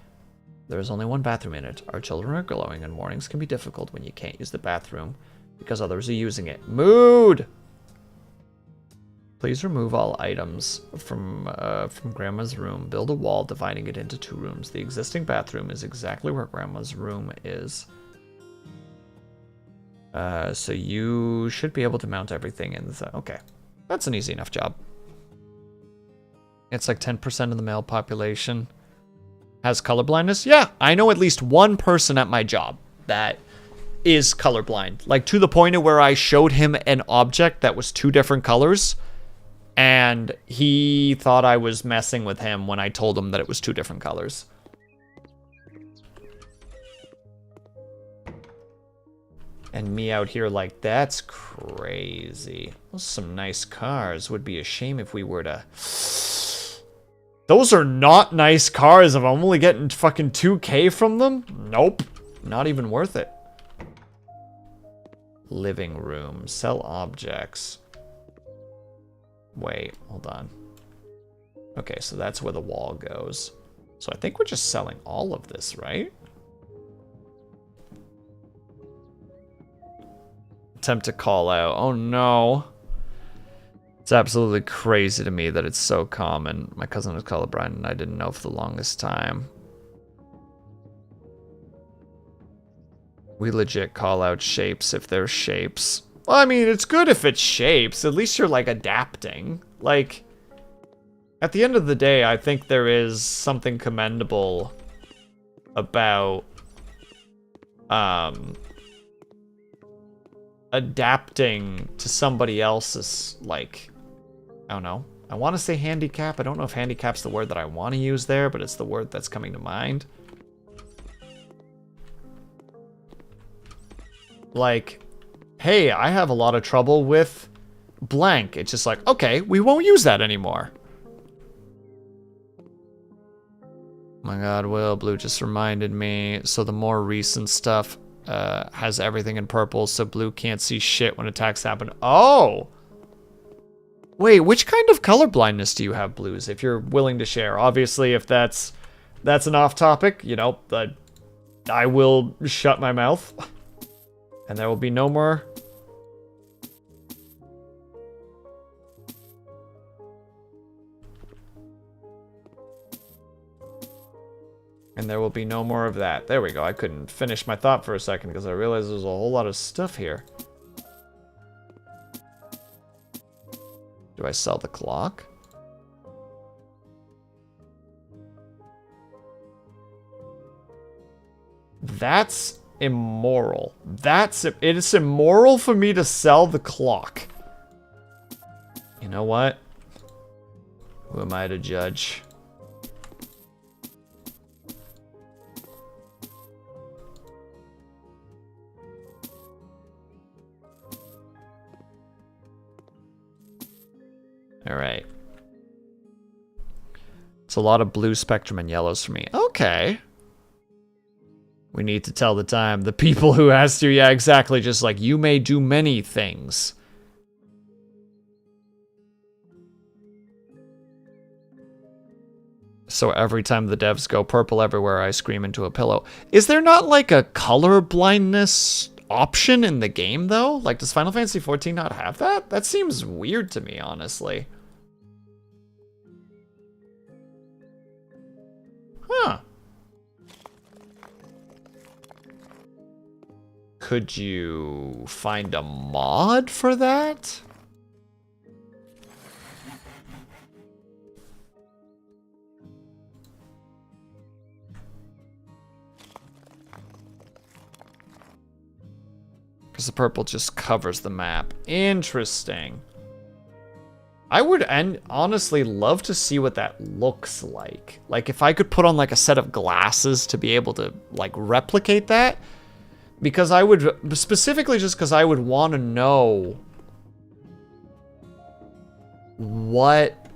there is only one bathroom in it. Our children are growing, and mornings can be difficult when you can't use the bathroom because others are using it. Mood! Please remove all items from Grandma's room. Build a wall dividing it into 2 rooms. The existing bathroom is exactly where Grandma's room is. So you should be able to mount everything in the... Okay. That's an easy enough job. It's like 10% of the male population has colorblindness. Yeah, I know at least one person at my job that is colorblind. Like, to the point of where I showed him an object that was 2 different colors, and he thought I was messing with him when I told him that it was 2 different colors. And me out here like, that's crazy. Those are some nice cars. Would be a shame if we were to... Those are not nice cars if I'm only getting fucking 2K from them. Nope. Not even worth it. Living room. Sell objects. Wait, hold on. Okay, so that's where the wall goes. So I think we're just selling all of this, right? Attempt to call out. Oh no. It's absolutely crazy to me that it's so common. My cousin is colorblind and I didn't know for the longest time. We legit call out shapes if they're shapes. Well, I mean, it's good if it's shapes. At least you're, like, adapting. Like, at the end of the day, I think there is something commendable about, adapting to somebody else's, like, I don't know. I want to say handicap. I don't know if handicap's the word that I want to use there, but it's the word that's coming to mind. Like... Hey, I have a lot of trouble with blank. It's just like, okay, we won't use that anymore. My god, Will, Blue just reminded me. So the more recent stuff has everything in purple, so Blue can't see shit when attacks happen. Oh! Wait, which kind of color blindness do you have, Blues, if you're willing to share? Obviously, if that's an off-topic, you know, I will shut my mouth. And there will be no more... And there will be no more of that. There we go. I couldn't finish my thought for a second because I realized there's a whole lot of stuff here. Do I sell the clock? That's... immoral. It's immoral for me to sell the clock. You know what? Who am I to judge? All right. It's a lot of blue spectrum and yellows for me. Okay. We need to tell the time. The people who asked you, yeah, exactly. Just like, you may do many things. So every time the devs go purple everywhere, I scream into a pillow. Is there not like a color blindness option in the game though? Like, does Final Fantasy XIV not have that? That seems weird to me, honestly. Huh. Could you find a mod for that? Because the purple just covers the map. Interesting. I would honestly love to see what that looks like. Like, if I could put on like a set of glasses to be able to like replicate that. Because I would, specifically just because I would want to know what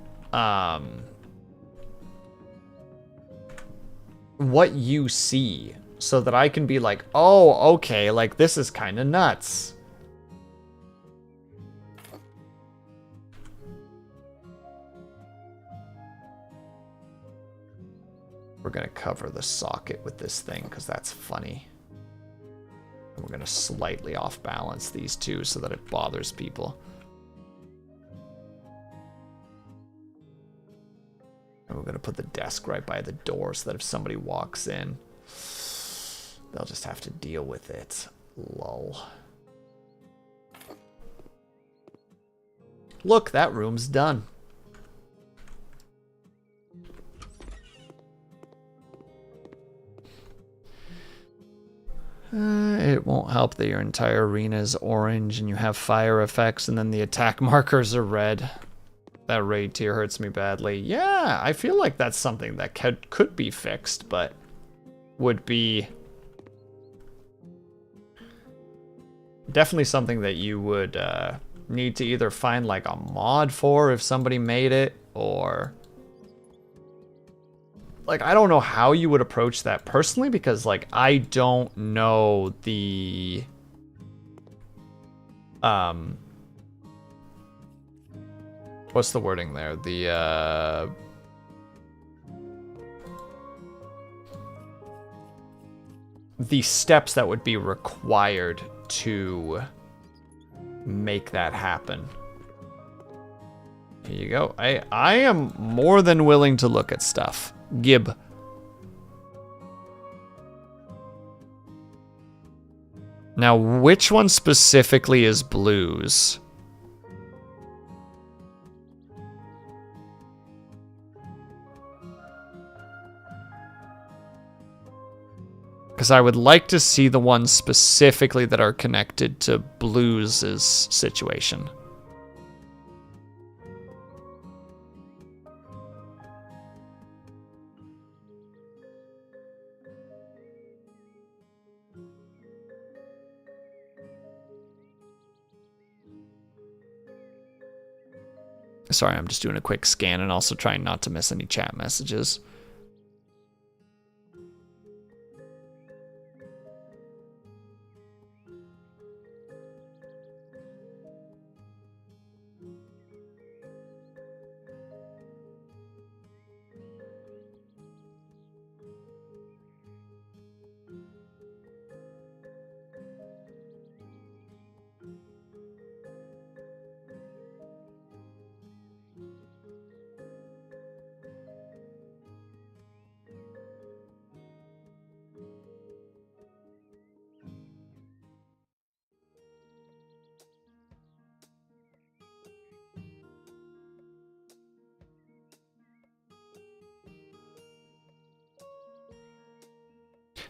what you see so that I can be like, oh, okay, like this is kind of nuts. We're gonna cover the socket with this thing because that's funny. And we're gonna slightly off balance these two so that it bothers people. And we're gonna put the desk right by the door so that if somebody walks in, they'll just have to deal with it. Lol. Look, that room's done. It won't help that your entire arena is orange and you have fire effects and then the attack markers are red. That raid tier hurts me badly. Yeah, I feel like that's something that could be fixed, but would be definitely something that you would need to either find like a mod for if somebody made it, or like I don't know how you would approach that personally, because like I don't know the what's the wording there? The steps that would be required to make that happen. Here you go. I am more than willing to look at stuff. Gib. Now, which one specifically is blues? Because I would like to see the ones specifically that are connected to Blues' situation. Sorry, I'm just doing a quick scan and also trying not to miss any chat messages.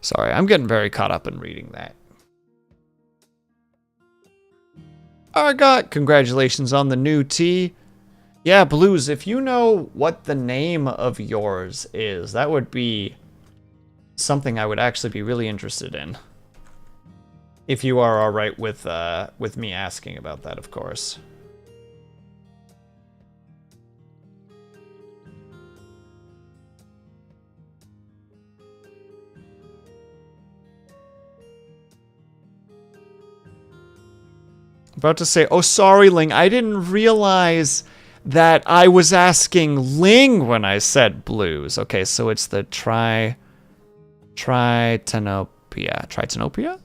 Sorry, I'm getting very caught up in reading that. Argot, congratulations on the new tee. Yeah, Blues, if you know what the name of yours is, that would be something I would actually be really interested in. If you are alright with me asking about that, of course. About to say, oh, sorry, Ling. I didn't realize that I was asking Ling when I said blues. Okay, so it's the Tritanopia. Tritanopia?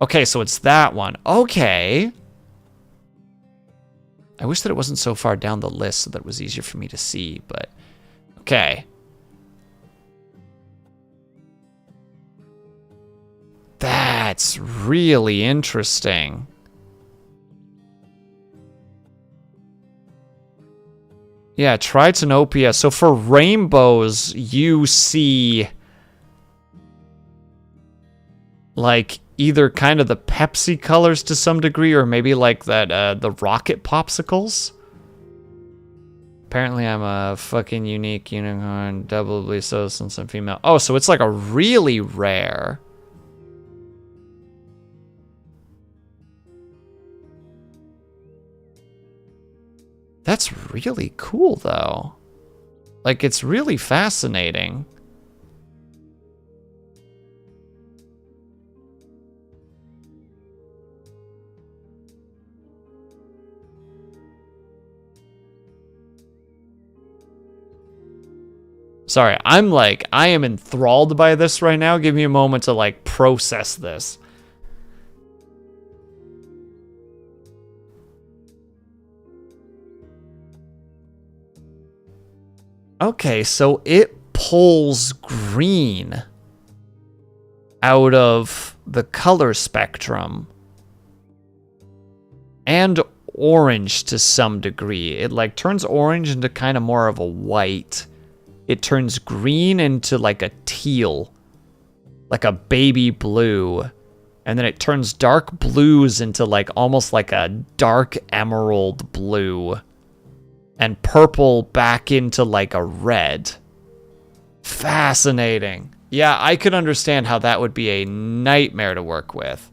Okay, so it's that one. Okay. I wish that it wasn't so far down the list so that it was easier for me to see, but okay. That's really interesting. Yeah, Tritanopia. So for rainbows, you see like either kind of the Pepsi colors to some degree, or maybe like that the rocket popsicles. Apparently I'm a fucking unique unicorn, doubly so since I'm female. Oh, so it's like a really rare. That's really cool, though. Like, it's really fascinating. Sorry, I am enthralled by this right now. Give me a moment to, like, process this. Okay, so it pulls green out of the color spectrum. And orange to some degree. It, like, turns orange into kind of more of a white. It turns green into, like, a teal. Like a baby blue. And then it turns dark blues into, like, almost like a dark emerald blue. And purple back into, like, a red. Fascinating. Yeah, I could understand how that would be a nightmare to work with.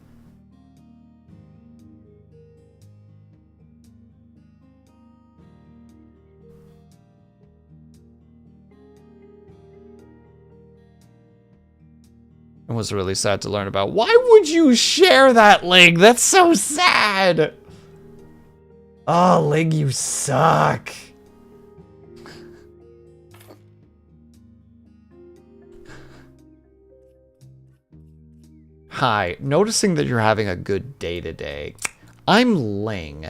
It was really sad to learn about. Why would you share that, Lig? That's so sad. Oh, Lig, you suck. Hi, noticing that you're having a good day today. I'm Ling.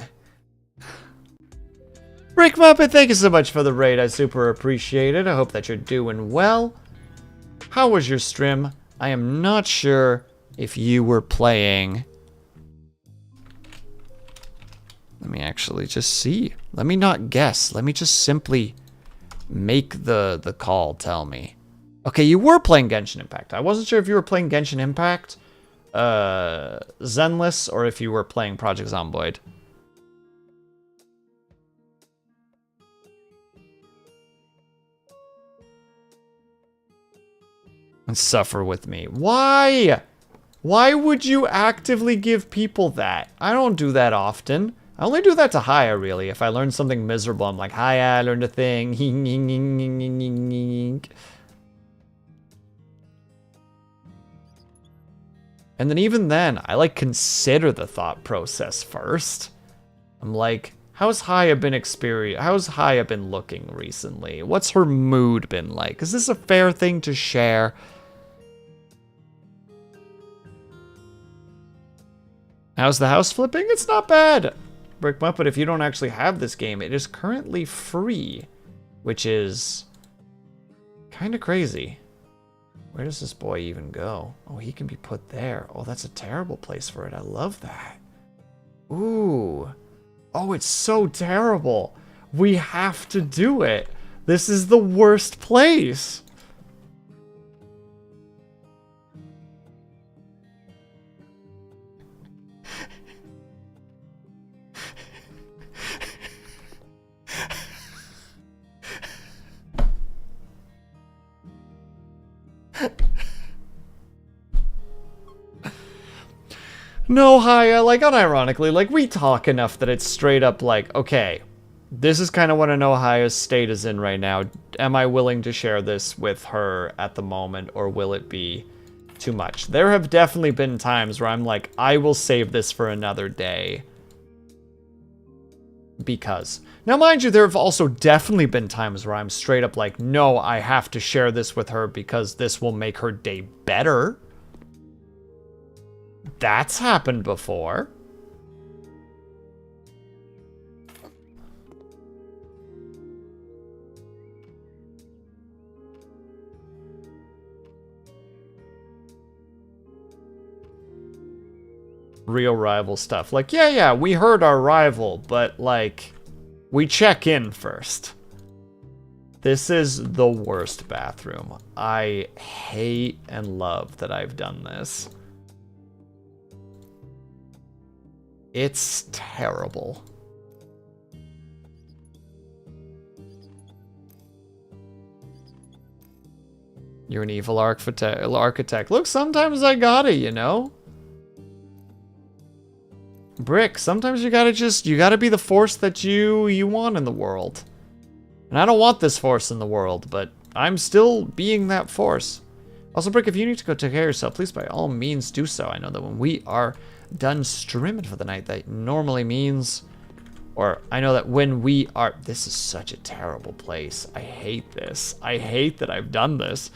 Rick Muppet, thank you so much for the raid. I super appreciate it. I hope that you're doing well. How was your stream? I am not sure if you were playing. Let me actually just see. Let me not guess. Let me just simply make the call tell me. Okay, you were playing Genshin Impact. I wasn't sure if you were playing Genshin Impact, Zenless, or if you were playing Project Zomboid. And suffer with me. Why? Why would you actively give people that? I don't do that often. I only do that to Haya, really. If I learn something miserable, I'm like, Haya, I learned a thing. And then even then, I, like, consider the thought process first. I'm like, how's Haya been looking recently? What's her mood been like? Is this a fair thing to share? How's the house flipping? It's not bad. Brick Muppet, if you don't actually have this game, it is currently free, which is kind of crazy. Where does this boy even go? Oh, he can be put there. Oh, that's a terrible place for it. I love that. Ooh. Oh, it's so terrible. We have to do it. This is the worst place. No, Haya, like, unironically, like, we talk enough that it's straight up like, okay, this is kind of what I know Haya's state is in right now. Am I willing to share this with her at the moment, or will it be too much? There have definitely been times where I'm like, I will save this for another day. Because. Now, mind you, there have also definitely been times where I'm straight up like, no, I have to share this with her because this will make her day better. That's happened before. Real rival stuff. Like, yeah, we heard our rival, but, like, we check in first. This is the worst bathroom. I hate and love that I've done this. It's terrible. You're an evil architect. Look, sometimes I gotta, you know? Brick, sometimes you gotta be the force that you want in the world. And I don't want this force in the world, but I'm still being that force. Also, Brick, if you need to go take care of yourself, please by all means do so. I know that when we are done streaming for the night, that normally means Or I know that when we are... This is such a terrible place. I hate this. I hate that I've done this.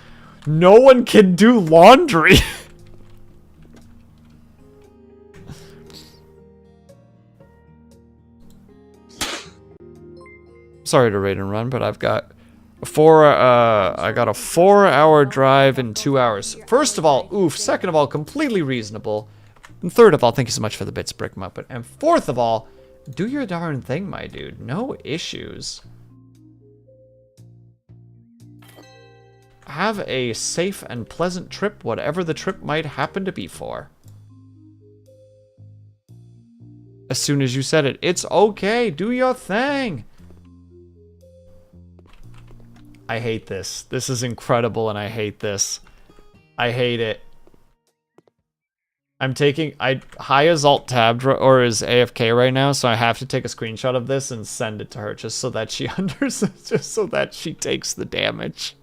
No one can do laundry. Sorry to raid and run, but I've got a 4-hour drive in 2 hours. First of all, oof. Second of all, completely reasonable. And third of all, thank you so much for the bits, Brick Muppet. And fourth of all, do your darn thing, my dude. No issues. Have a safe and pleasant trip, whatever the trip might happen to be for. As soon as you said it, it's okay. Do your thing. I hate this. This is incredible, and I hate this. I hate it. I'm taking... Haya's alt-tabbed or is AFK right now, so I have to take a screenshot of this and send it to her just so that she understands, just so that she takes the damage.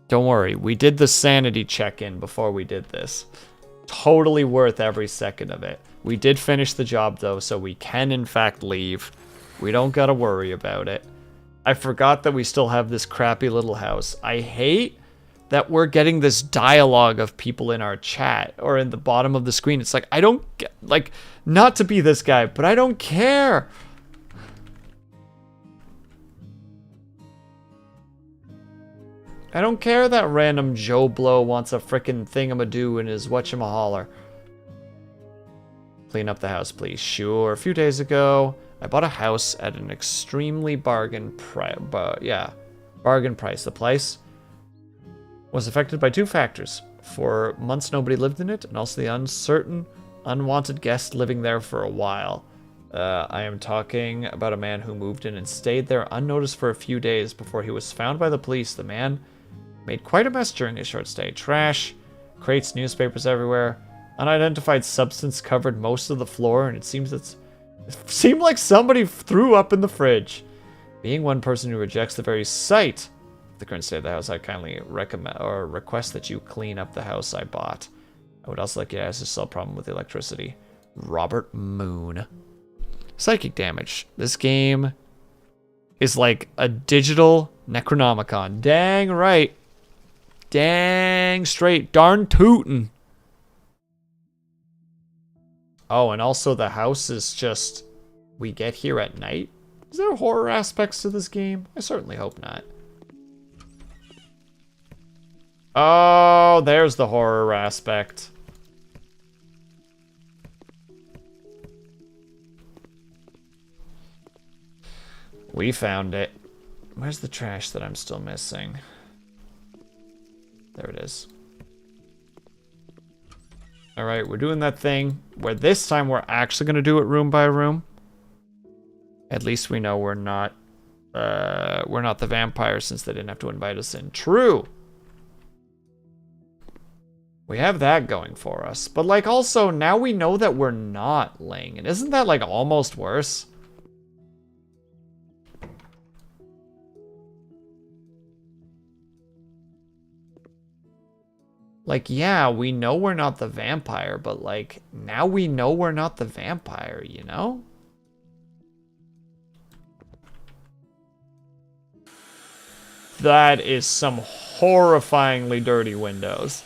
Don't worry, we did the sanity check-in before we did this. Totally worth every second of it. We did finish the job, though, so we can, in fact, leave. We don't gotta worry about it. I forgot that we still have this crappy little house. I hate that we're getting this dialogue of people in our chat or in the bottom of the screen. It's like, I don't get, like, not to be this guy, but I don't care. I don't care that random Joe Blow wants a frickin' thingamadoo in his whatchamaholler. Clean up the house, please. Sure. A few days ago, I bought a house at an extremely bargain price. The price was affected by two factors. For months, nobody lived in it, and also the uncertain, unwanted guest living there for a while. I am talking about a man who moved in and stayed there unnoticed for a few days before he was found by the police. The man made quite a mess during his short stay. Trash, crates, newspapers everywhere. Unidentified substance covered most of the floor, and it seemed like somebody threw up in the fridge. Being one person who rejects the very sight of the current state of the house, I kindly recommend or request that you clean up the house I bought. I would also like you to ask this problem with electricity. Robert Moon. Psychic damage. This game is like a digital Necronomicon. Dang right. Dang straight. Darn tootin'. Oh, and also the house is just... We get here at night? Is there horror aspects to this game? I certainly hope not. Oh, there's the horror aspect. We found it. Where's the trash that I'm still missing? There it is. Alright, we're doing that thing where this time we're actually going to do it room by room. At least we know we're not the vampire since they didn't have to invite us in. True! We have that going for us. But, like, also, now we know that we're not laying in. Isn't that, like, almost worse? Like, yeah, we know we're not the vampire, but, like, now we know we're not the vampire, you know? That is some horrifyingly dirty windows.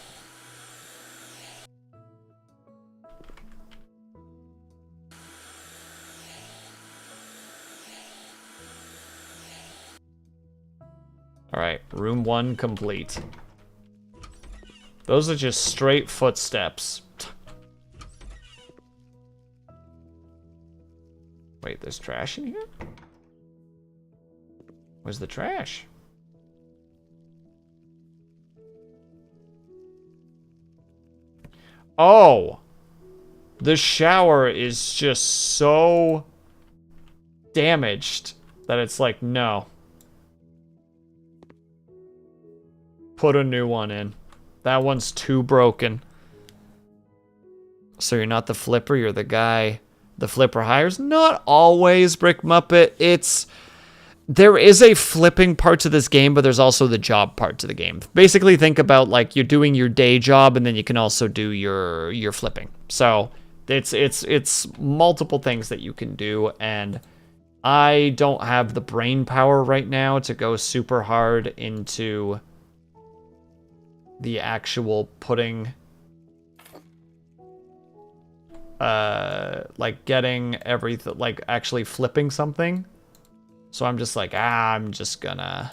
Alright, room 1 complete. Those are just straight footsteps. Wait, there's trash in here? Where's the trash? Oh! The shower is just so damaged that it's like, no. Put a new one in. That one's too broken. So you're not the flipper, you're the guy the flipper hires? Not always, Brick Muppet. It's There is a flipping part to this game, but there's also the job part to the game. Basically, think about like you're doing your day job, and then you can also do your flipping. So it's multiple things that you can do, and I don't have the brain power right now to go super hard into the actual putting, like getting everything, like actually flipping something. So I'm just like, I'm just gonna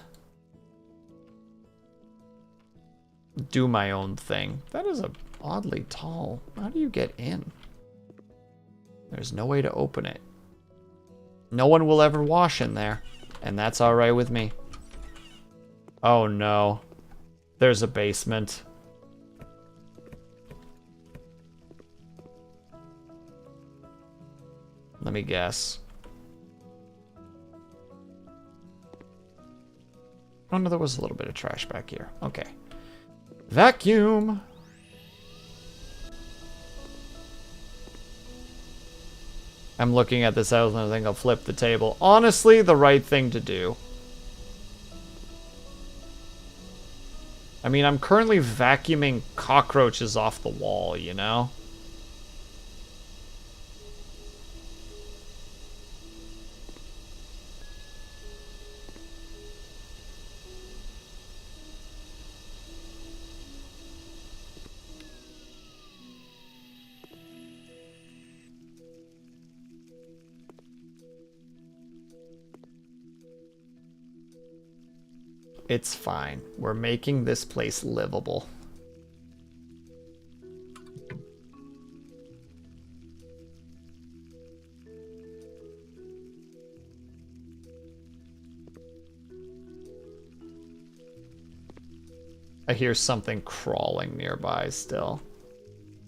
do my own thing. That is a oddly tall. How do you get in? There's no way to open it. No one will ever wash in there, and that's all right with me. Oh no. There's a basement. Let me guess. Oh no, there was a little bit of trash back here. Okay. Vacuum! I'm looking at this house and I think I'll flip the table. Honestly, the right thing to do. I mean, I'm currently vacuuming cockroaches off the wall, you know? It's fine. We're making this place livable. I hear something crawling nearby still.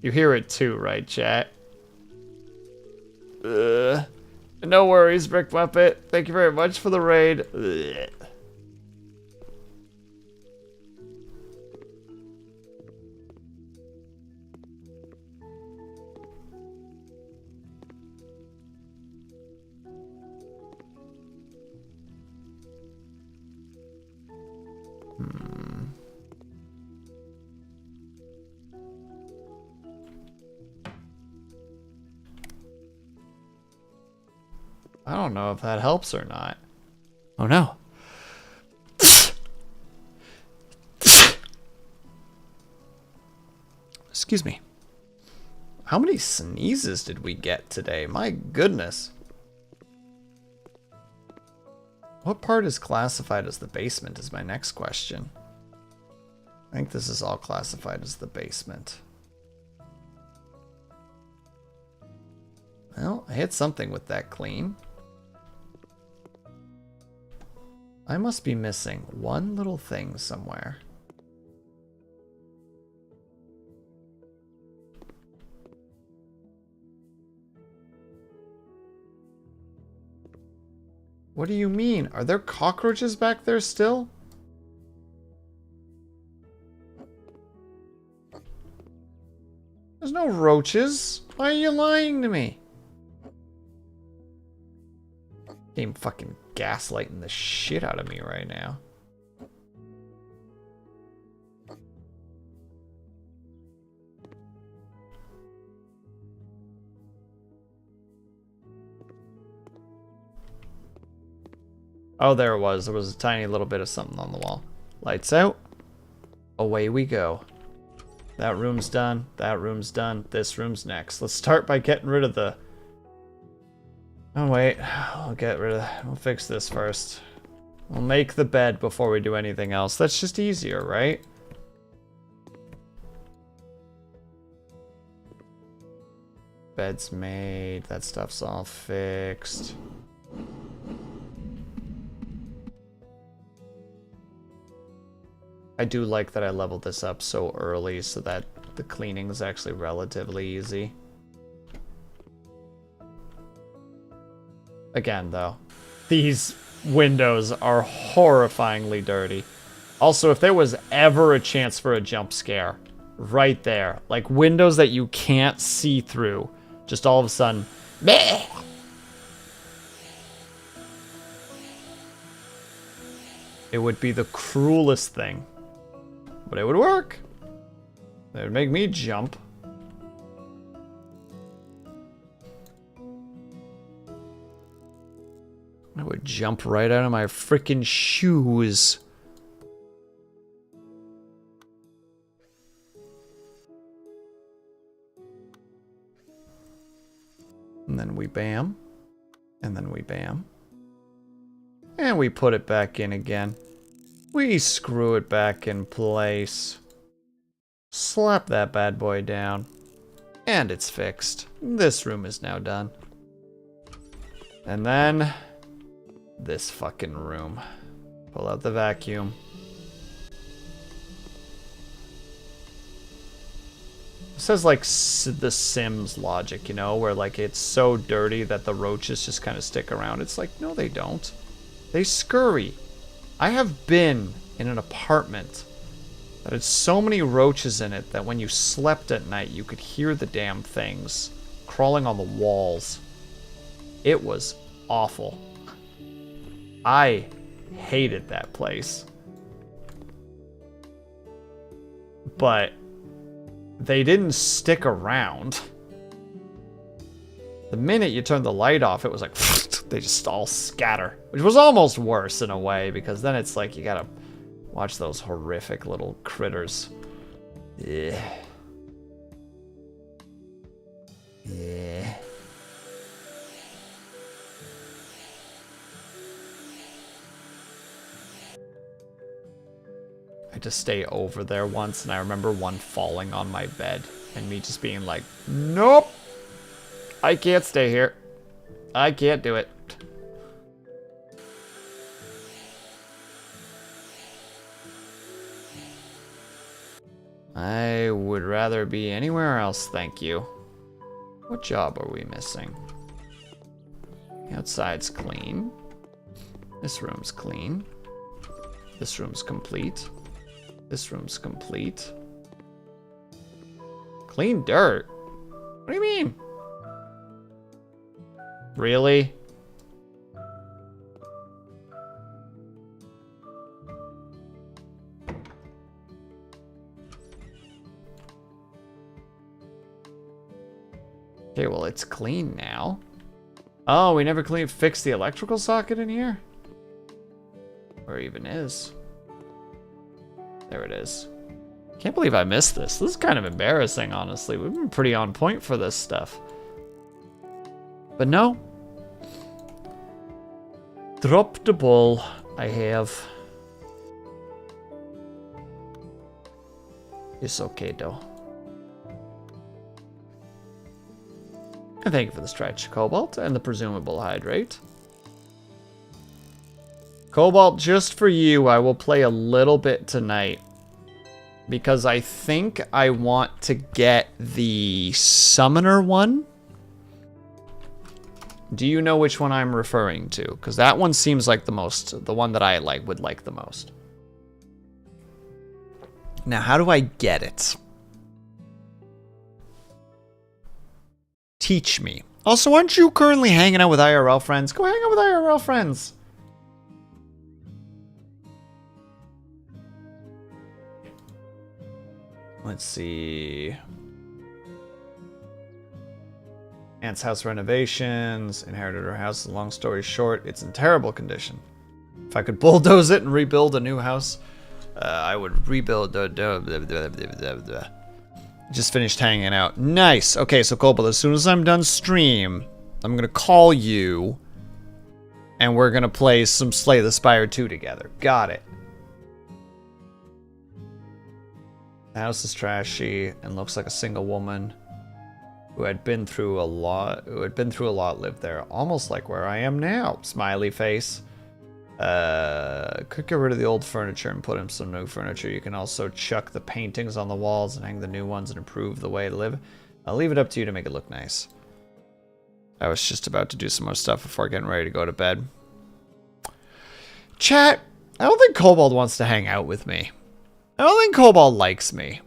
You hear it too, right, chat? No worries, Brick Muppet. Thank you very much for the raid. Ugh. I don't know if that helps or not. Oh no. Excuse me. How many sneezes did we get today? My goodness. What part is classified as the basement is my next question. I think this is all classified as the basement. Well, I hit something with that clean. I must be missing one little thing somewhere. What do you mean? Are there cockroaches back there still? There's no roaches. Why are you lying to me? Game fucking gaslighting the shit out of me right now. Oh, there it was. There was a tiny little bit of something on the wall. Lights out. Away we go. That room's done. That room's done. This room's next. Let's start by getting rid of the... Oh, wait. I'll get rid of that. We'll fix this first. We'll make the bed before we do anything else. That's just easier, right? Bed's made. That stuff's all fixed. I do like that I leveled this up so early so that the cleaning is actually relatively easy. Again, though, these windows are horrifyingly dirty. Also, if there was ever a chance for a jump scare, right there, like windows that you can't see through, just all of a sudden, bleh! It would be the cruelest thing. But it would work. It would make me jump. I would jump right out of my freaking shoes. And then we bam. And then we bam. And we put it back in again. We screw it back in place. Slap that bad boy down. And it's fixed. This room is now done. And then this fucking room. Pull out the vacuum. This is like the Sims logic, you know, where like it's so dirty that the roaches just kind of stick around. It's like, no, they don't. They scurry. I have been in an apartment that had so many roaches in it that when you slept at night, you could hear the damn things crawling on the walls. It was awful. I hated that place. But they didn't stick around. The minute you turned the light off, it was like, they just all scatter. Which was almost worse in a way, because then it's like you gotta watch those horrific little critters. Yeah. Yeah. I had to stay over there once, and I remember one falling on my bed, and me just being like, nope! I can't stay here. I can't do it. I would rather be anywhere else, thank you. What job are we missing? The outside's clean. This room's clean. This room's complete. This room's complete. Clean dirt? What do you mean? Really? Okay, well, it's clean now. Oh, we never fixed the electrical socket in here? Where it even is? There it is. Can't believe I missed this. This is kind of embarrassing, honestly. We've been pretty on point for this stuff. But no. Dropped the ball. I have. It's okay, though. And thank you for the stretch, Cobalt, and the presumable hydrate. Cobalt, just for you, I will play a little bit tonight. Because I think I want to get the summoner one. Do you know which one I'm referring to? Because that one seems like the one that I would like the most. Now, how do I get it? Teach me. Also, aren't you currently hanging out with IRL friends? Go hang out with IRL friends. Let's see. Aunt's house renovations. Inherited her house. Long story short, it's in terrible condition. If I could bulldoze it and rebuild a new house, I would rebuild the... Just finished hanging out. Nice. Okay, so Cobalt, as soon as I'm done stream, I'm going to call you, and we're going to play some Slay the Spire 2 together. Got it. The house is trashy and looks like a single woman who had been through a lot lived there. Almost like where I am now. Smiley face. Could get rid of the old furniture and put in some new furniture. You can also chuck the paintings on the walls and hang the new ones and improve the way to live. I'll leave it up to you to make it look nice. I was just about to do some more stuff before getting ready to go to bed. Chat, I don't think Cobalt wants to hang out with me. I don't think Cobalt likes me.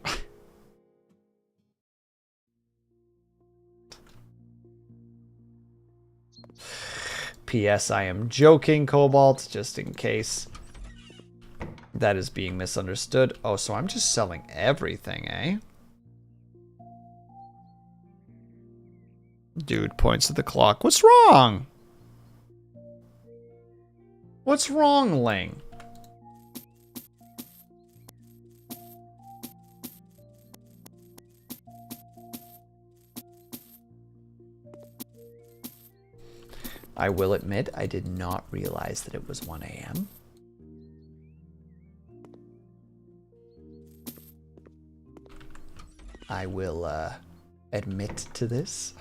P.S. I am joking, Cobalt, just in case. That is being misunderstood. Oh, so I'm just selling everything, eh? Dude points at the clock. What's wrong? What's wrong, Ling? I will admit, I did not realize that it was 1 a.m. I will admit to this.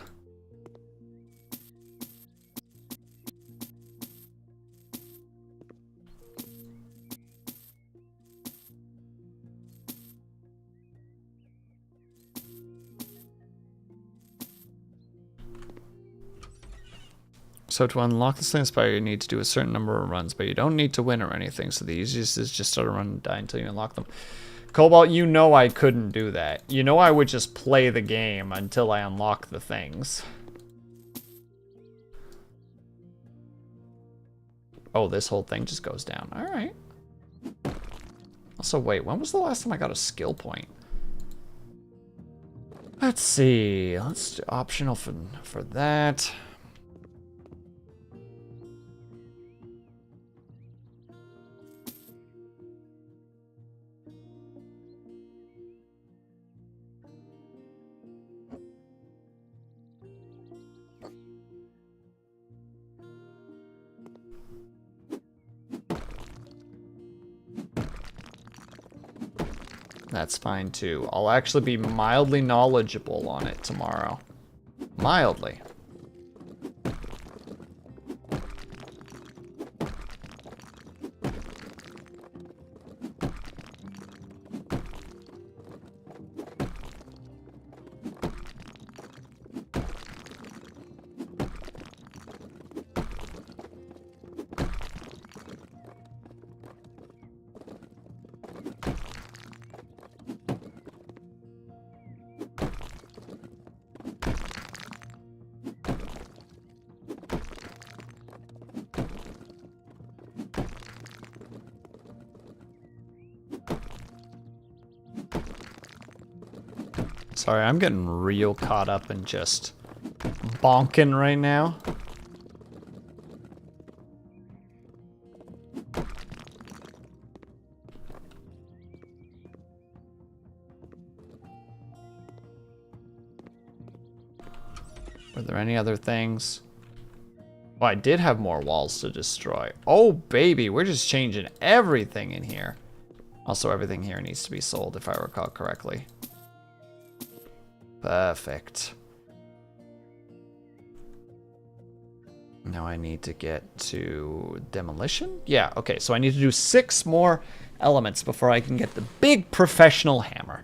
So to unlock the Slain Spire, you need to do a certain number of runs, but you don't need to win or anything. So the easiest is just start a run and die until you unlock them. Cobalt, you know I couldn't do that. You know I would just play the game until I unlock the things. Oh, this whole thing just goes down. All right. Also, wait, when was the last time I got a skill point? Let's see. Let's do optional for that. That's fine too. I'll actually be mildly knowledgeable on it tomorrow. Mildly. Sorry, I'm getting real caught up in just bonking right now. Were there any other things? Oh, I did have more walls to destroy. Oh, baby, we're just changing everything in here. Also, everything here needs to be sold, if I recall correctly. Perfect. Now I need to get to demolition? Yeah, okay, so I need to do 6 more elements before I can get the big professional hammer.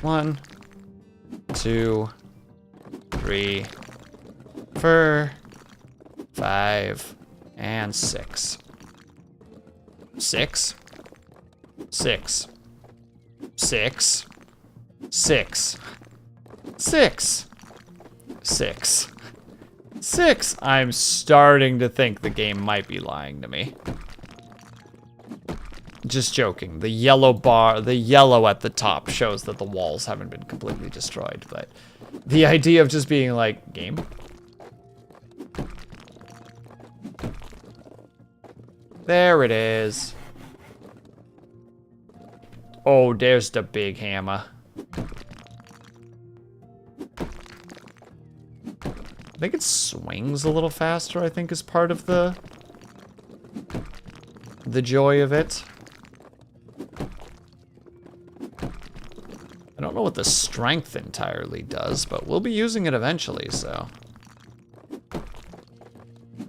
One, 2, 3, 4, 5, and 6. 6. 6. 6. 6. 6. 6. 6. I'm starting to think the game might be lying to me. Just joking. The yellow bar, the yellow at the top shows that the walls haven't been completely destroyed, but the idea of just being like, game? There it is. Oh, there's the big hammer. I think it swings a little faster, I think is part of the joy of it. I don't know what the strength entirely does, but we'll be using it eventually, so.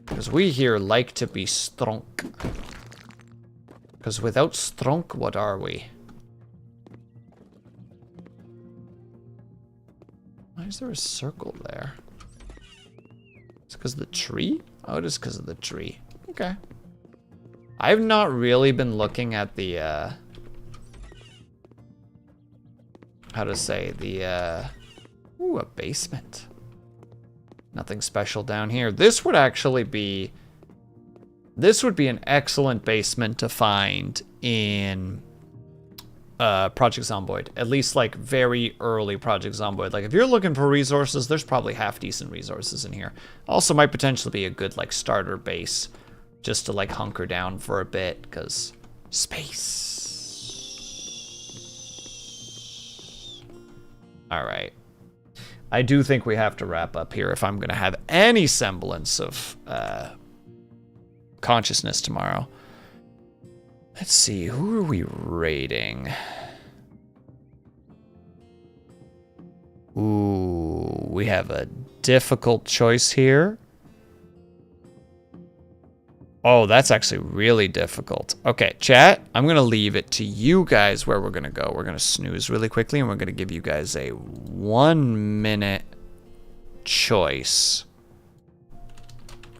Because we here like to be strong. Because without strong, what are we? Why is there a circle there? It's because of the tree? Oh, it is because of the tree. Okay. I've not really been looking at the, how to say, the, ooh, a basement. Nothing special down here. This would actually be... This would be an excellent basement to find in Project Zomboid. At least, like, very early Project Zomboid. Like, if you're looking for resources, there's probably half-decent resources in here. Also might potentially be a good, like, starter base. Just to, like, hunker down for a bit, because space. Alright. I do think we have to wrap up here if I'm going to have any semblance of consciousness tomorrow. Let's see, who are we rating? Ooh, we have a difficult choice here. Oh, that's actually really difficult. Okay, chat, I'm going to leave it to you guys where we're going to go. We're going to snooze really quickly, and we're going to give you guys a 1-minute choice.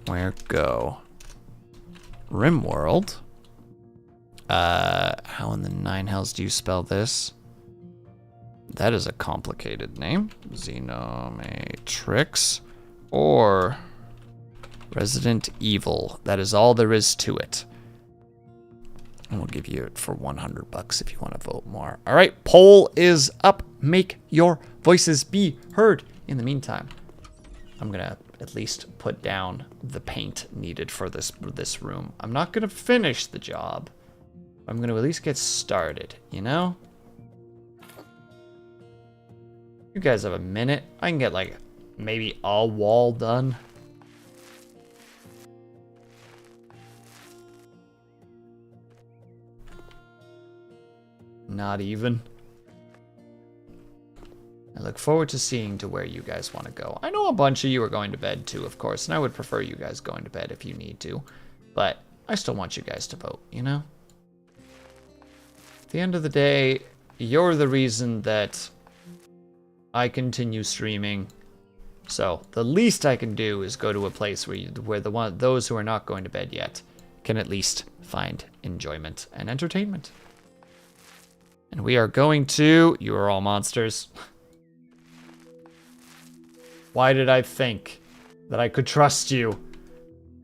Where go? RimWorld. How in the 9 hells do you spell this? That is a complicated name. Xenomatrix. Or Resident Evil. That is all there is to it. And we'll give you it for $100 if you want to vote more. All right, poll is up. Make your voices be heard. In the meantime, I'm gonna at least put down the paint needed for this room. I'm not gonna finish the job. I'm gonna at least get started, you know? You guys have a minute. I can get like maybe a wall done. Not even. I look forward to seeing to where you guys want to go. I know a bunch of you are going to bed too, of course, and I would prefer you guys going to bed if you need to. But I still want you guys to vote, you know? At the end of the day, you're the reason that I continue streaming. So the least I can do is go to a place where those who are not going to bed yet can at least find enjoyment and entertainment. And we are going to... You are all monsters. Why did I think that I could trust you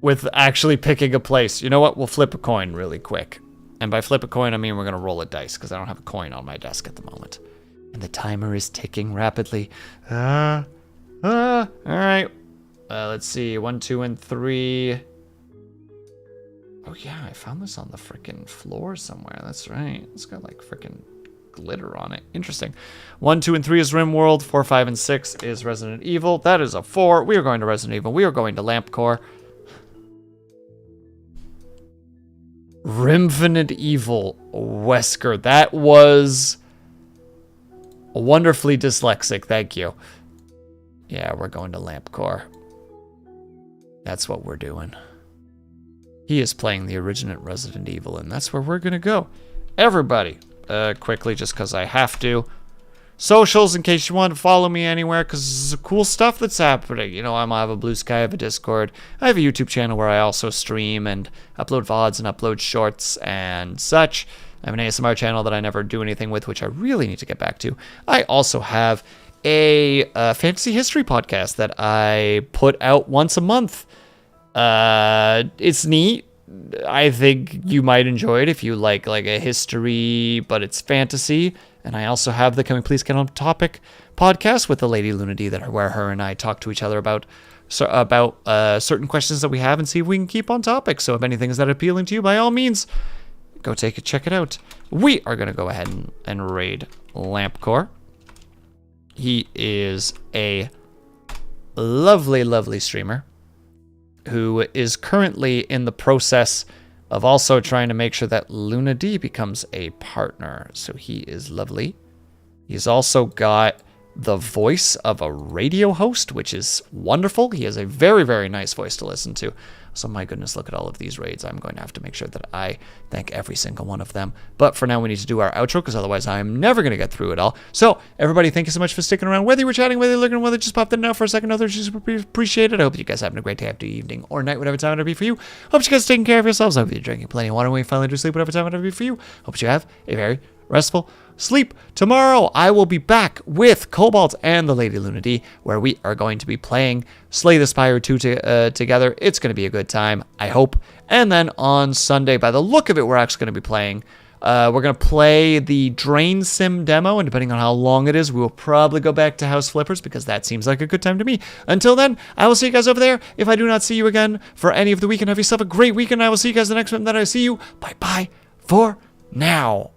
with actually picking a place? You know what? We'll flip a coin really quick. And by flip a coin, I mean we're going to roll a dice, because I don't have a coin on my desk at the moment. And the timer is ticking rapidly. All right. Let's see. 1, 2, and 3. Oh, yeah. I found this on the freaking floor somewhere. That's right. It's got like freaking glitter on it. Interesting. 1, 2, and 3 is RimWorld. 4, 5, and 6 is Resident Evil. That is a 4. We are going to Resident Evil. We are going to LampCore. Rimfinite Evil. Wesker. That was wonderfully dyslexic. Thank you. Yeah, we're going to LampCore. That's what we're doing. He is playing the original Resident Evil, and that's where we're going to go. Everybody, quickly, just because I have to. Socials, in case you want to follow me anywhere, because there's cool stuff that's happening. You know, I have a Bluesky, I have a Discord. I have a YouTube channel where I also stream and upload VODs and upload shorts and such. I have an ASMR channel that I never do anything with, which I really need to get back to. I also have a fantasy history podcast that I put out once a month. It's neat. I think you might enjoy it if you like a history, but it's fantasy. And I also have the Can We Please Get On Topic podcast with the lady Luna D, where her and I talk to each other about certain questions that we have and see if we can keep on topic. So if anything is that appealing to you, by all means, go check it out. We are going to go ahead and raid LampCore. He is a lovely, lovely streamer who is currently in the process of also trying to make sure that Luna D becomes a partner. So he is lovely. He's also got the voice of a radio host, which is wonderful. He has a very, very nice voice to listen to. So my goodness, look at all of these raids. I'm going to have to make sure that I thank every single one of them. But for now, we need to do our outro, because otherwise I am never going to get through it all. So everybody, thank you so much for sticking around. Whether you were chatting, whether you're looking, whether you just popped in and out for a second, others just appreciate it. I hope you guys are having a great day, afternoon, evening, or night, whatever time it be for you. Hope you guys are taking care of yourselves. I hope you're drinking plenty of water when you finally do sleep, whatever time it be for you. Hope you have a very, restful sleep. Tomorrow, I will be back with Cobalt and the Lady Lunity, where we are going to be playing Slay the Spire 2 together. It's going to be a good time, I hope. And then on Sunday, by the look of it, we're actually going to be playing. We're going to play the Drain Sim demo, and depending on how long it is, we will probably go back to House Flippers, because that seems like a good time to me. Until then, I will see you guys over there. If I do not see you again for any of the weekend, have yourself a great weekend. I will see you guys the next time that I see you. Bye-bye for now.